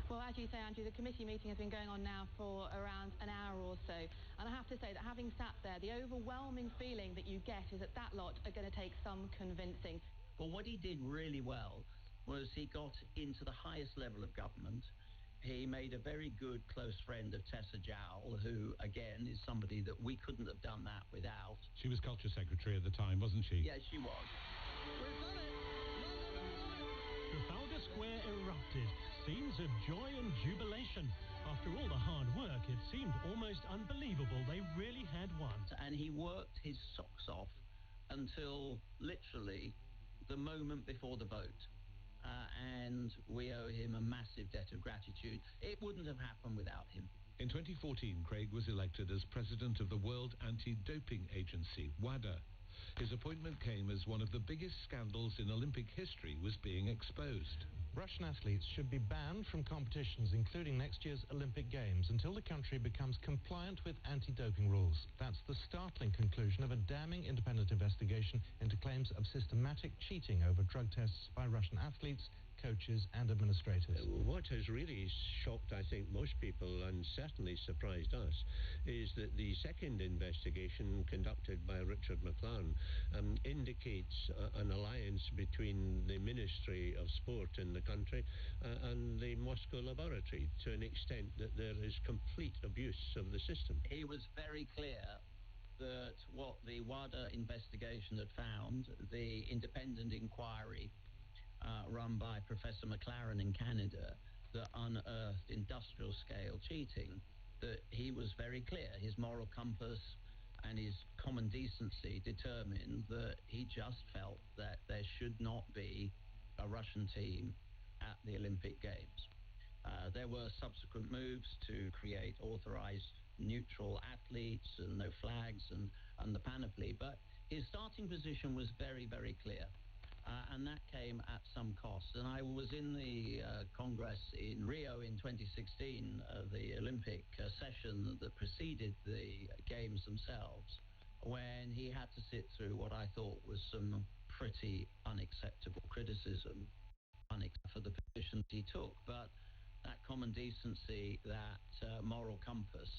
Well, as you say, Andrew, the committee meeting has been going on now for around an hour or so. And I have to say that having sat there, the overwhelming feeling that you get is that that lot are going to take some convincing. Well, what he did really well was he got into the highest level of government. He made a very good close friend of Tessa Jowell, who, again, is somebody that we couldn't have done that without. She was Culture Secretary at the time, wasn't she? Yes, she was. Trafalgar Square erupted. Scenes of joy and jubilation. After all the hard work, it seemed almost unbelievable they really had won. And he worked his socks off until literally the moment before the vote. And we owe him a massive debt of gratitude. It wouldn't have happened without him. In 2014, Craig was elected as president of the World Anti-Doping Agency, WADA. His appointment came as one of the biggest scandals in Olympic history was being exposed. Russian athletes should be banned from competitions, including next year's Olympic Games, until the country becomes compliant with anti-doping rules. That's the startling conclusion of a damning independent investigation into claims of systematic cheating over drug tests by Russian athletes, coaches and administrators. What has really shocked, I think, most people and certainly surprised us is that the second investigation conducted by Richard McLaren indicates an alliance between the Ministry of Sport in the country and the Moscow laboratory to an extent that there is complete abuse of the system. He was very clear that what the WADA investigation had found, the independent inquiry run by Professor McLaren in Canada that unearthed industrial scale cheating, that he was very clear. His moral compass and his common decency determined that he just felt that there should not be a Russian team at the Olympic Games. There were subsequent moves to create authorized neutral athletes and no flags and the panoply, but his starting position was very, very clear. And that came at some cost. And I was in the Congress in Rio in 2016, the Olympic session that preceded the Games themselves, when he had to sit through what I thought was some pretty unacceptable criticism for the positions he took. But that common decency, that moral compass,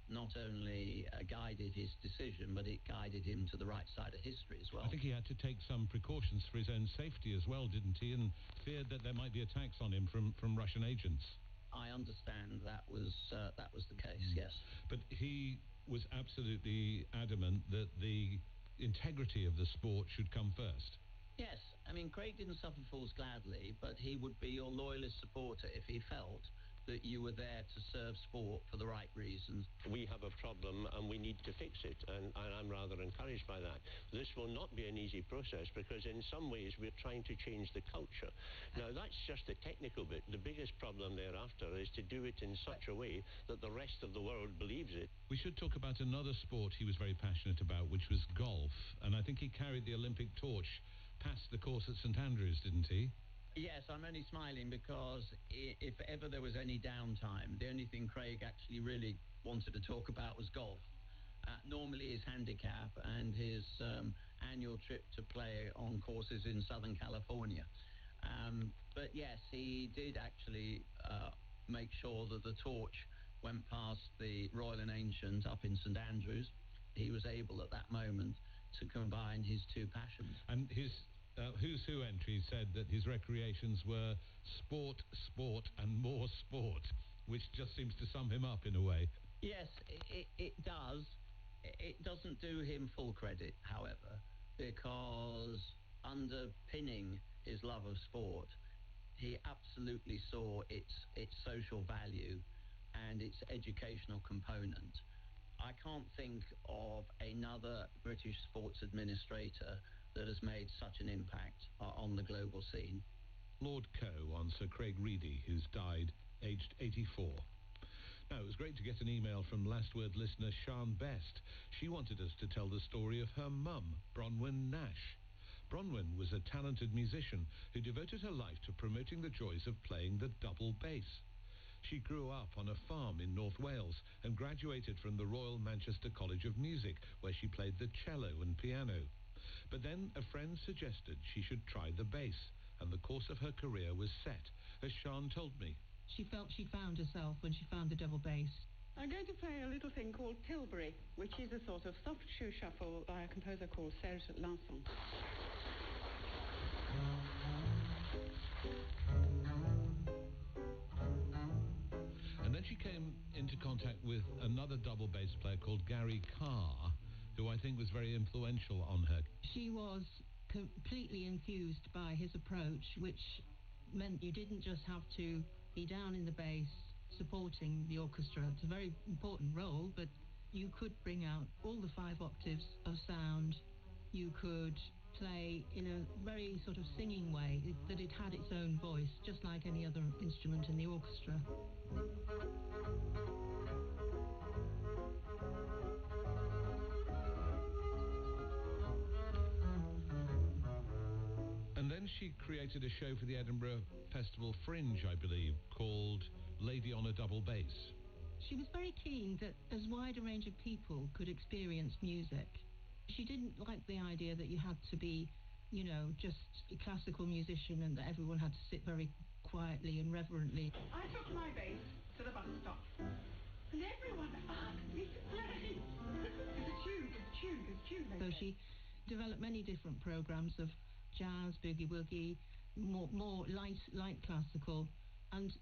not only guided his decision, but it guided him to the right side of history as well. I think he had to take some precautions for his own safety as well, didn't he? And feared that there might be attacks on him from Russian agents. I understand that was the case, yes. But he was absolutely adamant that the integrity of the sport should come first. Yes, I mean, Craig didn't suffer fools gladly, but he would be your loyalist supporter if he felt that you were there to serve sport for the right reasons. We have a problem and we need to fix it, and I'm rather encouraged by that. This will not be an easy process because in some ways we're trying to change the culture. Now that's just the technical bit. The biggest problem thereafter is to do it in such a way that the rest of the world believes it. We should talk about another sport he was very passionate about, which was golf, and I think he carried the Olympic torch past the course at St Andrews, didn't he? Yes, I'm only smiling because if ever there was any downtime, the only thing Craig actually really wanted to talk about was golf. Normally his handicap and his annual trip to play on courses in Southern California. But yes, he did actually make sure that the torch went past the Royal and Ancient up in St Andrews. He was able at that moment to combine his two passions. And his Who's Who entry said that his recreations were sport, sport, and more sport, which just seems to sum him up in a way. Yes, it does. It doesn't do him full credit, however, because underpinning his love of sport, he absolutely saw its social value and its educational component. I can't think of another British sports administrator that has made such an impact on the global scene. Lord Coe on Sir Craig Reedy, who's died aged 84. Now, it was great to get an email from Last Word listener Sian Best. She wanted us to tell the story of her mum, Bronwyn Nash. Bronwyn was a talented musician who devoted her life to promoting the joys of playing the double bass. She grew up on a farm in North Wales and graduated from the Royal Manchester College of Music, where she played the cello and piano. But then a friend suggested she should try the bass, and the course of her career was set, as Sian told me. She felt she found herself when she found the double bass. I'm going to play a little thing called Tilbury, which is a sort of soft shoe shuffle by a composer called Serge Lanson. And then she came into contact with another double bass player called Gary Carr, who I think was very influential on her. She was completely enthused by his approach, which meant you didn't just have to be down in the bass supporting the orchestra. It's a very important role, but you could bring out all the 5 octaves of sound. You could play in a very sort of singing way, that it had its own voice, just like any other instrument in the orchestra. And then she created a show for the Edinburgh Festival Fringe, I believe, called Lady on a Double Bass. She was very keen that as wide a range of people could experience music. She didn't like the idea that you had to be, just a classical musician and that everyone had to sit very quietly and reverently. I took my bass to the bus stop, and everyone asked me to play. It's a tune. So she developed many different programs of jazz, boogie woogie, more light classical,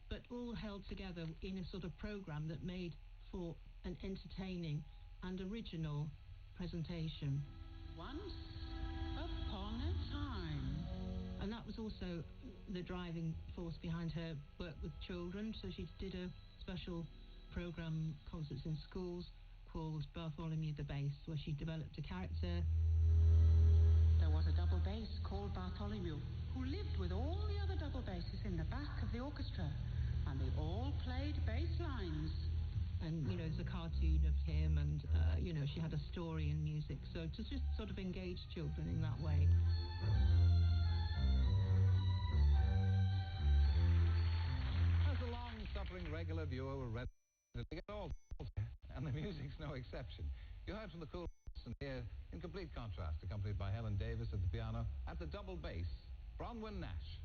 but all held together in a sort of program that made for an entertaining and original presentation. Once upon a time. And that was also the driving force behind her work with children. So she did a special program, concerts in schools, called Bartholomew the Bass, where she developed a character. There was a double bass called Bartholomew, who lived with all the other double basses in the back of the orchestra, and they all played bass lines. And, it's a cartoon of him, and, she had a story in music, so to just sort of engage children in that way. As a long-suffering regular viewer will readily get all, and the music's no exception. You heard from the cool and here, in complete contrast, accompanied by Helen Davis at the piano, at the double bass, Bronwyn Nash.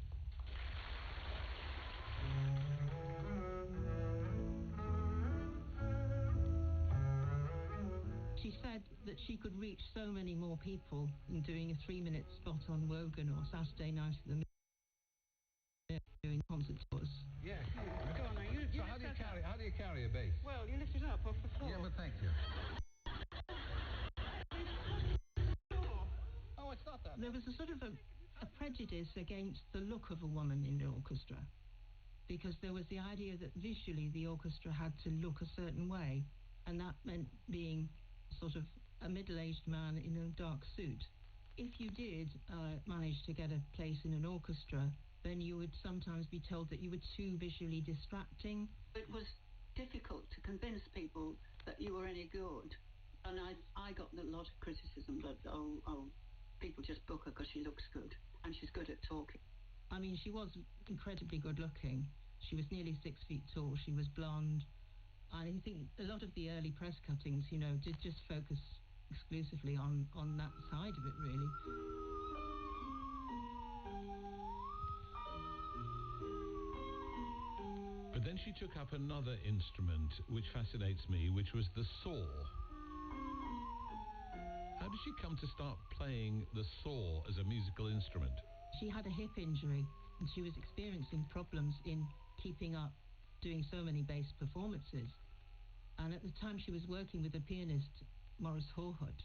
She said that she could reach so many more people in doing a 3-minute spot on Wogan or Saturday Night at the Mill, doing concert tours. Yeah. Go on now, So how do you carry a bass? Well, you lift it up off the floor. Yeah, but thank you. Oh, it's not that. There was a sort of a prejudice against the look of a woman in the orchestra, because there was the idea that visually the orchestra had to look a certain way, and that meant being sort of a middle-aged man in a dark suit. If you did manage to get a place in an orchestra, then you would sometimes be told that you were too visually distracting. It was difficult to convince people that you were any good. And I got a lot of criticism that, people just book her because she looks good and she's good at talking. I mean, she was incredibly good looking. She was nearly 6 feet tall. She was blonde. I think a lot of the early press cuttings, did just focus exclusively on that side of it, really. But then she took up another instrument which fascinates me, which was the saw. How did she come to start playing the saw as a musical instrument? She had a hip injury, and she was experiencing problems in keeping up doing so many bass performances. And at the time she was working with the pianist Maurice Horhood.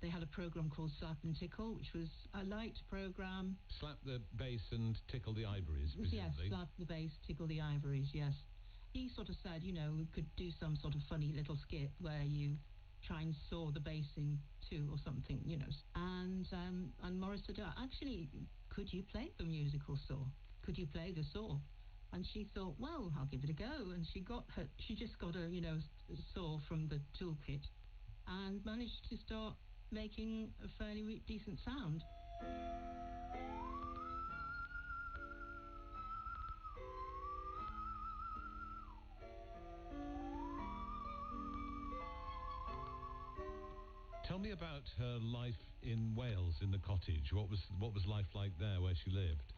They had a program called Slap and Tickle, which was a light program. Slap the bass and tickle the ivories, presumably. Yes, slap the bass, tickle the ivories, yes. He sort of said, we could do some sort of funny little skit where you try and saw the bass in two or something, And Maurice said, actually, could you play the musical saw? Could you play the saw? And she thought, well, I'll give it a go. And she just got a saw from the toolkit and managed to start making a fairly decent sound. Tell me about her life in Wales, in the cottage. What was life like there where she lived?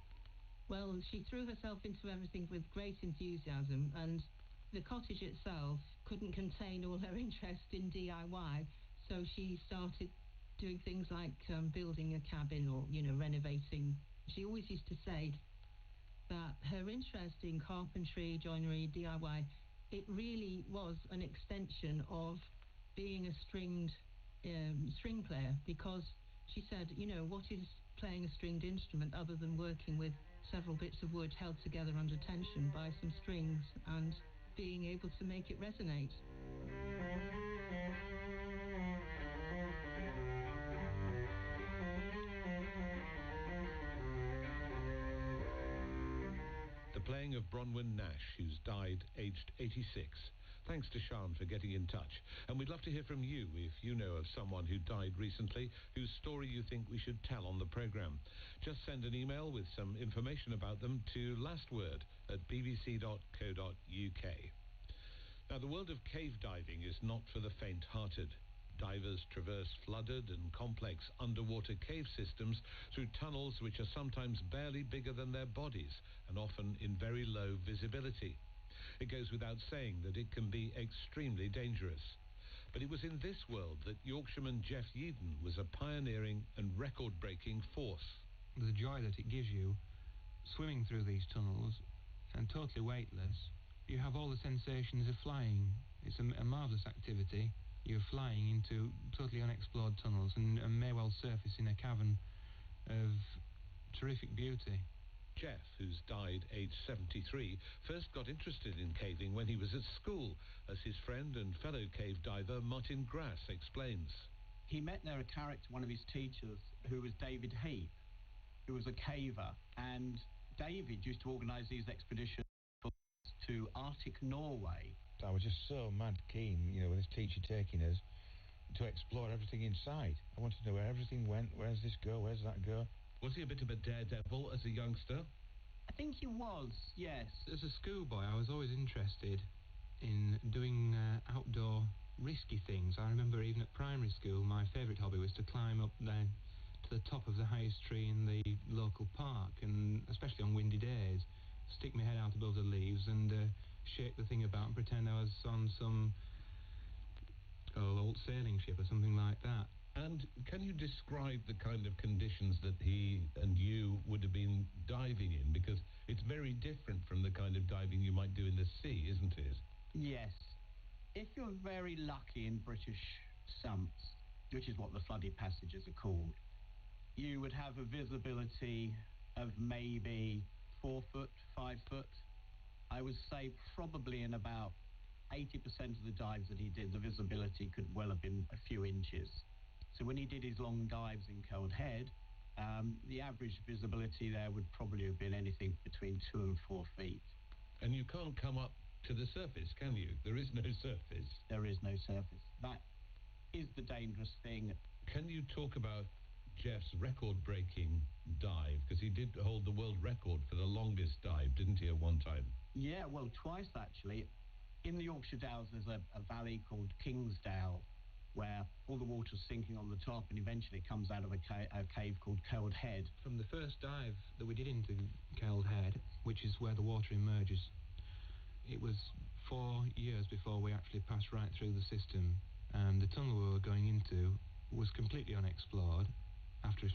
Well, she threw herself into everything with great enthusiasm, and the cottage itself couldn't contain all her interest in DIY, so she started doing things like building a cabin or, renovating. She always used to say that her interest in carpentry, joinery, DIY, it really was an extension of being a string player, because she said, what is playing a stringed instrument other than working with several bits of wood held together under tension by some strings and being able to make it resonate. The playing of Bronwyn Nash, who's died aged 86. Thanks to Sian for getting in touch. And we'd love to hear from you if you know of someone who died recently, whose story you think we should tell on the programme. Just send an email with some information about them to lastword@bbc.co.uk. Now, the world of cave diving is not for the faint-hearted. Divers traverse flooded and complex underwater cave systems through tunnels which are sometimes barely bigger than their bodies and often in very low visibility. It goes without saying that it can be extremely dangerous. But it was in this world that Yorkshireman Jeff Yeadon was a pioneering and record-breaking force. The joy that it gives you, swimming through these tunnels, and totally weightless, you have all the sensations of flying. It's a marvellous activity. You're flying into totally unexplored tunnels and may well surface in a cavern of terrific beauty. Jeff, who's died aged 73, first got interested in caving when he was at school, as his friend and fellow cave diver Martin Grass explains. He met there a character, one of his teachers, who was David Heap, who was a caver, and David used to organise these expeditions to Arctic Norway. I was just so mad keen, with this teacher taking us to explore everything inside. I wanted to know where everything went, where's this go, where's that go. Was he a bit of a daredevil as a youngster? I think he was, yes. As a schoolboy, I was always interested in doing outdoor risky things. I remember even at primary school, my favourite hobby was to climb up there to the top of the highest tree in the local park, and especially on windy days, stick my head out above the leaves and shake the thing about and pretend I was on some old sailing ship or something like that. And can you describe the kind of conditions that he and you would have been diving in? Because it's very different from the kind of diving you might do in the sea, isn't it? Yes. If you're very lucky in British sumps, which is what the flooded passages are called, you would have a visibility of maybe 4 foot, 5 foot. I would say probably in about 80% of the dives that he did, the visibility could well have been a few inches. So when he did his long dives in Cold Head, the average visibility there would probably have been anything between 2 and 4 feet. And you can't come up to the surface, can you? There is no surface. There is no surface. That is the dangerous thing. Can you talk about Jeff's record-breaking dive? Because because he did hold the world record for the longest dive, didn't he, at one time? Yeah, well, twice actually. In the Yorkshire Dales, there's a valley called Kingsdale, where all the water's sinking on the top and eventually comes out of a cave called Curled Head. From the first dive that we did into Curled Head, which is where the water emerges, it was 4 years before we actually passed right through the system, and the tunnel we were going into was completely unexplored.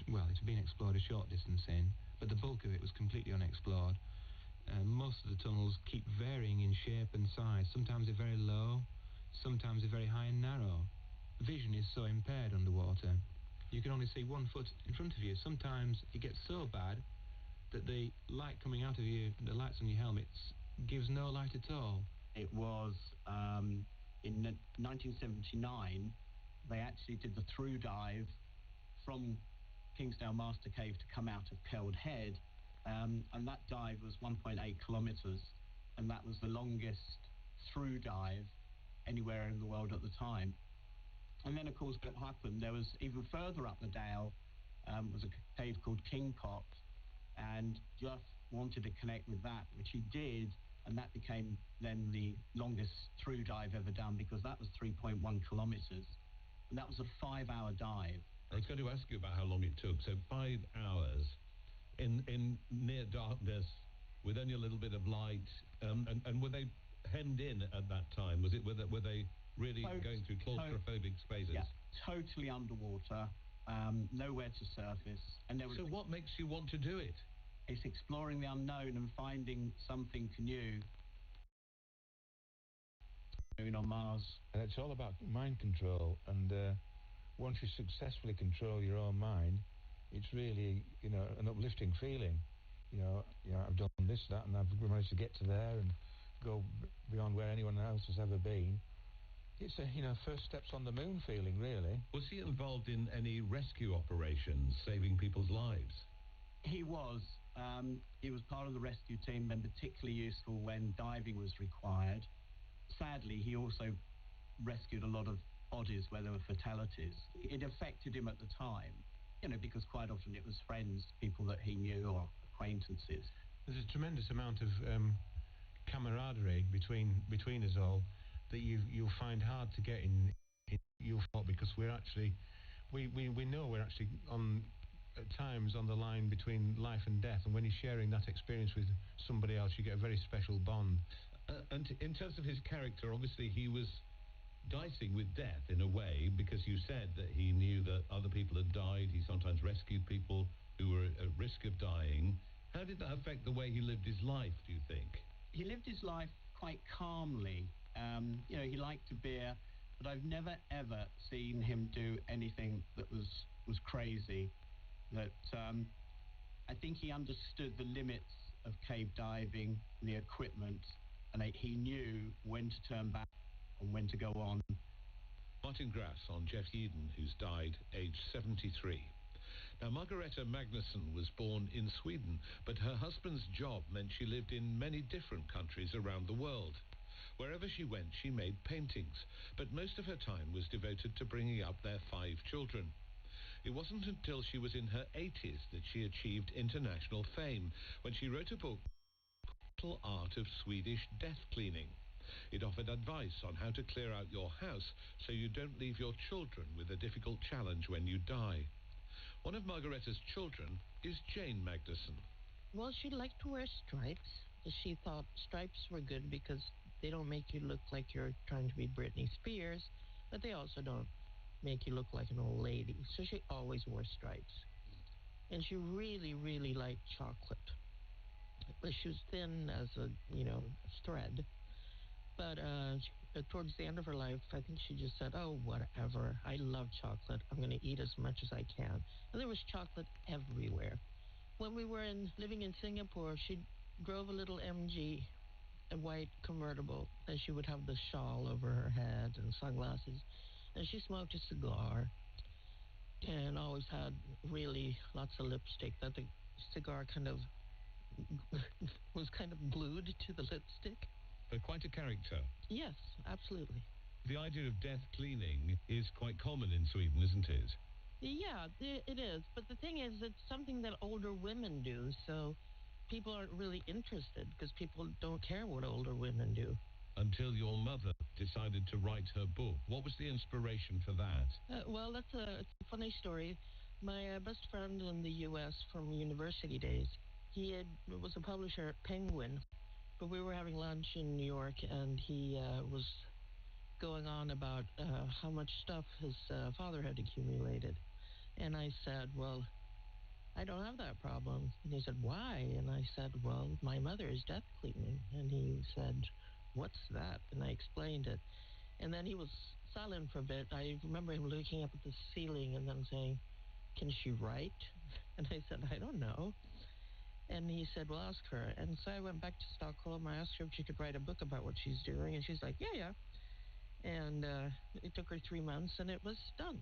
Well, it's been explored a short distance in, but the bulk of it was completely unexplored. Most of the tunnels keep varying in shape and size. Sometimes they're very low, sometimes they're very high and narrow. Vision is so impaired underwater. You can only see 1 foot in front of you. Sometimes it gets so bad that the light coming out of you, the lights on your helmets, gives no light at all. It was in 1979, they actually did the through dive from Kingsdale Master Cave to come out of Curled Head, and that dive was 1.8 kilometres, and that was the longest through dive anywhere in the world at the time. And then, of course, what happened, there was even further up the Dale, was a cave called Kingpot, and Jeff wanted to connect with that, which he did, and that became then the longest through dive ever done, because that was 3.1 kilometres, and that was a 5-hour dive. I was going to ask you about how long it took. So 5 hours in near darkness with only a little bit of light, and were they hemmed in at that time? Were they really going through claustrophobic spaces? Yeah, totally underwater, nowhere to surface. And there was so what makes you want to do it? It's exploring the unknown and finding something new. On Mars. And it's all about mind control, and once you successfully control your own mind, it's really, an uplifting feeling. I've done this, that, and I've managed to get to there and go beyond where anyone else has ever been. It's a, first steps on the moon feeling, really. Was he involved in any rescue operations, saving people's lives? He was. He was part of the rescue team, and particularly useful when diving was required. Sadly, he also rescued a lot of bodies where there were fatalities. It affected him at the time, because quite often it was friends, people that he knew or acquaintances. There's a tremendous amount of camaraderie between us all that you'll find hard to get in your thought, because we know we're actually at times on the line between life and death, and when you're sharing that experience with somebody else, you get a very special bond. And in terms of his character, obviously he was dicing with death in a way, because you said that he knew that other people had died. He sometimes rescued people who were at risk of dying. How did that affect the way he lived his life, do you think? He lived his life quite calmly. He liked a beer, but I've never, ever seen him do anything that was crazy. That I think he understood the limits of cave diving, the equipment, and he knew when to turn back and when to go on. Martin Grass on Jeff Eden, who's died aged 73. Now, Margareta Magnusson was born in Sweden, but her husband's job meant she lived in many different countries around the world. Wherever she went, she made paintings, but most of her time was devoted to bringing up their 5 children. It wasn't until she was in her 80s that she achieved international fame, when she wrote a book, The Art of Swedish Death Cleaning. It offered advice on how to clear out your house so you don't leave your children with a difficult challenge when you die. One of Margareta's children is Jane Magnusson. Well, she liked to wear stripes. She thought stripes were good because they don't make you look like you're trying to be Britney Spears, but they also don't make you look like an old lady. So she always wore stripes. And she really, really liked chocolate. But she was thin as a thread. But towards the end of her life, I think she just said, oh, whatever. I love chocolate. I'm going to eat as much as I can. And there was chocolate everywhere. When we were living in Singapore, she drove a little MG, a white convertible, and she would have the shawl over her head and sunglasses. And she smoked a cigar and always had really lots of lipstick, that the cigar kind of was kind of glued to the lipstick. Quite a character. Yes, absolutely. The idea of death cleaning is quite common in Sweden, isn't it? Yeah, it is. But the thing is, it's something that older women do, so people aren't really interested because people don't care what older women do. Until your mother decided to write her book. What was the inspiration for that? Well, it's a funny story. My best friend in the U.S. from university days, was a publisher at Penguin, but we were having lunch in New York, and he was going on about how much stuff his father had accumulated. And I said, well, I don't have that problem. And he said, why? And I said, well, my mother is death cleaning. And he said, what's that? And I explained it. And then he was silent for a bit. I remember him looking up at the ceiling and then saying, can she write? And I said, I don't know. And he said, well, ask her. And so I went back to Stockholm. I asked her if she could write a book about what she's doing. And she's like, yeah. And it took her 3 months, and it was done.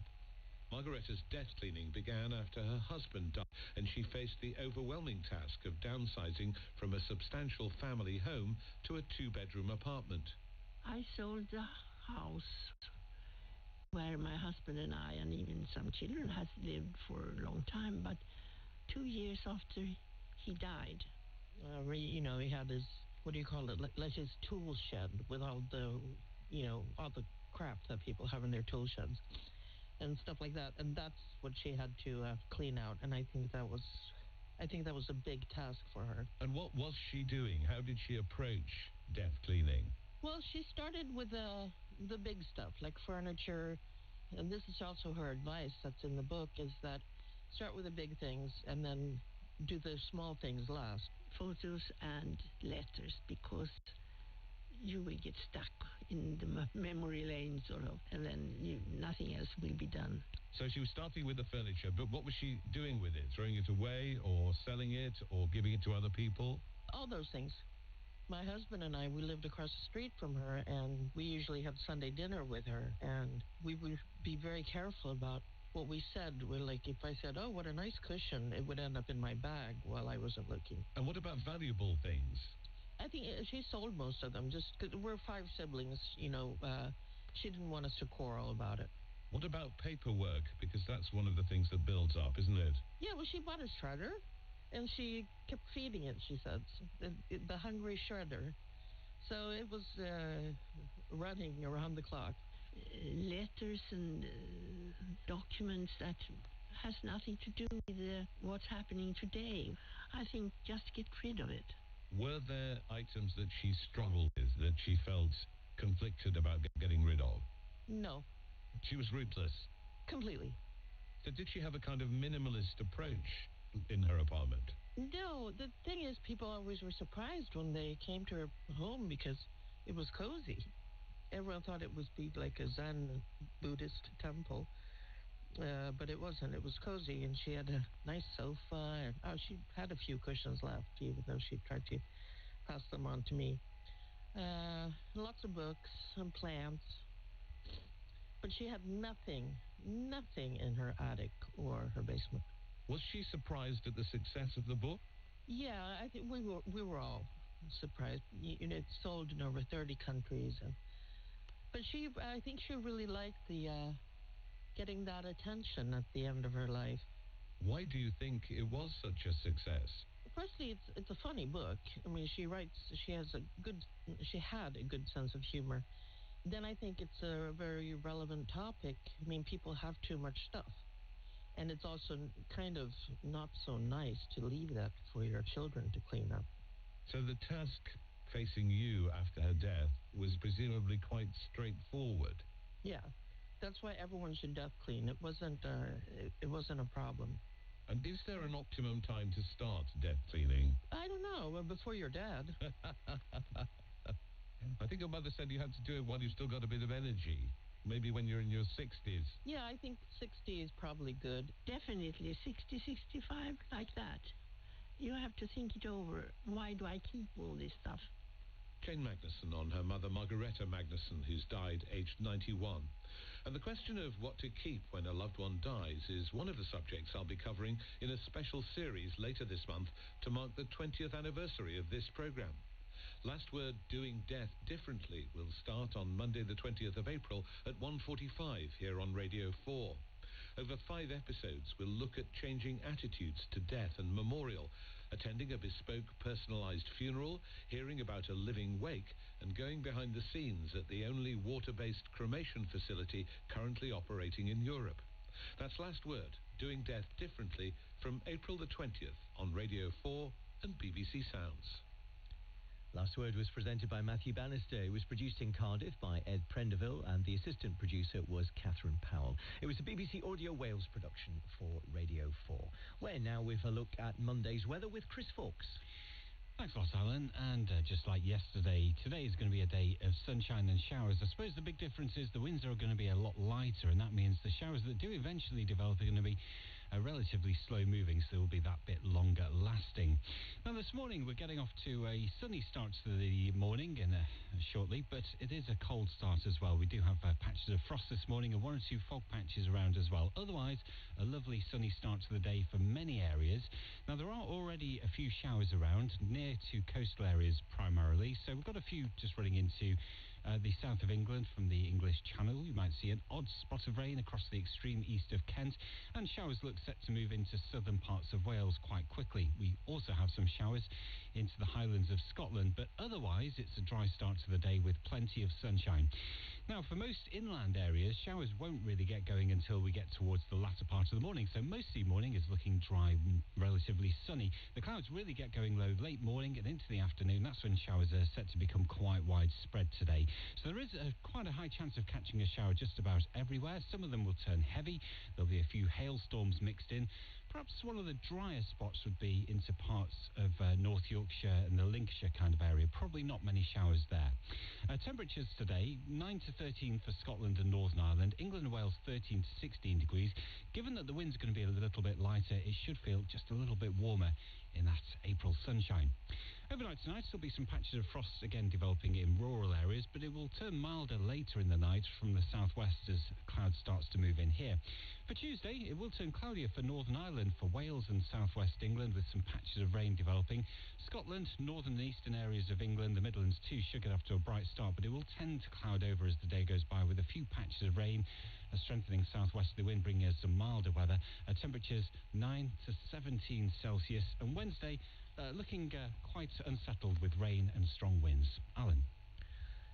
Margaretta's death cleaning began after her husband died, and she faced the overwhelming task of downsizing from a substantial family home to a 2-bedroom apartment. I sold the house where my husband and I and even some children has lived for a long time, but 2 years after he died. He had his, what do you call it, like his tool shed with all the, all the crap that people have in their tool sheds and stuff like that. And that's what she had to clean out. And I think that was a big task for her. And what was she doing? How did she approach death cleaning? Well, she started with the big stuff, like furniture. And this is also her advice that's in the book, is that start with the big things and then do the small things last. Photos and letters, because you will get stuck in the memory lane, sort of, and then nothing else will be done. So she was starting with the furniture, but what was she doing with it? Throwing it away or selling it or giving it to other people? All those things. My husband and I, we lived across the street from her, and we usually had Sunday dinner with her, and we would be very careful about what we said. We're like, if I said, oh, what a nice cushion, it would end up in my bag while I wasn't looking. And what about valuable things? I think she sold most of them, just because we're 5 siblings, she didn't want us to quarrel about it. What about paperwork? Because that's one of the things that builds up, isn't it? Yeah, well, she bought a shredder, and she kept feeding it, she said, the hungry shredder. So it was running around the clock. Letters and documents that has nothing to do with what's happening today. I think just get rid of it. Were there items that she struggled with, that she felt conflicted about getting rid of? No. She was ruthless? Completely. So did she have a kind of minimalist approach in her apartment? No, the thing is, people always were surprised when they came to her home because it was cozy. Everyone thought it was like a Zen Buddhist temple, but it wasn't. It was cozy, and she had a nice sofa, and she had a few cushions left, even though she tried to pass them on to me. Lots of books and plants, but she had nothing in her attic or her basement. Was she surprised at the success of the book? Yeah, I think we were all surprised. It sold in over 30 countries, but I think she really liked the getting that attention at the end of her life. Why do you think it was such a success? Firstly, it's a funny book. I mean, she had a good sense of humor. Then I think it's a very relevant topic. I mean, people have too much stuff. And it's also kind of not so nice to leave that for your children to clean up. So the task facing you after her death was presumably quite straightforward. Yeah, that's why everyone should death clean. It wasn't a problem. And is there an optimum time to start death cleaning? I don't know, before you're dead. I think your mother said you had to do it while you've still got a bit of energy. Maybe when you're in your 60s. Yeah, I think 60 is probably good. Definitely 60, 65, like that. You have to think it over. Why do I keep all this stuff? Jane Magnuson on her mother, Margareta Magnuson, who's died aged 91. And the question of what to keep when a loved one dies is one of the subjects I'll be covering in a special series later this month to mark the 20th anniversary of this programme. Last Word Doing Death Differently will start on Monday the 20th of April at 1:45 here on Radio 4. Over 5 episodes, we'll look at changing attitudes to death and memorial, attending a bespoke personalised funeral, hearing about a living wake, and going behind the scenes at the only water-based cremation facility currently operating in Europe. That's Last Word, Doing Death Differently, from April the 20th on Radio 4 and BBC Sounds. Last Word was presented by Matthew Bannister. It was produced in Cardiff by Ed Prendeville, and the assistant producer was Catherine Powell. It was a BBC Audio Wales production for Radio 4. We're now with a look at Monday's weather with Chris Fawkes. Thanks a lot, Alan. And just like yesterday, today is going to be a day of sunshine and showers. I suppose the big difference is the winds are going to be a lot lighter, and that means the showers that do eventually develop are going to be relatively slow moving, so they will be that bit longer lasting. Now, this morning we're getting off to a sunny start to the morning shortly, but it is a cold start as well. We do have patches of frost this morning and 1 or 2 fog patches around as well. Otherwise, a lovely sunny start to the day for many areas. Now, there are already a few showers around near to coastal areas primarily, so we've got a few just running into the south of England from the English Channel. You might see an odd spot of rain across the extreme east of Kent, and showers look set to move into southern parts of Wales quite quickly. We also have some showers into the Highlands of Scotland, but otherwise it's a dry start to the day with plenty of sunshine. Now, for most inland areas, showers won't really get going until we get towards the latter part of the morning, so most of the morning is looking dry and relatively sunny. The clouds really get going low late morning and into the afternoon. That's when showers are set to become quite widespread today. So there is quite a high chance of catching a shower just about everywhere. Some of them will turn heavy. There'll be a few hailstorms mixed in. Perhaps one of the drier spots would be into parts of North Yorkshire and the Lincolnshire kind of area. Probably not many showers there. Temperatures today, 9 to 13 for Scotland and Northern Ireland. England and Wales, 13 to 16 degrees. Given that the wind's going to be a little bit lighter, it should feel just a little bit warmer in that April sunshine. Overnight tonight, there'll be some patches of frost again developing in rural areas, but it will turn milder later in the night from the southwest as cloud starts to move in here. For Tuesday, it will turn cloudier for Northern Ireland, for Wales and southwest England, with some patches of rain developing. Scotland, northern and eastern areas of England, the Midlands too, should get off to a bright start, but it will tend to cloud over as the day goes by, with a few patches of rain, a strengthening southwesterly wind bringing us some milder weather. Temperatures 9 to 17 Celsius, and Wednesday looking quite unsettled with rain and strong winds. Alan.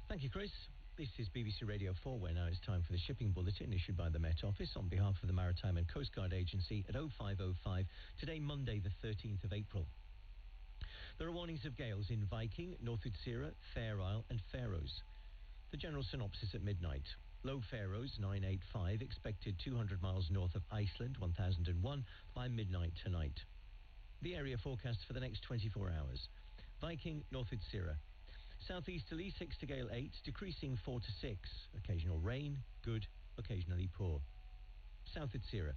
Thank you, Chris. This is BBC Radio 4, where now it's time for the shipping bulletin issued by the Met Office on behalf of the Maritime and Coast Guard Agency at 05:05, today Monday the 13th of April. There are warnings of gales in Viking, North Utsira, Fair Isle and Faroes. The general synopsis at midnight. Low Faroes 985, expected 200 miles north of Iceland 1001 by midnight tonight. The area forecast for the next 24 hours. Viking, North Utsira. Southeasterly 6 to gale 8, decreasing 4 to 6. Occasional rain, good, occasionally poor. South Utsira.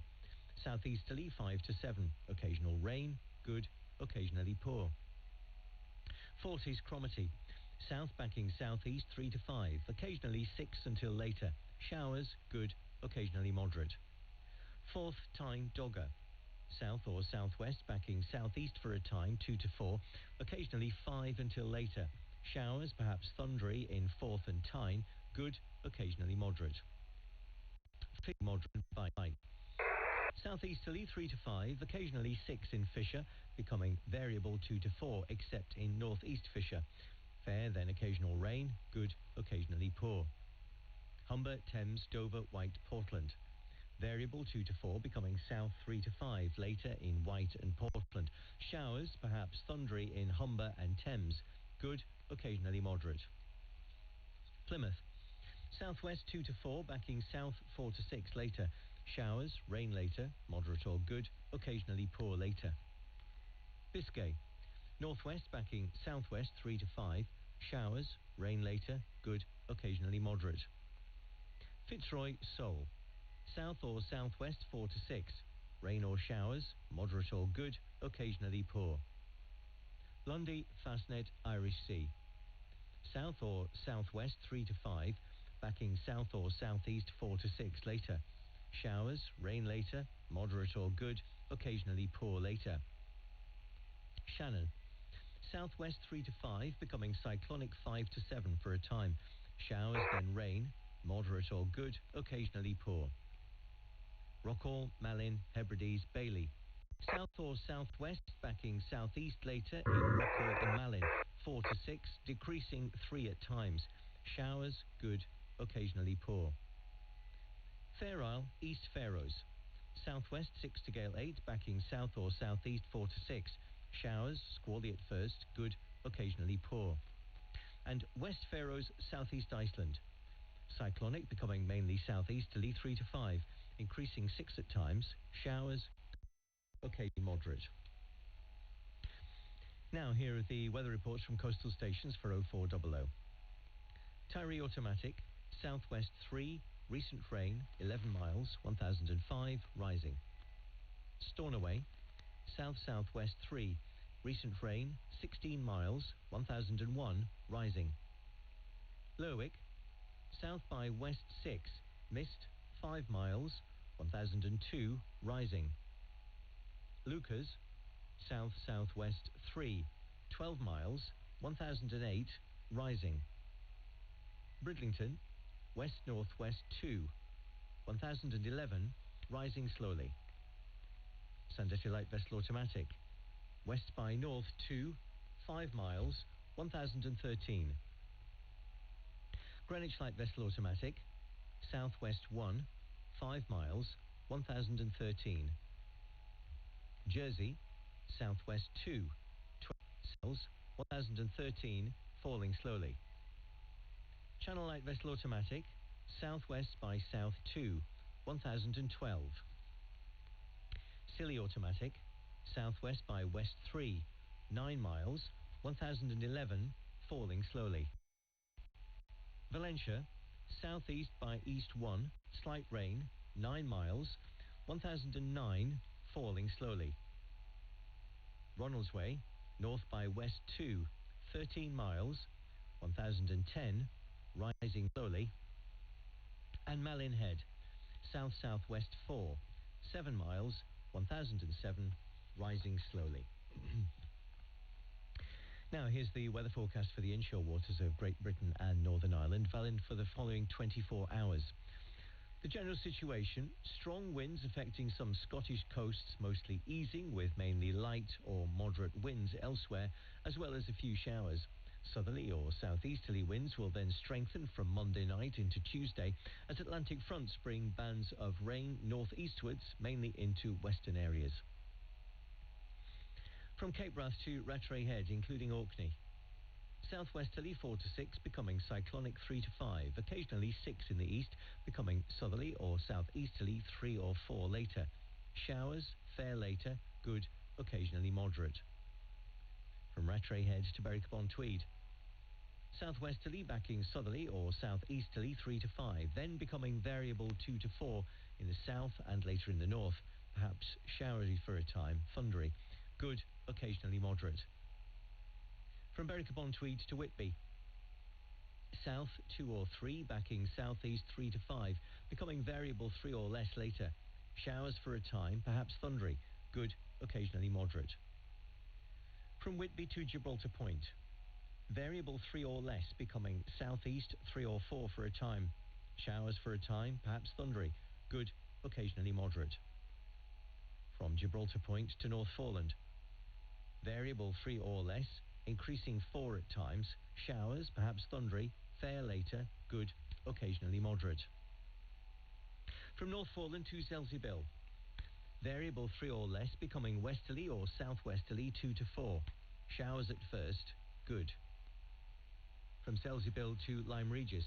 Southeasterly 5 to 7. Occasional rain, good, occasionally poor. Forties Cromarty. South backing southeast 3 to 5. Occasionally 6 until later. Showers, good, occasionally moderate. Forth Tyne Dogger. South or southwest backing southeast for a time 2 to 4. Occasionally 5 until later. Showers, perhaps thundery in Forth and Tyne. Good, occasionally moderate. Moderate by night. Southeasterly 3 to 5, occasionally 6 in Fisher, becoming variable 2 to 4, except in northeast Fisher. Fair, then occasional rain, good, occasionally poor. Humber, Thames, Dover, White, Portland. Variable 2 to 4, becoming south 3 to 5, later in White and Portland. Showers, perhaps thundery in Humber and Thames. Good, occasionally moderate. Plymouth. Southwest 2 to 4, backing south 4 to 6 later. Showers, rain later, moderate or good, occasionally poor later. Biscay. Northwest backing southwest 3 to 5. Showers, rain later, good, occasionally moderate. Fitzroy, Seoul. South or southwest 4 to 6. Rain or showers, moderate or good, occasionally poor. Lundy, Fastnet, Irish Sea. South or southwest 3 to 5. Backing south or southeast 4 to 6 later. Showers, rain later, moderate or good, occasionally poor later. Shannon. Southwest 3 to 5, becoming cyclonic 5 to 7 for a time. Showers, then rain, moderate or good, occasionally poor. Rockall, Malin, Hebrides, Bailey. South or southwest, backing southeast later in Rockall and Malin. 4 to 6, decreasing 3 at times. Showers, good, occasionally poor. Fair Isle, East Faroes. Southwest 6 to gale 8, backing south or southeast 4 to 6. Showers, squally at first, good, occasionally poor. And West Faroes, Southeast Iceland. Cyclonic, becoming mainly southeasterly 3 to 5, increasing 6 at times. Showers, occasionally moderate. Now here are the weather reports from coastal stations for 0400. Tyree Automatic, southwest 3, recent rain 11 miles, 1005, rising. Stornoway, south-southwest 3, recent rain 16 miles, 1001, rising. Lerwick, south by west 6, mist 5 miles, 1002, rising. Lucas, south-southwest 3, 12 miles, 1008, rising. Bridlington, west-northwest 2, 1011, rising slowly. Sandetty Light Vessel Automatic, west by north 2, 5 miles, 1013. Greenwich Light Vessel Automatic, southwest 1, 5 miles, 1013. Jersey, southwest 2, 12 miles, 1013, falling slowly. Channel Light Vessel Automatic, southwest by south 2, 1012. Scilly Automatic, southwest by west 3, 9 miles, 1011, falling slowly. Valentia, southeast by east 1, slight rain, 9 miles, 1009, falling slowly. Ronaldsway, north by west 2, 13 miles, 1010, rising slowly. And Malin Head, south-southwest 4, 7 miles, 1007, rising slowly. Now here's the weather forecast for the inshore waters of Great Britain and Northern Ireland, valid for the following 24 hours. The general situation, strong winds affecting some Scottish coasts, mostly easing, with mainly light or moderate winds elsewhere, as well as a few showers. Southerly or southeasterly winds will then strengthen from Monday night into Tuesday as Atlantic fronts bring bands of rain northeastwards, mainly into western areas. From Cape Wrath to Rattray Head, including Orkney. Southwesterly 4 to 6, becoming cyclonic 3 to 5, occasionally 6 in the east, becoming southerly or southeasterly 3 or 4 later. Showers, fair later, good, occasionally moderate. From Rattray Head to Berwick-upon-Tweed. Southwesterly backing southerly or southeasterly 3 to 5, then becoming variable 2 to 4 in the south and later in the north, perhaps showery for a time, thundery, good, occasionally moderate. From Berwick-upon-Tweed to Whitby. South 2 or 3, backing southeast 3 to 5, becoming variable 3 or less later. Showers for a time, perhaps thundery, good, occasionally moderate. From Whitby to Gibraltar Point. Variable 3 or less, becoming southeast 3 or 4 for a time. Showers for a time, perhaps thundery, good, occasionally moderate. From Gibraltar Point to North Foreland. Variable 3 or less, increasing 4 at times. Showers, perhaps thundery, fair later, good, occasionally moderate. From North Foreland to Selsey-Bill. Variable 3 or less, becoming westerly or southwesterly 2 to 4. Showers at first, good. From Selsey-Bill to Lyme Regis.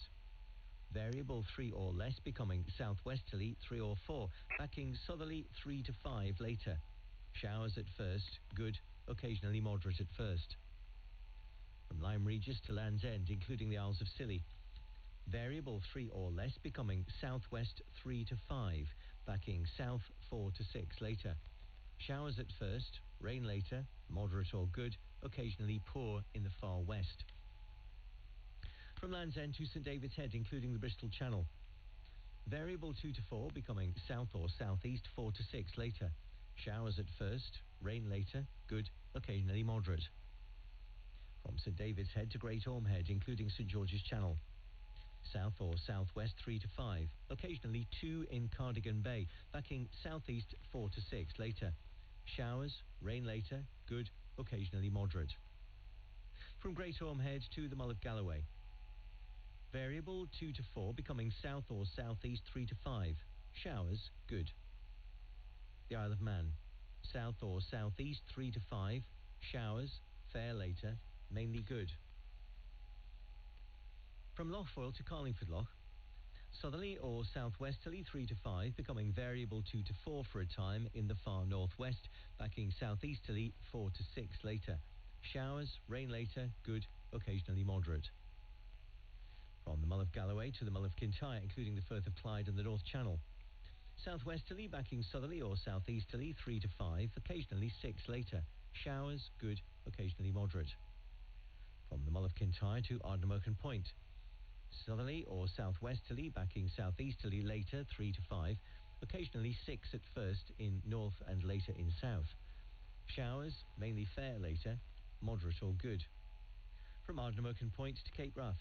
Variable 3 or less, becoming southwesterly 3 or 4, backing southerly 3 to 5 later. Showers at first, good, occasionally moderate at first. From Lyme Regis to Land's End, including the Isles of Scilly. Variable 3 or less, becoming southwest 3 to 5, backing south 4 to 6 later. Showers at first, rain later, moderate or good, occasionally poor in the far west. From Land's End to St David's Head, including the Bristol Channel. Variable 2 to 4, becoming south or southeast 4 to 6 later. Showers at first, rain later, good, occasionally moderate. From St David's Head to Great Orme Head, including St George's Channel. South or southwest 3 to 5. Occasionally 2 in Cardigan Bay. Backing southeast 4 to 6 later. Showers, rain later, good, occasionally moderate. From Great Ormhead to the Mull of Galloway. Variable 2 to 4, becoming south or southeast 3 to 5. Showers, good. The Isle of Man. South or southeast 3 to 5. Showers, fair later, mainly good. From Lochfoyle to Carlingford Loch. Southerly or southwesterly 3 to 5, becoming variable 2 to 4 for a time in the far northwest, backing southeasterly 4 to 6 later. Showers, rain later, good, occasionally moderate. From the Mull of Galloway to the Mull of Kintyre, including the Firth of Clyde and the North Channel. Southwesterly, backing southerly or southeasterly 3 to 5, occasionally 6 later. Showers, good, occasionally moderate. From the Mull of Kintyre to Ardnamurchan Point. Southerly or southwesterly, backing southeasterly later 3 to 5, occasionally 6 at first in north and later in south. Showers, mainly fair later, moderate or good. From Ardnamurchan Point to Cape Wrath.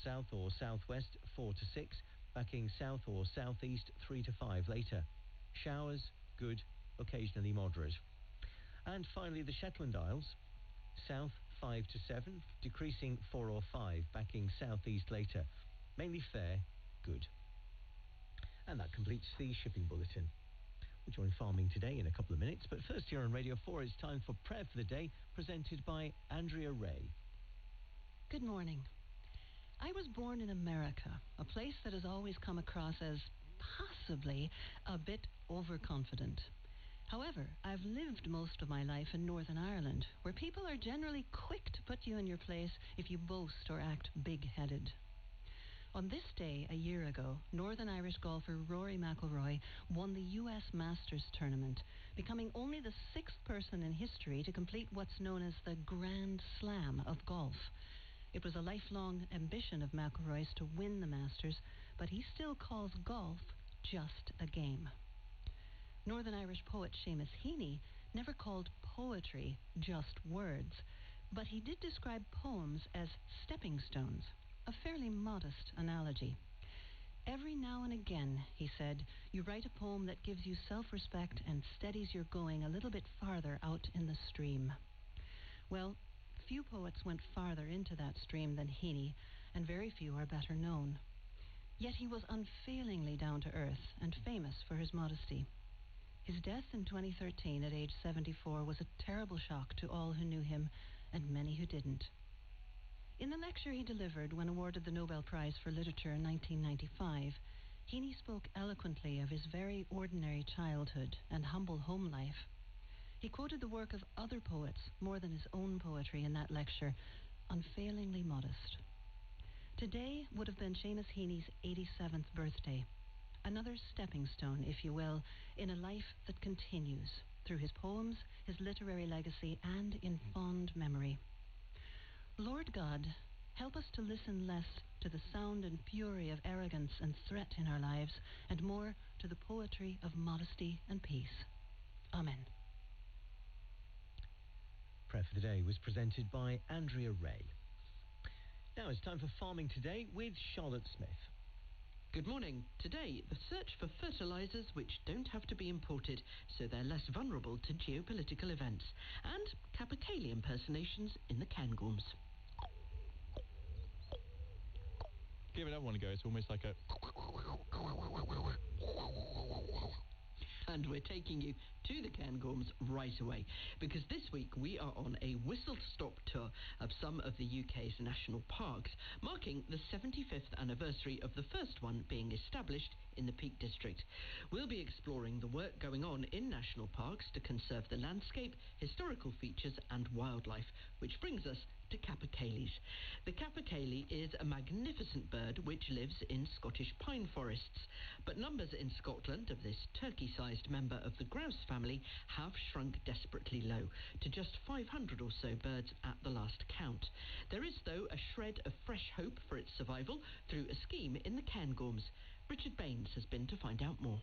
South or southwest 4 to 6, backing south or southeast 3 to 5 later. Showers, good, occasionally moderate. And finally the Shetland Isles. South 5 to 7, decreasing 4 or 5, backing southeast later. Mainly fair, good. And that completes the shipping bulletin. We'll join farming today in a couple of minutes, but first here on Radio 4 it's time for Prayer for the Day, presented by Andrea Ray. Good morning. I was born in America, a place that has always come across as possibly a bit overconfident. However, I've lived most of my life in Northern Ireland, where people are generally quick to put you in your place if you boast or act big-headed. On this day a year ago, Northern Irish golfer Rory McIlroy won the US Masters tournament, becoming only the 6th person in history to complete what's known as the Grand Slam of golf. It was a lifelong ambition of McIlroy's to win the Masters, but he still calls golf just a game. Northern Irish poet Seamus Heaney never called poetry just words, but he did describe poems as stepping stones, a fairly modest analogy. Every now and again, he said, you write a poem that gives you self-respect and steadies your going a little bit farther out in the stream. Well, few poets went farther into that stream than Heaney, and very few are better known. Yet he was unfailingly down to earth and famous for his modesty. His death in 2013 at age 74 was a terrible shock to all who knew him and many who didn't. In the lecture he delivered when awarded the Nobel Prize for Literature in 1995, Heaney spoke eloquently of his very ordinary childhood and humble home life. He quoted the work of other poets more than his own poetry in that lecture, unfailingly modest. Today would have been Seamus Heaney's 87th birthday. Another stepping stone, if you will, in a life that continues through his poems, his literary legacy, and in fond memory. Lord God, help us to listen less to the sound and fury of arrogance and threat in our lives, and more to the poetry of modesty and peace. Amen. Prayer for the Day was presented by Andrea Ray. Now it's time for Farming Today with Charlotte Smith. Good morning. Today, the search for fertilisers which don't have to be imported, so they're less vulnerable to geopolitical events, and capercaillie impersonations in the Cairngorms. Give it up one go. It's almost like a... And we're taking you to the Cairngorms right away, because this week we are on a whistle-stop tour of some of the UK's national parks, marking the 75th anniversary of the first one being established in the Peak District. We'll be exploring the work going on in national parks to conserve the landscape, historical features and wildlife, which brings us to capercaillies. The capercaillie is a magnificent bird which lives in Scottish pine forests, but numbers in Scotland of this turkey-sized member of the grouse family have shrunk desperately low, to just 500 or so birds at the last count. There is, though, a shred of fresh hope for its survival through a scheme in the Cairngorms. Richard Baines has been to find out more.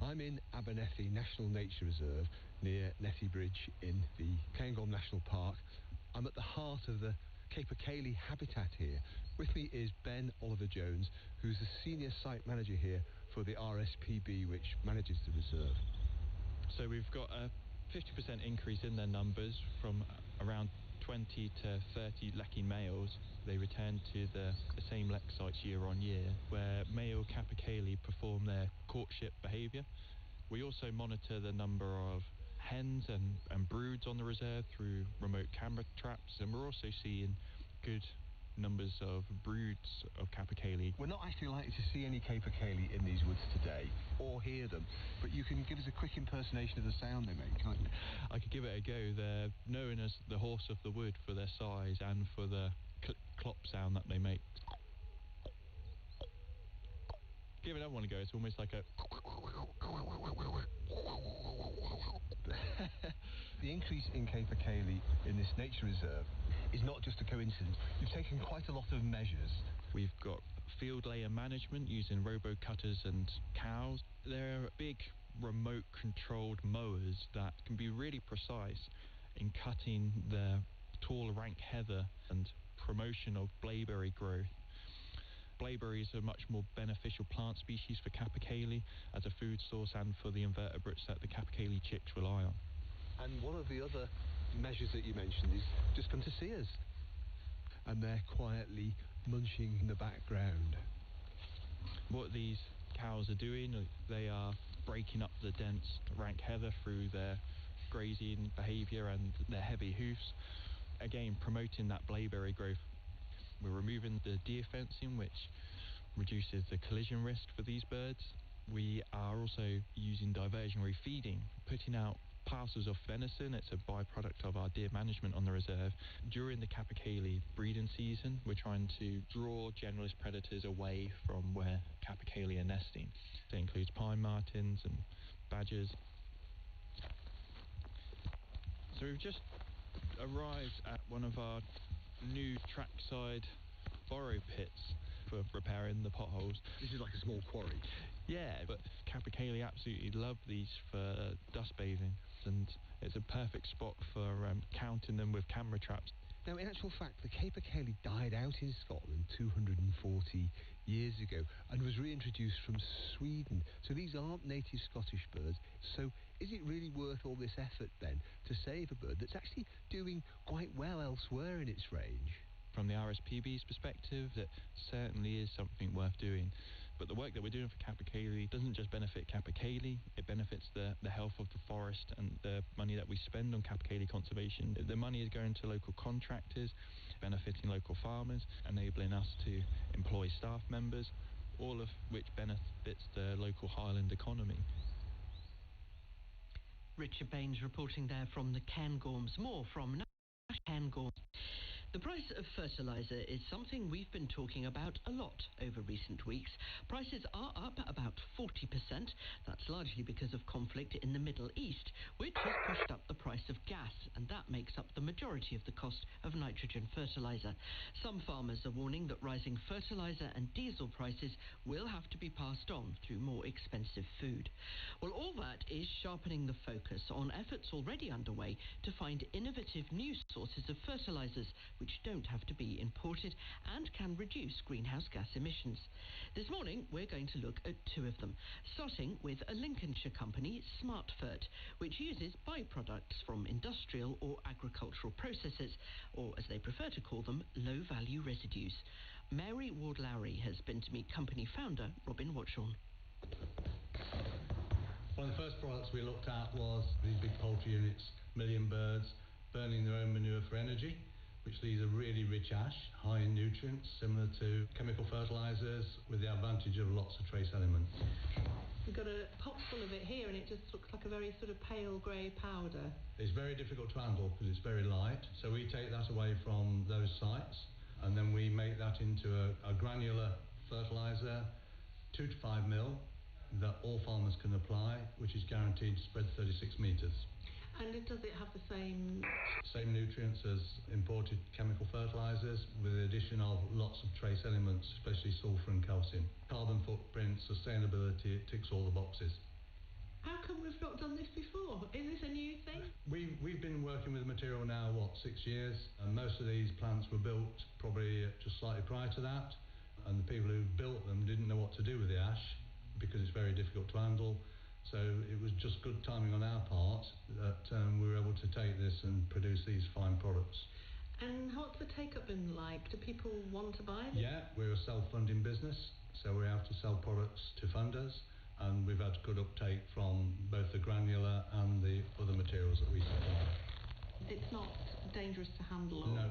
I'm in Abernethy National Nature Reserve near Nethy Bridge in the Cairngorm National Park, I'm at the heart of the capercaillie habitat here. With me is Ben Oliver-Jones, who's the senior site manager here for the RSPB, which manages the reserve. So we've got a 50% increase in their numbers from around 20 to 30 lacking males. They return to the same lek sites year on year, where male capercaillie perform their courtship behaviour. We also monitor the number of hens and broods on the reserve through remote camera traps, and we're also seeing good numbers of broods of capercaillie. We're not actually likely to see any capercaillie in these woods today, or hear them, but you can give us a quick impersonation of the sound they make, can't you? I could give it a go. They're known as the horse of the wood for their size and for the clop sound that they make. Give it one go. It's almost like a... The increase in capercaillie in this nature reserve is not just a coincidence. You've taken quite a lot of measures. We've got field layer management using robo-cutters and cows. They're big remote-controlled mowers that can be really precise in cutting the tall rank heather and promotion of blaeberry growth. Blaeberries are a much more beneficial plant species for capercaillie as a food source and for the invertebrates that the capercaillie chicks rely on. And one of the other measures that you mentioned is just come to see us. And they're quietly munching in the background. What these cows are doing, they are breaking up the dense rank heather through their grazing behaviour and their heavy hoofs, again promoting that blaeberry growth. We're removing the deer fencing, which reduces the collision risk for these birds. We are also using diversionary feeding, putting out parcels of venison. It's a byproduct of our deer management on the reserve. During the capercaillie breeding season, we're trying to draw generalist predators away from where capercaillie are nesting. That includes pine martens and badgers. So we've just arrived at one of our new trackside borrow pits for repairing the potholes. This is like a small quarry. Yeah, but capercaillie absolutely love these for dust bathing, and it's a perfect spot for counting them with camera traps. Now, in actual fact, the capercaillie died out in Scotland 240 years ago and was reintroduced from Sweden. So these aren't native Scottish birds. So is it really worth all this effort then to save a bird that's actually doing quite well elsewhere in its range? From the RSPB's perspective, that certainly is something worth doing. But the work that we're doing for capercaillie doesn't just benefit capercaillie, it benefits the health of the forest and the money that we spend on capercaillie conservation. The money is going to local contractors, benefiting local farmers, enabling us to employ staff members, all of which benefits the local Highland economy. Richard Baines reporting there from the Cairngorms. More from Cairngorms. The price of fertiliser is something we've been talking about a lot over recent weeks. Prices are up about 40%. That's largely because of conflict in the Middle East, which has pushed up the price of gas, and that makes up the majority of the cost of nitrogen fertiliser. Some farmers are warning that rising fertiliser and diesel prices will have to be passed on through more expensive food. Well, all that is sharpening the focus on efforts already underway to find innovative new sources of fertilisers which don't have to be imported and can reduce greenhouse gas emissions. This morning, we're going to look at two of them, starting with a Lincolnshire company, Smartfert, which uses byproducts from industrial or agricultural processes, or as they prefer to call them, low-value residues. Mary Ward-Lowry has been to meet company founder Robin Watchorn. One of the first products we looked at was these big poultry units, million birds, burning their own manure for energy, which leaves a really rich ash, high in nutrients, similar to chemical fertilisers, with the advantage of lots of trace elements. We've got a pot full of it here, and it just looks like a very sort of pale grey powder. It's very difficult to handle because it's very light, so we take that away from those sites, and then we make that into a granular fertiliser, 2 to 5 mil, that all farmers can apply, which is guaranteed to spread 36 metres. And does it have the same nutrients as imported chemical fertilisers, with the addition of lots of trace elements, especially sulphur and calcium. Carbon footprint, sustainability, it ticks all the boxes. How come we've not done this before? Is this a new thing? We've been working with materials material now, 6 years, and most of these plants were built probably just slightly prior to that, and the people who built them didn't know what to do with the ash because it's very difficult to handle. So it was just good timing on our part that we were able to take this and produce these fine products. And what's the take-up been like? Do people want to buy them? Yeah, we're a self-funding business, so we have to sell products to funders, and we've had good uptake from both the granular and the other materials that we supply. It's not dangerous to handle? Or... No.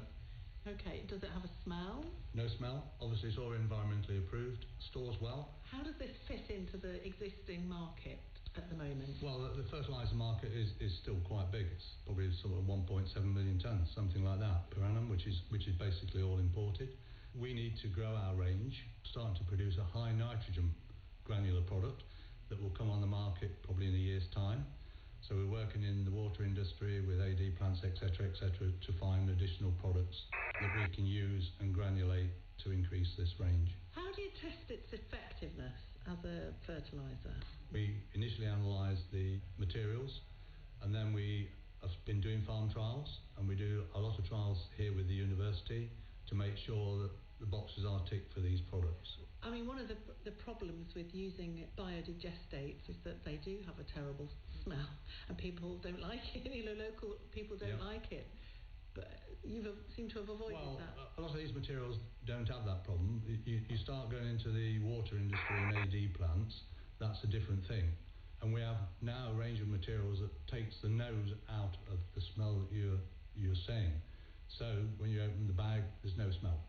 Okay, does it have a smell? No smell. Obviously, it's all environmentally approved. Stores well. How does this fit into the existing market at the moment? Well, the fertiliser market is still quite big. It's probably sort of 1.7 million tonnes, something like that, per annum, which is basically all imported. We need to grow our range, starting to produce a high nitrogen granular product that will come on the market probably in a year's time. So we're working in the water industry with AD plants, etc., to find additional products that we can use and granulate to increase this range. How do you test its effectiveness as a fertiliser? We initially analyse the materials, and then we have been doing farm trials, and we do a lot of trials here with the university to make sure that the boxes are ticked for these products. I mean, one of the problems with using biodigestates is that they do have a terrible smell, and people don't like it. Local people don't like it. But you seem to have avoided that. A lot of these materials don't have that problem. You start going into the water industry and AD plants, that's a different thing. And we have now a range of materials that takes the nose out of the smell that you're saying. So when you open the bag, there's no smell.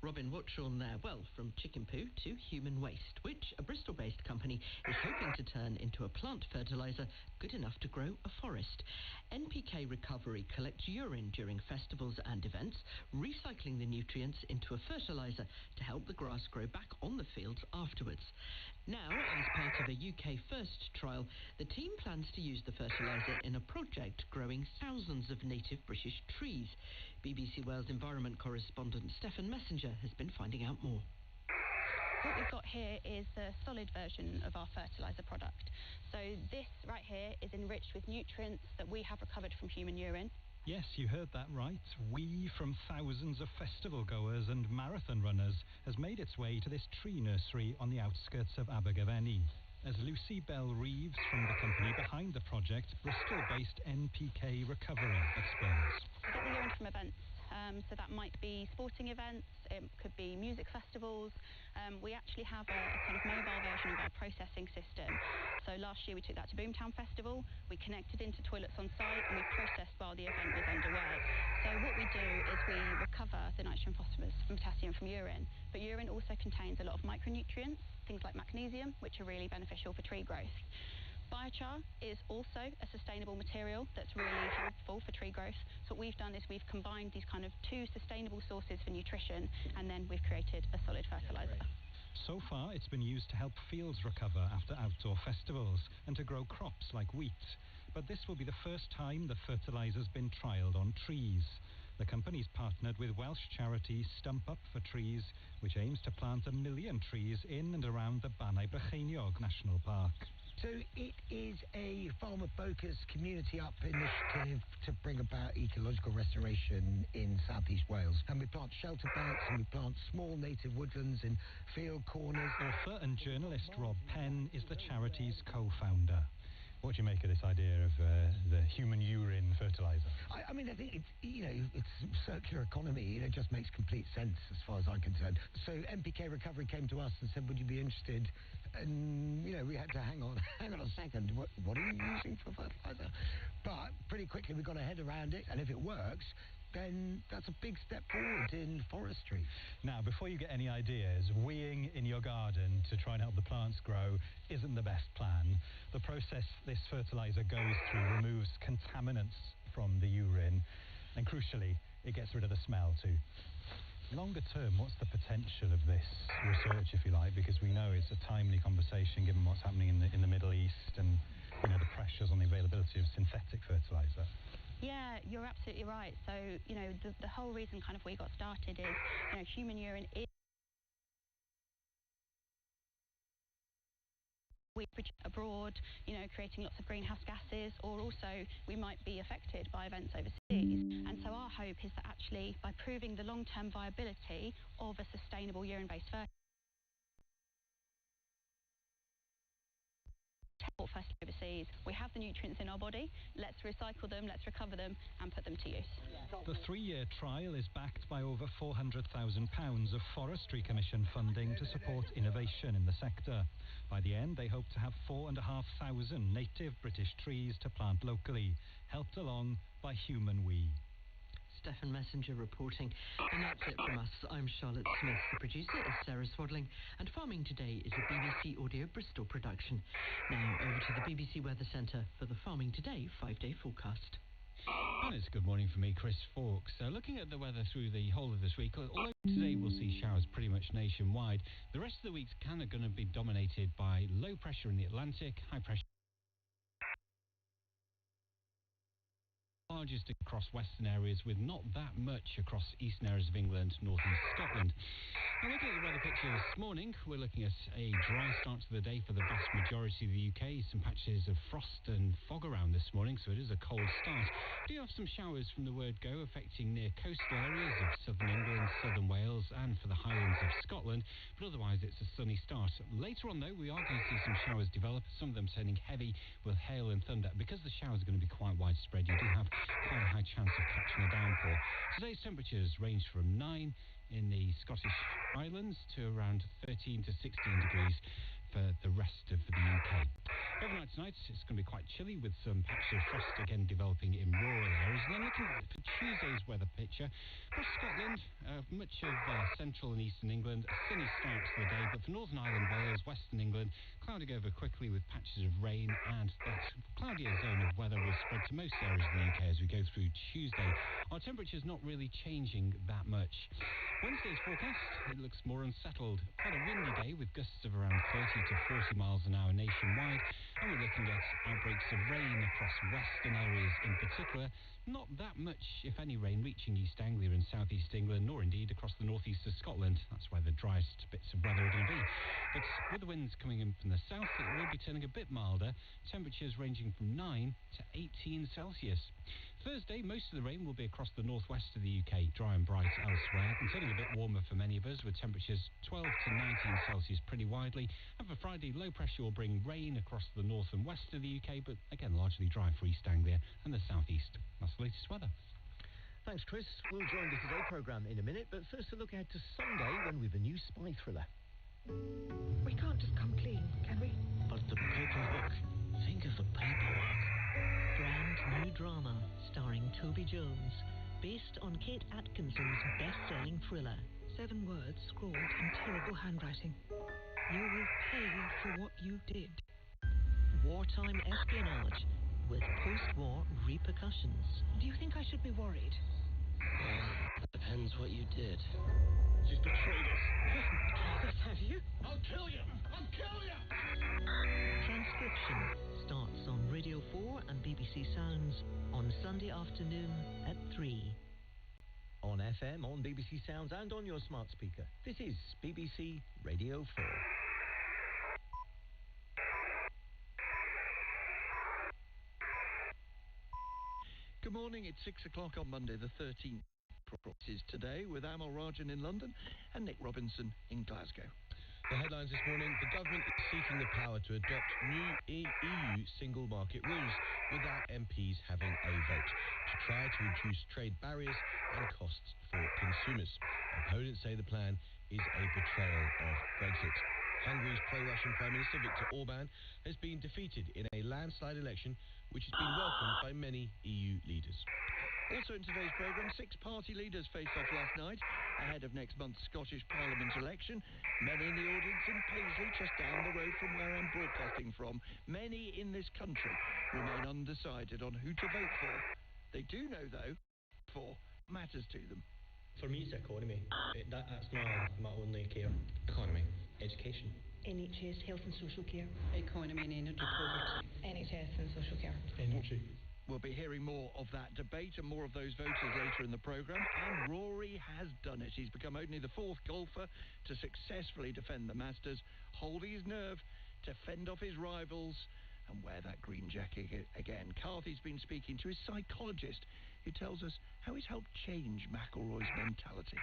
Robin, what's on there? Well, from chicken poo to human waste, which a Bristol-based company is hoping to turn into a plant fertiliser good enough to grow a forest. NPK Recovery collects urine during festivals and events, recycling the nutrients into a fertiliser to help the grass grow back on the fields afterwards. Now, as part of a UK first trial, the team plans to use the fertiliser in a project growing thousands of native British trees. BBC Wales Environment correspondent Stefan Messenger has been finding out more. What we've got here is the solid version of our fertiliser product. So this right here is enriched with nutrients that we have recovered from human urine. Yes, you heard that right. We, from thousands of festival goers and marathon runners, has made its way to this tree nursery on the outskirts of Abergavenny. As Lucy Bell-Reeves from the company behind the project, Bristol-based NPK Recovery, explains. We get the urine from events, so that might be sporting events, it could be music festivals. We actually have a kind of mobile version of our processing system. So last year we took that to Boomtown Festival, we connected into toilets on site, and we processed while the event was underway. So what we do is we recover the nitrogen, phosphorus and potassium from urine, but urine also contains a lot of micronutrients, things like magnesium, which are really beneficial for tree growth. Biochar is also a sustainable material that's really helpful for tree growth. So what we've done is we've combined these kind of two sustainable sources for nutrition, and then we've created a solid fertiliser. So far, it's been used to help fields recover after outdoor festivals and to grow crops like wheat. But this will be the first time the fertiliser's been trialled on trees. The company's partnered with Welsh charity Stump Up for Trees, which aims to plant 1 million trees in and around the Banau Brycheiniog National Park. So it is a farmer-focused, community-up initiative to bring about ecological restoration in southeast Wales. And we plant shelter belts and we plant small native woodlands in field corners. Author and journalist Rob Penn is the charity's co-founder. What do you make of this idea of the human urine fertiliser? I mean, I think it's circular economy. It just makes complete sense as far as I'm concerned. So NPK Recovery came to us and said, would you be interested? And, we had to hang on a second. What are you using for fertiliser? But pretty quickly we got our head around it, and if it works, then that's a big step forward in forestry. Now, before you get any ideas, weeing in your garden to try and help the plants grow isn't the best plan. The process this fertiliser goes through removes contaminants from the urine, and crucially, it gets rid of the smell too. Longer term, what's the potential of this research, if you like, because we know it's a timely conversation given what's happening in the Middle East and the pressures on the availability of synthetic fertiliser. Yeah, you're absolutely right. So, the whole reason kind of we got started is, human urine is we produce abroad, creating lots of greenhouse gases, or also we might be affected by events overseas. overseas. And so our hope is that actually by proving the long-term viability of a sustainable urine-based fertiliser first overseas, we have the nutrients in our body, let's recycle them, let's recover them and put them to use. The 3-year trial is backed by over £400,000 of Forestry Commission funding to support innovation in the sector. By the end, they hope to have 4,500 native British trees to plant locally, helped along by human wee. Stefan Messenger reporting. And that's it from us. I'm Charlotte Smith. The producer is Sarah Swaddling. And Farming Today is a BBC Audio Bristol production. Now over to the BBC Weather Centre for the Farming Today 5-day forecast. And it's good morning for me, Chris Fawkes. Looking at the weather through the whole of this week, although today we'll see showers pretty much nationwide, the rest of the week's kind of going to be dominated by low pressure in the Atlantic, high pressure largest across western areas with not that much across eastern areas of England, northeast Scotland. Now looking at the weather picture this morning, we're looking at a dry start to the day for the vast majority of the UK. Some patches of frost and fog around this morning, so it is a cold start. We do have some showers from the word go affecting near coastal areas of southern England, southern Wales and for the highlands of Scotland, but otherwise it's a sunny start. Later on though, we are going to see some showers develop, some of them turning heavy with hail and thunder. Because the showers are going to be quite widespread, you do have quite a high chance of catching a downpour. Today's temperatures range from 9 in the Scottish Islands to around 13 to 16 degrees for the rest of the UK. Overnight tonight, it's going to be quite chilly with some patches of frost again developing in rural areas. And then looking for Tuesday's weather picture, across Scotland, much of central and eastern England, a sunny start to the day, but for Northern Ireland, Wales, western England, clouding over quickly with patches of rain, and that cloudier zone of weather will spread to most areas of the UK as we go through Tuesday. Our temperature's not really changing that much. Wednesday's forecast, it looks more unsettled. Quite a windy day with gusts of around 30 to 40 miles an hour nationwide, and we're looking at outbreaks of rain across western areas in particular. Not that much, if any, rain reaching East Anglia and South East England, nor indeed across the northeast of Scotland. That's where the driest bits of weather are going to be. But with the winds coming in from the south, it will be turning a bit milder. Temperatures ranging from 9 to 18 Celsius. Thursday, most of the rain will be across the northwest of the UK, dry and bright elsewhere, and turning a bit warmer for many of us, with temperatures 12 to 19 Celsius pretty widely. And for Friday, low pressure will bring rain across the north and west of the UK, but again, largely dry for East Anglia and the southeast. That's the latest weather. Thanks, Chris. We'll join the Today programme in a minute, but first a look ahead to Sunday when we've a new spy thriller. We can't just come clean, can we? But the paperwork. Think of the paperwork. Brand new drama starring Toby Jones, based on Kate Atkinson's best-selling thriller. 7 words scrawled in terrible handwriting. You will pay for what you did. Wartime espionage with post-war repercussions. Do you think I should be worried? Well, depends what you did. You've betrayed us. You haven't betrayed us, have you? I'll kill you! I'll kill you! Transcription starts on Radio 4 and BBC Sounds on Sunday afternoon at 3. On FM, on BBC Sounds and on your smart speaker. This is BBC Radio 4. Good morning, it's 6 o'clock on Monday the 13th. Properties today with Amal Rajan in London and Nick Robinson in Glasgow. The headlines this morning: the government is seeking the power to adopt new EU single market rules without MPs having a vote to try to reduce trade barriers and costs for consumers. Opponents say the plan is a betrayal of Brexit. Hungary's pro-Russian Prime Minister Viktor Orban has been defeated in a landslide election which has been welcomed by many EU leaders. Also in today's programme, 6 party leaders faced off last night ahead of next month's Scottish Parliament election. Many in the audience in Paisley, just down the road from where I'm broadcasting from. Many in this country remain undecided on who to vote for. They do know, though, for matters to them. For me, it's economy. That's my only care. Economy. Education. NHS, health and social care. Economy and energy poverty. NHS and social care. Energy. We'll be hearing more of that debate and more of those voters later in the programme. And Rory has done it. He's become only the 4th golfer to successfully defend the Masters, holding his nerve to fend off his rivals and wear that green jacket again. Carthy's been speaking to his psychologist, who tells us how he's helped change McIlroy's mentality.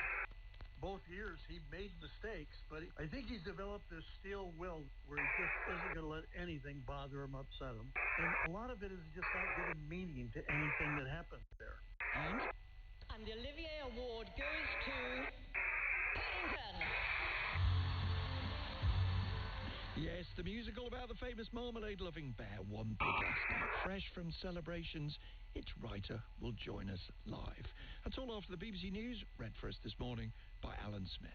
Both years he made mistakes, but I think he's developed this steel will where he just isn't going to let anything bother him, upset him. And a lot of it is just not giving meaning to anything that happens there. And the Olivier Award goes to Paddington. Yes, the musical about the famous marmalade-loving bear won big last night. Fresh from celebrations, its writer will join us live. That's all after the BBC News, read for us this morning by Alan Smith.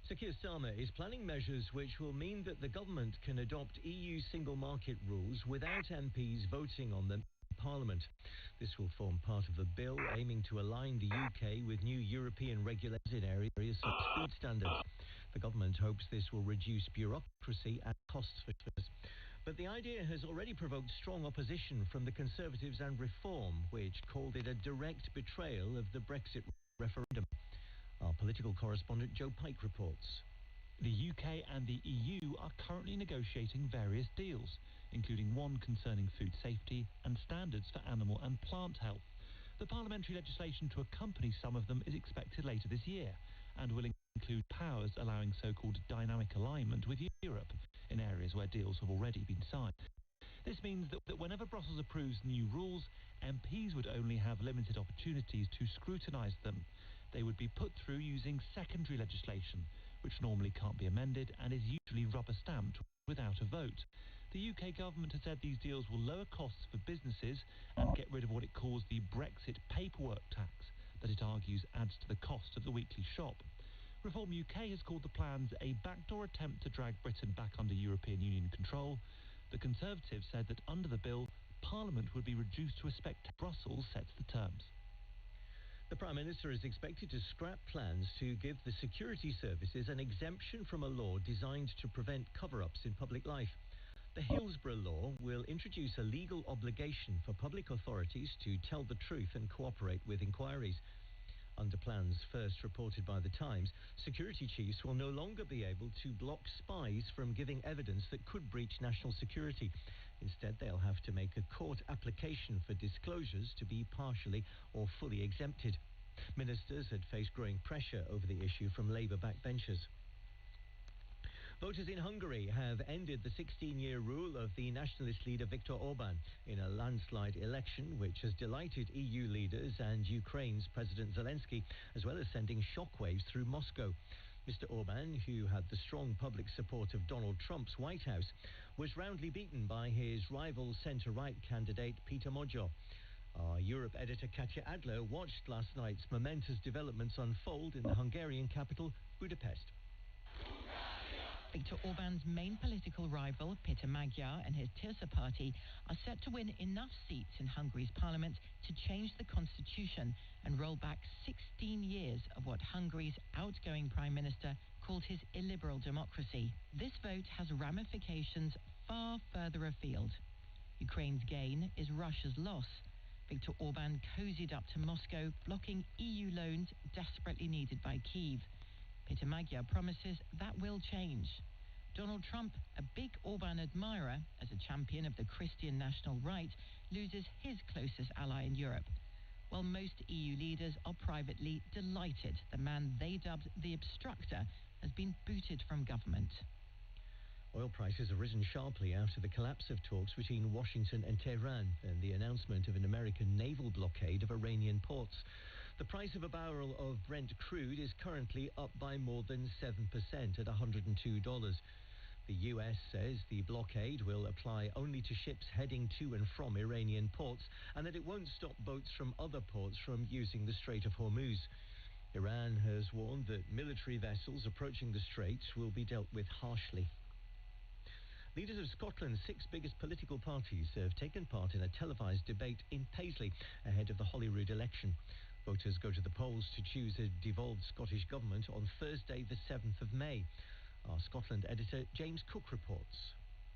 Sir Keir Starmer is planning measures which will mean that the government can adopt EU single market rules without MPs voting on them in Parliament. This will form part of a bill aiming to align the UK with new European regulations in areas such as food standards. The government hopes this will reduce bureaucracy and costs for us. But the idea has already provoked strong opposition from the Conservatives and Reform, which called it a direct betrayal of the Brexit referendum. Our political correspondent Joe Pike reports. The UK and the EU are currently negotiating various deals, including one concerning food safety and standards for animal and plant health. The parliamentary legislation to accompany some of them is expected later this year and will include powers allowing so-called dynamic alignment with Europe in areas where deals have already been signed. This means that whenever Brussels approves new rules, MPs would only have limited opportunities to scrutinise them. They would be put through using secondary legislation, which normally can't be amended and is usually rubber-stamped without a vote. The UK government has said these deals will lower costs for businesses and get rid of what it calls the Brexit paperwork tax, that it argues adds to the cost of the weekly shop. Reform UK has called the plans a backdoor attempt to drag Britain back under European Union control. The Conservatives said that under the bill, Parliament would be reduced to a spectator. Brussels sets the terms. The Prime Minister is expected to scrap plans to give the security services an exemption from a law designed to prevent cover-ups in public life. The Hillsborough law will introduce a legal obligation for public authorities to tell the truth and cooperate with inquiries. Under plans first reported by The Times, security chiefs will no longer be able to block spies from giving evidence that could breach national security. Instead, they'll have to make a court application for disclosures to be partially or fully exempted. Ministers had faced growing pressure over the issue from Labour backbenchers. Voters in Hungary have ended the 16-year rule of the nationalist leader Viktor Orban in a landslide election which has delighted EU leaders and Ukraine's President Zelensky, as well as sending shockwaves through Moscow. Mr. Orban, who had the strong public support of Donald Trump's White House, was roundly beaten by his rival centre-right candidate Peter Magyar. Our Europe editor Katja Adler watched last night's momentous developments unfold in the Hungarian capital, Budapest. Viktor Orban's main political rival, Peter Magyar, and his Tirsa party are set to win enough seats in Hungary's parliament to change the constitution and roll back 16 years of what Hungary's outgoing prime minister called his illiberal democracy. This vote has ramifications far further afield. Ukraine's gain is Russia's loss. Viktor Orban cozied up to Moscow, blocking EU loans desperately needed by Kyiv. Peter Magyar promises that will change. Donald Trump, a big Orban admirer as a champion of the Christian national right, loses his closest ally in Europe. While most EU leaders are privately delighted the man they dubbed the obstructor has been booted from government. Oil prices have risen sharply after the collapse of talks between Washington and Tehran and the announcement of an American naval blockade of Iranian ports. The price of a barrel of Brent crude is currently up by more than 7% at $102. The US says the blockade will apply only to ships heading to and from Iranian ports and that it won't stop boats from other ports from using the Strait of Hormuz. Iran has warned that military vessels approaching the straits will be dealt with harshly. Leaders of Scotland's 6 biggest political parties have taken part in a televised debate in Paisley ahead of the Holyrood election. Voters go to the polls to choose a devolved Scottish government on Thursday, the 7th of May. Our Scotland editor, James Cook, reports.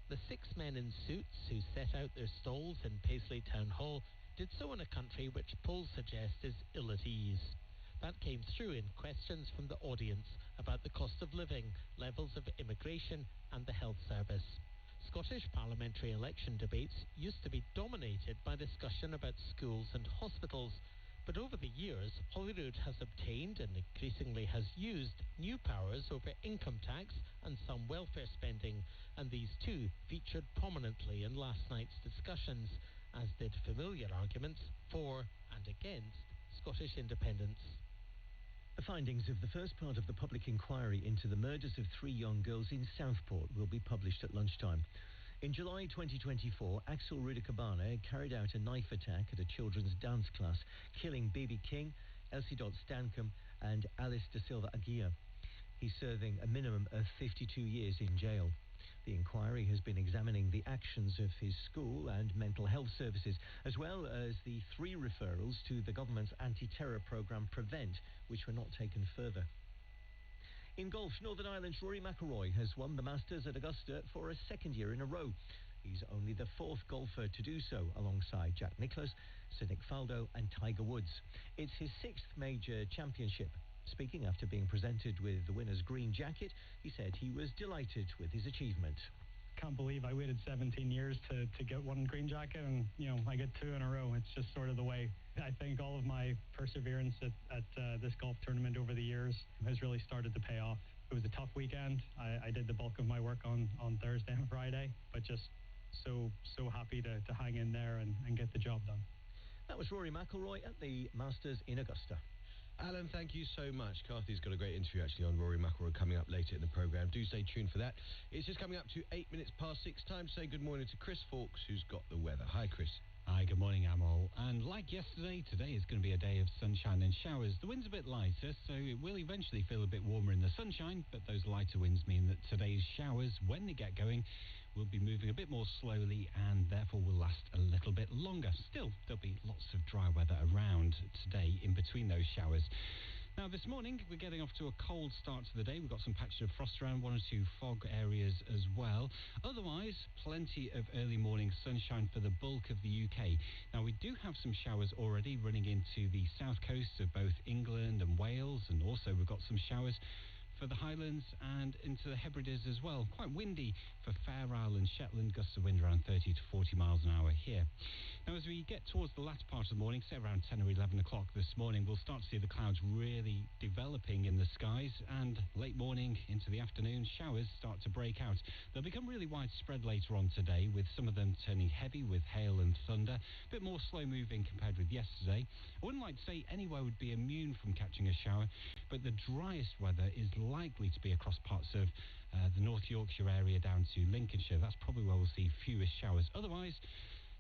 The 6 men in suits who set out their stalls in Paisley Town Hall did so in a country which polls suggest is ill at ease. That came through in questions from the audience about the cost of living, levels of immigration and the health service. Scottish parliamentary election debates used to be dominated by discussion about schools and hospitals. But over the years, Holyrood has obtained and increasingly has used new powers over income tax and some welfare spending, and these too featured prominently in last night's discussions, as did familiar arguments for and against Scottish independence. The findings of the first part of the public inquiry into the murders of 3 young girls in Southport will be published at lunchtime. In July 2024, Axel Rudikabane carried out a knife attack at a children's dance class, killing Baby King, Elsie Dot Stancombe and Alice De Silva Aguirre. He's serving a minimum of 52 years in jail. The inquiry has been examining the actions of his school and mental health services, as well as the 3 referrals to the government's anti-terror programme Prevent, which were not taken further. In golf, Northern Ireland's Rory McIlroy has won the Masters at Augusta for a second year in a row. He's only the 4th golfer to do so, alongside Jack Nicklaus, Sir Nick Faldo and Tiger Woods. It's his 6th major championship. Speaking after being presented with the winner's green jacket, he said he was delighted with his achievement. Can't believe I waited 17 years to get one green jacket, and I get 2 in a row. It's just sort of the way. I think all of my perseverance at this golf tournament over the years has really started to pay off. It was a tough weekend. I did the bulk of my work on Thursday and Friday, but just so happy to hang in there and get the job done. That was Rory McIlroy at the Masters in Augusta. Alan, thank you so much. Kathy's got a great interview actually on Rory McIlroy coming up later in the programme. Do stay tuned for that. It's just coming up to 8 minutes past 6. Time to say good morning to Chris Fawkes, who's got the weather. Hi, Chris. Hi, good morning, Amol. And like yesterday, today is going to be a day of sunshine and showers. The wind's a bit lighter, so it will eventually feel a bit warmer in the sunshine, but those lighter winds mean that today's showers, when they get going, will be moving a bit more slowly and therefore will last a little bit longer. Still, there'll be lots of dry weather around today in between those showers. Now, this morning, we're getting off to a cold start to the day. We've got some patches of frost around, 1 or 2 fog areas as well. Otherwise, plenty of early morning sunshine for the bulk of the UK. Now, we do have some showers already running into the south coast of both England and Wales, and also we've got some showers for the Highlands and into the Hebrides as well. Quite windy for Fair Isle and Shetland, gusts of wind around 30 to 40 miles an hour here. Now, as we get towards the latter part of the morning, say around 10 or 11 o'clock this morning, we'll start to see the clouds really developing in the skies, and late morning into the afternoon, showers start to break out. They'll become really widespread later on today, with some of them turning heavy with hail and thunder, a bit more slow moving compared with yesterday. I wouldn't like to say anywhere would be immune from catching a shower, but the driest weather is likely to be across parts of the North Yorkshire area down to Lincolnshire. That's probably where we'll see fewest showers. Otherwise,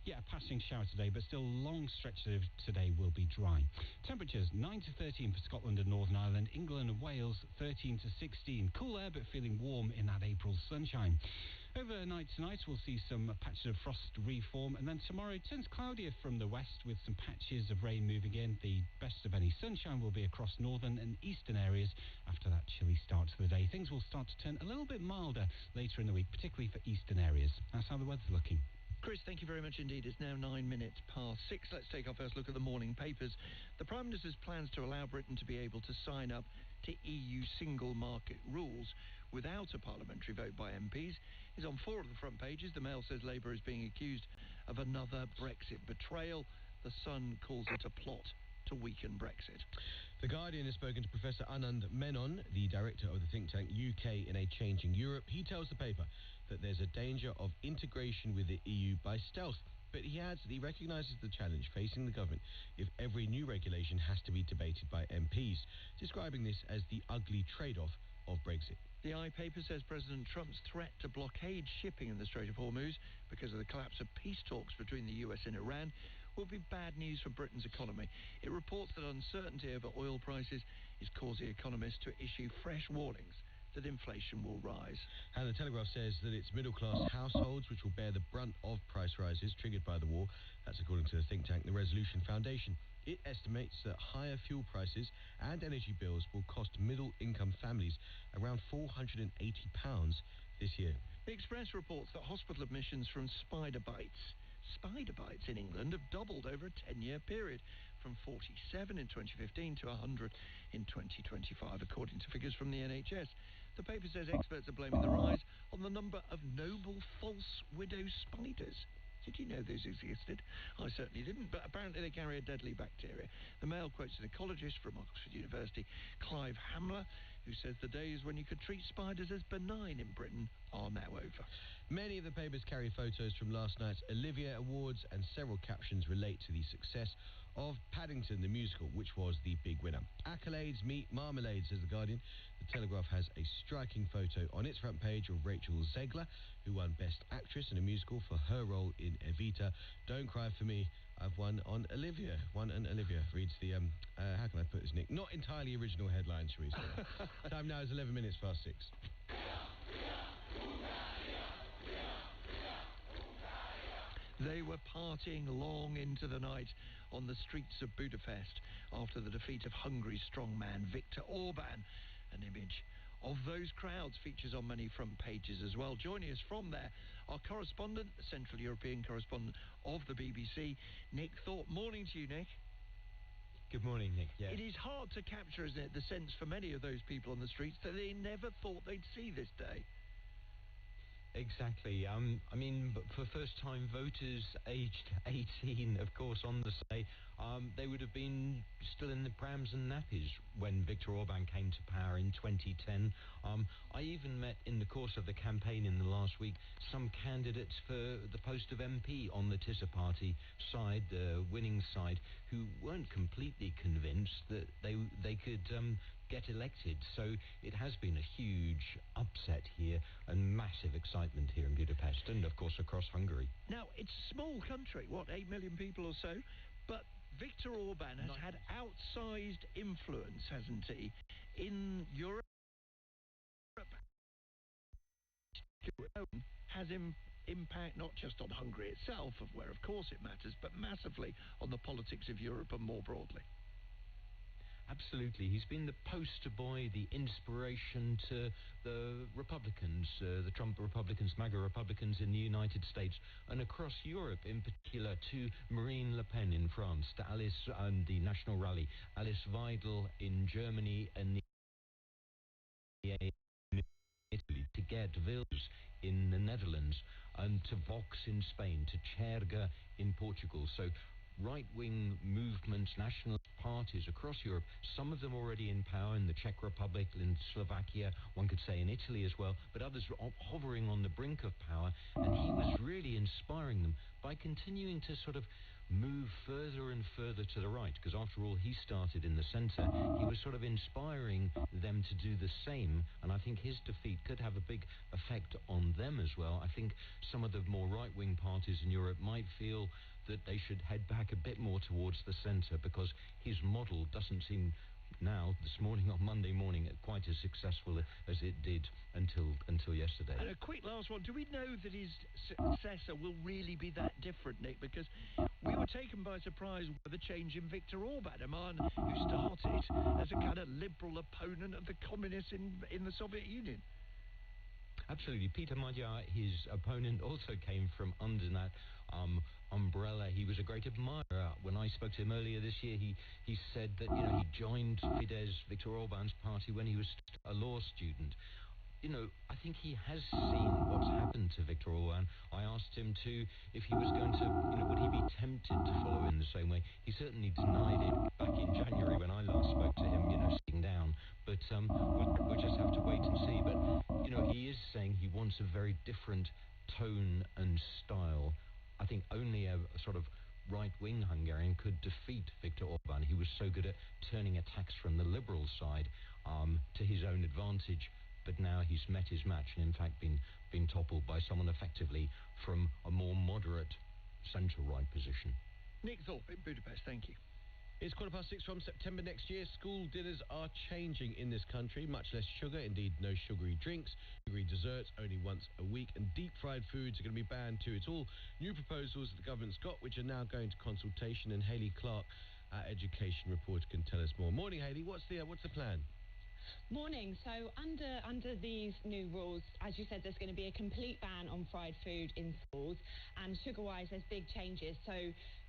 yeah, a passing shower today, but still long stretches of today will be dry. Temperatures 9 to 13 for Scotland and Northern Ireland, England and Wales 13 to 16. Cool air, but feeling warm in that April sunshine. Overnight tonight, we'll see some patches of frost reform, and then tomorrow it turns cloudier from the west with some patches of rain moving in. The best of any sunshine will be across northern and eastern areas after that chilly start to the day. Things will start to turn a little bit milder later in the week, particularly for eastern areas. That's how the weather's looking. Chris, thank you very much indeed. It's now 9 minutes past 6. Let's take our first look at the morning papers. The Prime Minister's plans to allow Britain to be able to sign up to EU single market rules without a parliamentary vote by MPs is on 4 of the front pages. The Mail says Labour is being accused of another Brexit betrayal. The Sun calls it a plot to weaken Brexit. The Guardian has spoken to Professor Anand Menon, the director of the think tank UK in a Changing Europe. He tells the paper that there's a danger of integration with the EU by stealth, but he adds that he recognises the challenge facing the government if every new regulation has to be debated by MPs, describing this as the ugly trade-off of Brexit. The I-Paper says President Trump's threat to blockade shipping in the Strait of Hormuz because of the collapse of peace talks between the US and Iran will be bad news for Britain's economy. It reports that uncertainty over oil prices is causing economists to issue fresh warnings that inflation will rise. And the Telegraph says that it's middle-class households which will bear the brunt of price rises triggered by the war. That's according to the think tank, the Resolution Foundation. It estimates that higher fuel prices and energy bills will cost middle-income families around £480 this year. The Express reports that hospital admissions from spider bites in England have doubled over a 10-year period, from 47 in 2015 to 100 in 2025, according to figures from the NHS. The paper says experts are blaming the rise on the number of noble false widow spiders. Did you know those existed? I certainly didn't, but apparently they carry a deadly bacteria. The Mail quotes an ecologist from Oxford University, Clive Hamler, who says the days when you could treat spiders as benign in Britain are now over. Many of the papers carry photos from last night's Olivier Awards, and several captions relate to the success of Paddington the musical, which was the big winner. Accolades meet marmalade, says The Guardian. The Telegraph has a striking photo on its front page of Rachel Zegler, who won Best Actress in a Musical for her role in Evita. Don't cry for me, I've won an Olivia, reads the, how can I put this, Nick? Not entirely original headline, shall we say. Time now is 11 minutes past 6. They were partying long into the night on the streets of Budapest after the defeat of Hungary's strongman Viktor Orban. An image of those crowds features on many front pages as well. Joining us from there, our correspondent, the Central European correspondent of the BBC, Nick Thorpe. Morning to you, Nick. Good morning, Nick. Yeah. It is hard to capture, isn't it, the sense for many of those people on the streets that they never thought they'd see this day. Exactly. I mean, for first-time voters aged 18, of course, on the day, they would have been still in the prams and nappies when Viktor Orban came to power in 2010. I even met, in the course of the campaign in the last week, some candidates for the post of MP on the Tisza Party side, the winning side, who weren't completely convinced that they could get elected. So it has been a huge upset here and massive excitement here in Budapest and, of course, across Hungary. Now, it's a small country, 8 million people or so, but Viktor Orban has had outsized influence, hasn't he, in Europe? Has impact not just on Hungary itself, of where, of course, it matters, but massively on the politics of Europe and more broadly. Absolutely. He's been the poster boy, the inspiration to the Republicans, the Trump Republicans, MAGA Republicans in the United States and across Europe, in particular to Marine Le Pen in France, to Alice and the National Rally, Alice Weidel in Germany and the Italy, to Geert Wilders in the Netherlands, and to Vox in Spain, to Cherga in Portugal. So right-wing movements, nationalist parties across Europe, some of them already in power in the Czech Republic, in Slovakia, one could say in Italy as well, but others hovering on the brink of power, and he was really inspiring them by continuing to sort of move further and further to the right, because after all, he started in the centre. He was sort of inspiring them to do the same, and I think his defeat could have a big effect on them as well. I think some of the more right-wing parties in Europe might feel that they should head back a bit more towards the centre, because his model doesn't seem now, this morning, on Monday morning, quite as successful as it did until yesterday. And a quick last one. Do we know that his successor will really be that different, Nick? Because we were taken by surprise with the change in Viktor Orban, a man who started as a kind of liberal opponent of the communists in the Soviet Union. Absolutely. Peter Magyar, his opponent, also came from under that umbrella. He was a great admirer. When I spoke to him earlier this year, he said that he joined Fidesz, Viktor Orban's party, when he was a law student. I think he has seen what's happened to Viktor Orban. I asked him if he was going to, would he be tempted to follow in the same way? He certainly denied it back in January when I last spoke to him, sitting down. But we'll just have to wait and see. But, he is saying he wants a very different tone and style. I think only a sort of right-wing Hungarian could defeat Viktor Orban. He was so good at turning attacks from the liberal side to his own advantage. But now he's met his match and, in fact, been toppled by someone effectively from a more moderate centre-right position. Nick Thorpe in Budapest, thank you. It's 6:15 from September next year. School dinners are changing in this country. Much less sugar, indeed no sugary drinks. Sugary desserts only once a week. And deep-fried foods are going to be banned too. It's all new proposals that the government's got, which are now going to consultation. And Hayley Clark, our education reporter, can tell us more. Morning, Hayley. What's the plan? Morning. So under these new rules, as you said, there's going to be a complete ban on fried food in schools, and sugar-wise, there's big changes. So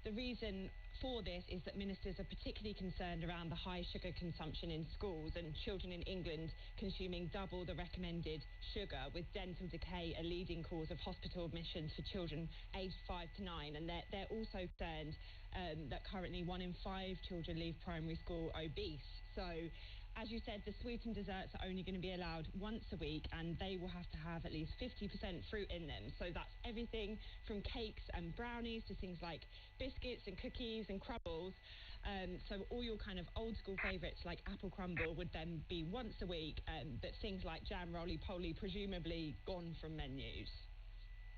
the reason for this is that ministers are particularly concerned around the high sugar consumption in schools and children in England consuming double the recommended sugar, with dental decay a leading cause of hospital admissions for children aged 5 to 9. And they're also concerned that currently 1 in 5 children leave primary school obese. So, as you said, the sweetened desserts are only going to be allowed once a week, and they will have to have at least 50% fruit in them. So that's everything from cakes and brownies to things like biscuits and cookies and crumbles. So all your kind of old school favourites like apple crumble would then be once a week, but things like jam roly-poly presumably gone from menus.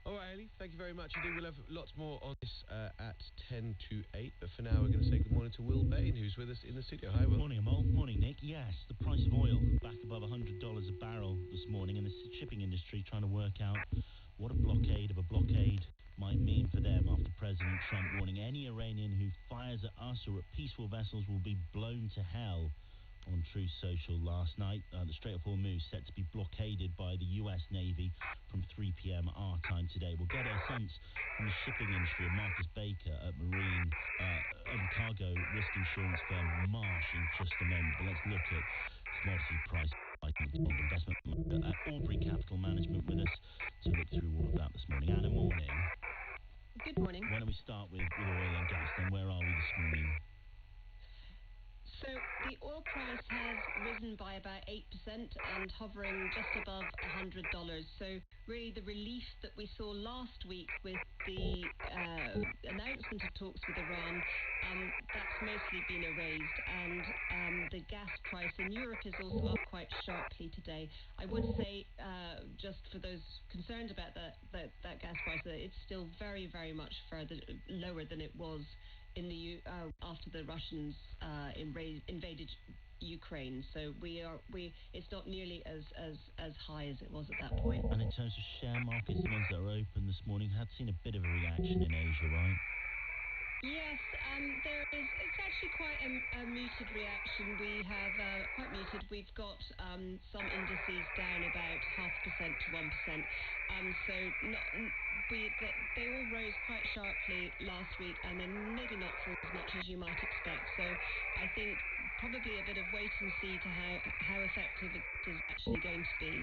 All right, Hayley, thank you very much indeed. We'll have lots more on this at 10 to 8. But for now, we're going to say good morning to Will Bain, who's with us in the studio. Hi, Will. Morning, Amol. Morning, Nick. Yes, the price of oil back above $100 a barrel this morning, and the shipping industry trying to work out what a blockade of a blockade might mean for them after President Trump warning any Iranian who fires at us or at peaceful vessels will be blown to hell. On Truth Social last night, the Strait of Hormuz set to be blockaded by the U.S. Navy from 3 p.m. our time today. We'll get a sense from the shipping industry of Marcus Baker at Marine and Cargo Risk Insurance firm Marsh in just a moment. But let's look at commodity price investment manager at Aubrey Capital Management with us to look through all of that this morning. Anna, morning. Good morning. Why don't we start with oil and gas, then where are we this morning? So the oil price has risen by about 8% and hovering just above $100. So really the relief that we saw last week with the announcement of talks with Iran, that's mostly been erased, and the gas price in Europe is also up quite sharply today. I would say, just for those concerned about that gas price, that it's still very, very much further lower than it was in the after the Russians invaded Ukraine. So it's not nearly as high as it was at that point. And in terms of share markets, the ones that are open this morning had seen a bit of a reaction in Asia, right? Yes, it's actually quite a muted reaction. We have quite muted. We've got some indices down about 0.5% to 1%. They all rose quite sharply last week, and then maybe not for as much as you might expect. So I think probably a bit of wait and see to how effective it is actually going to be.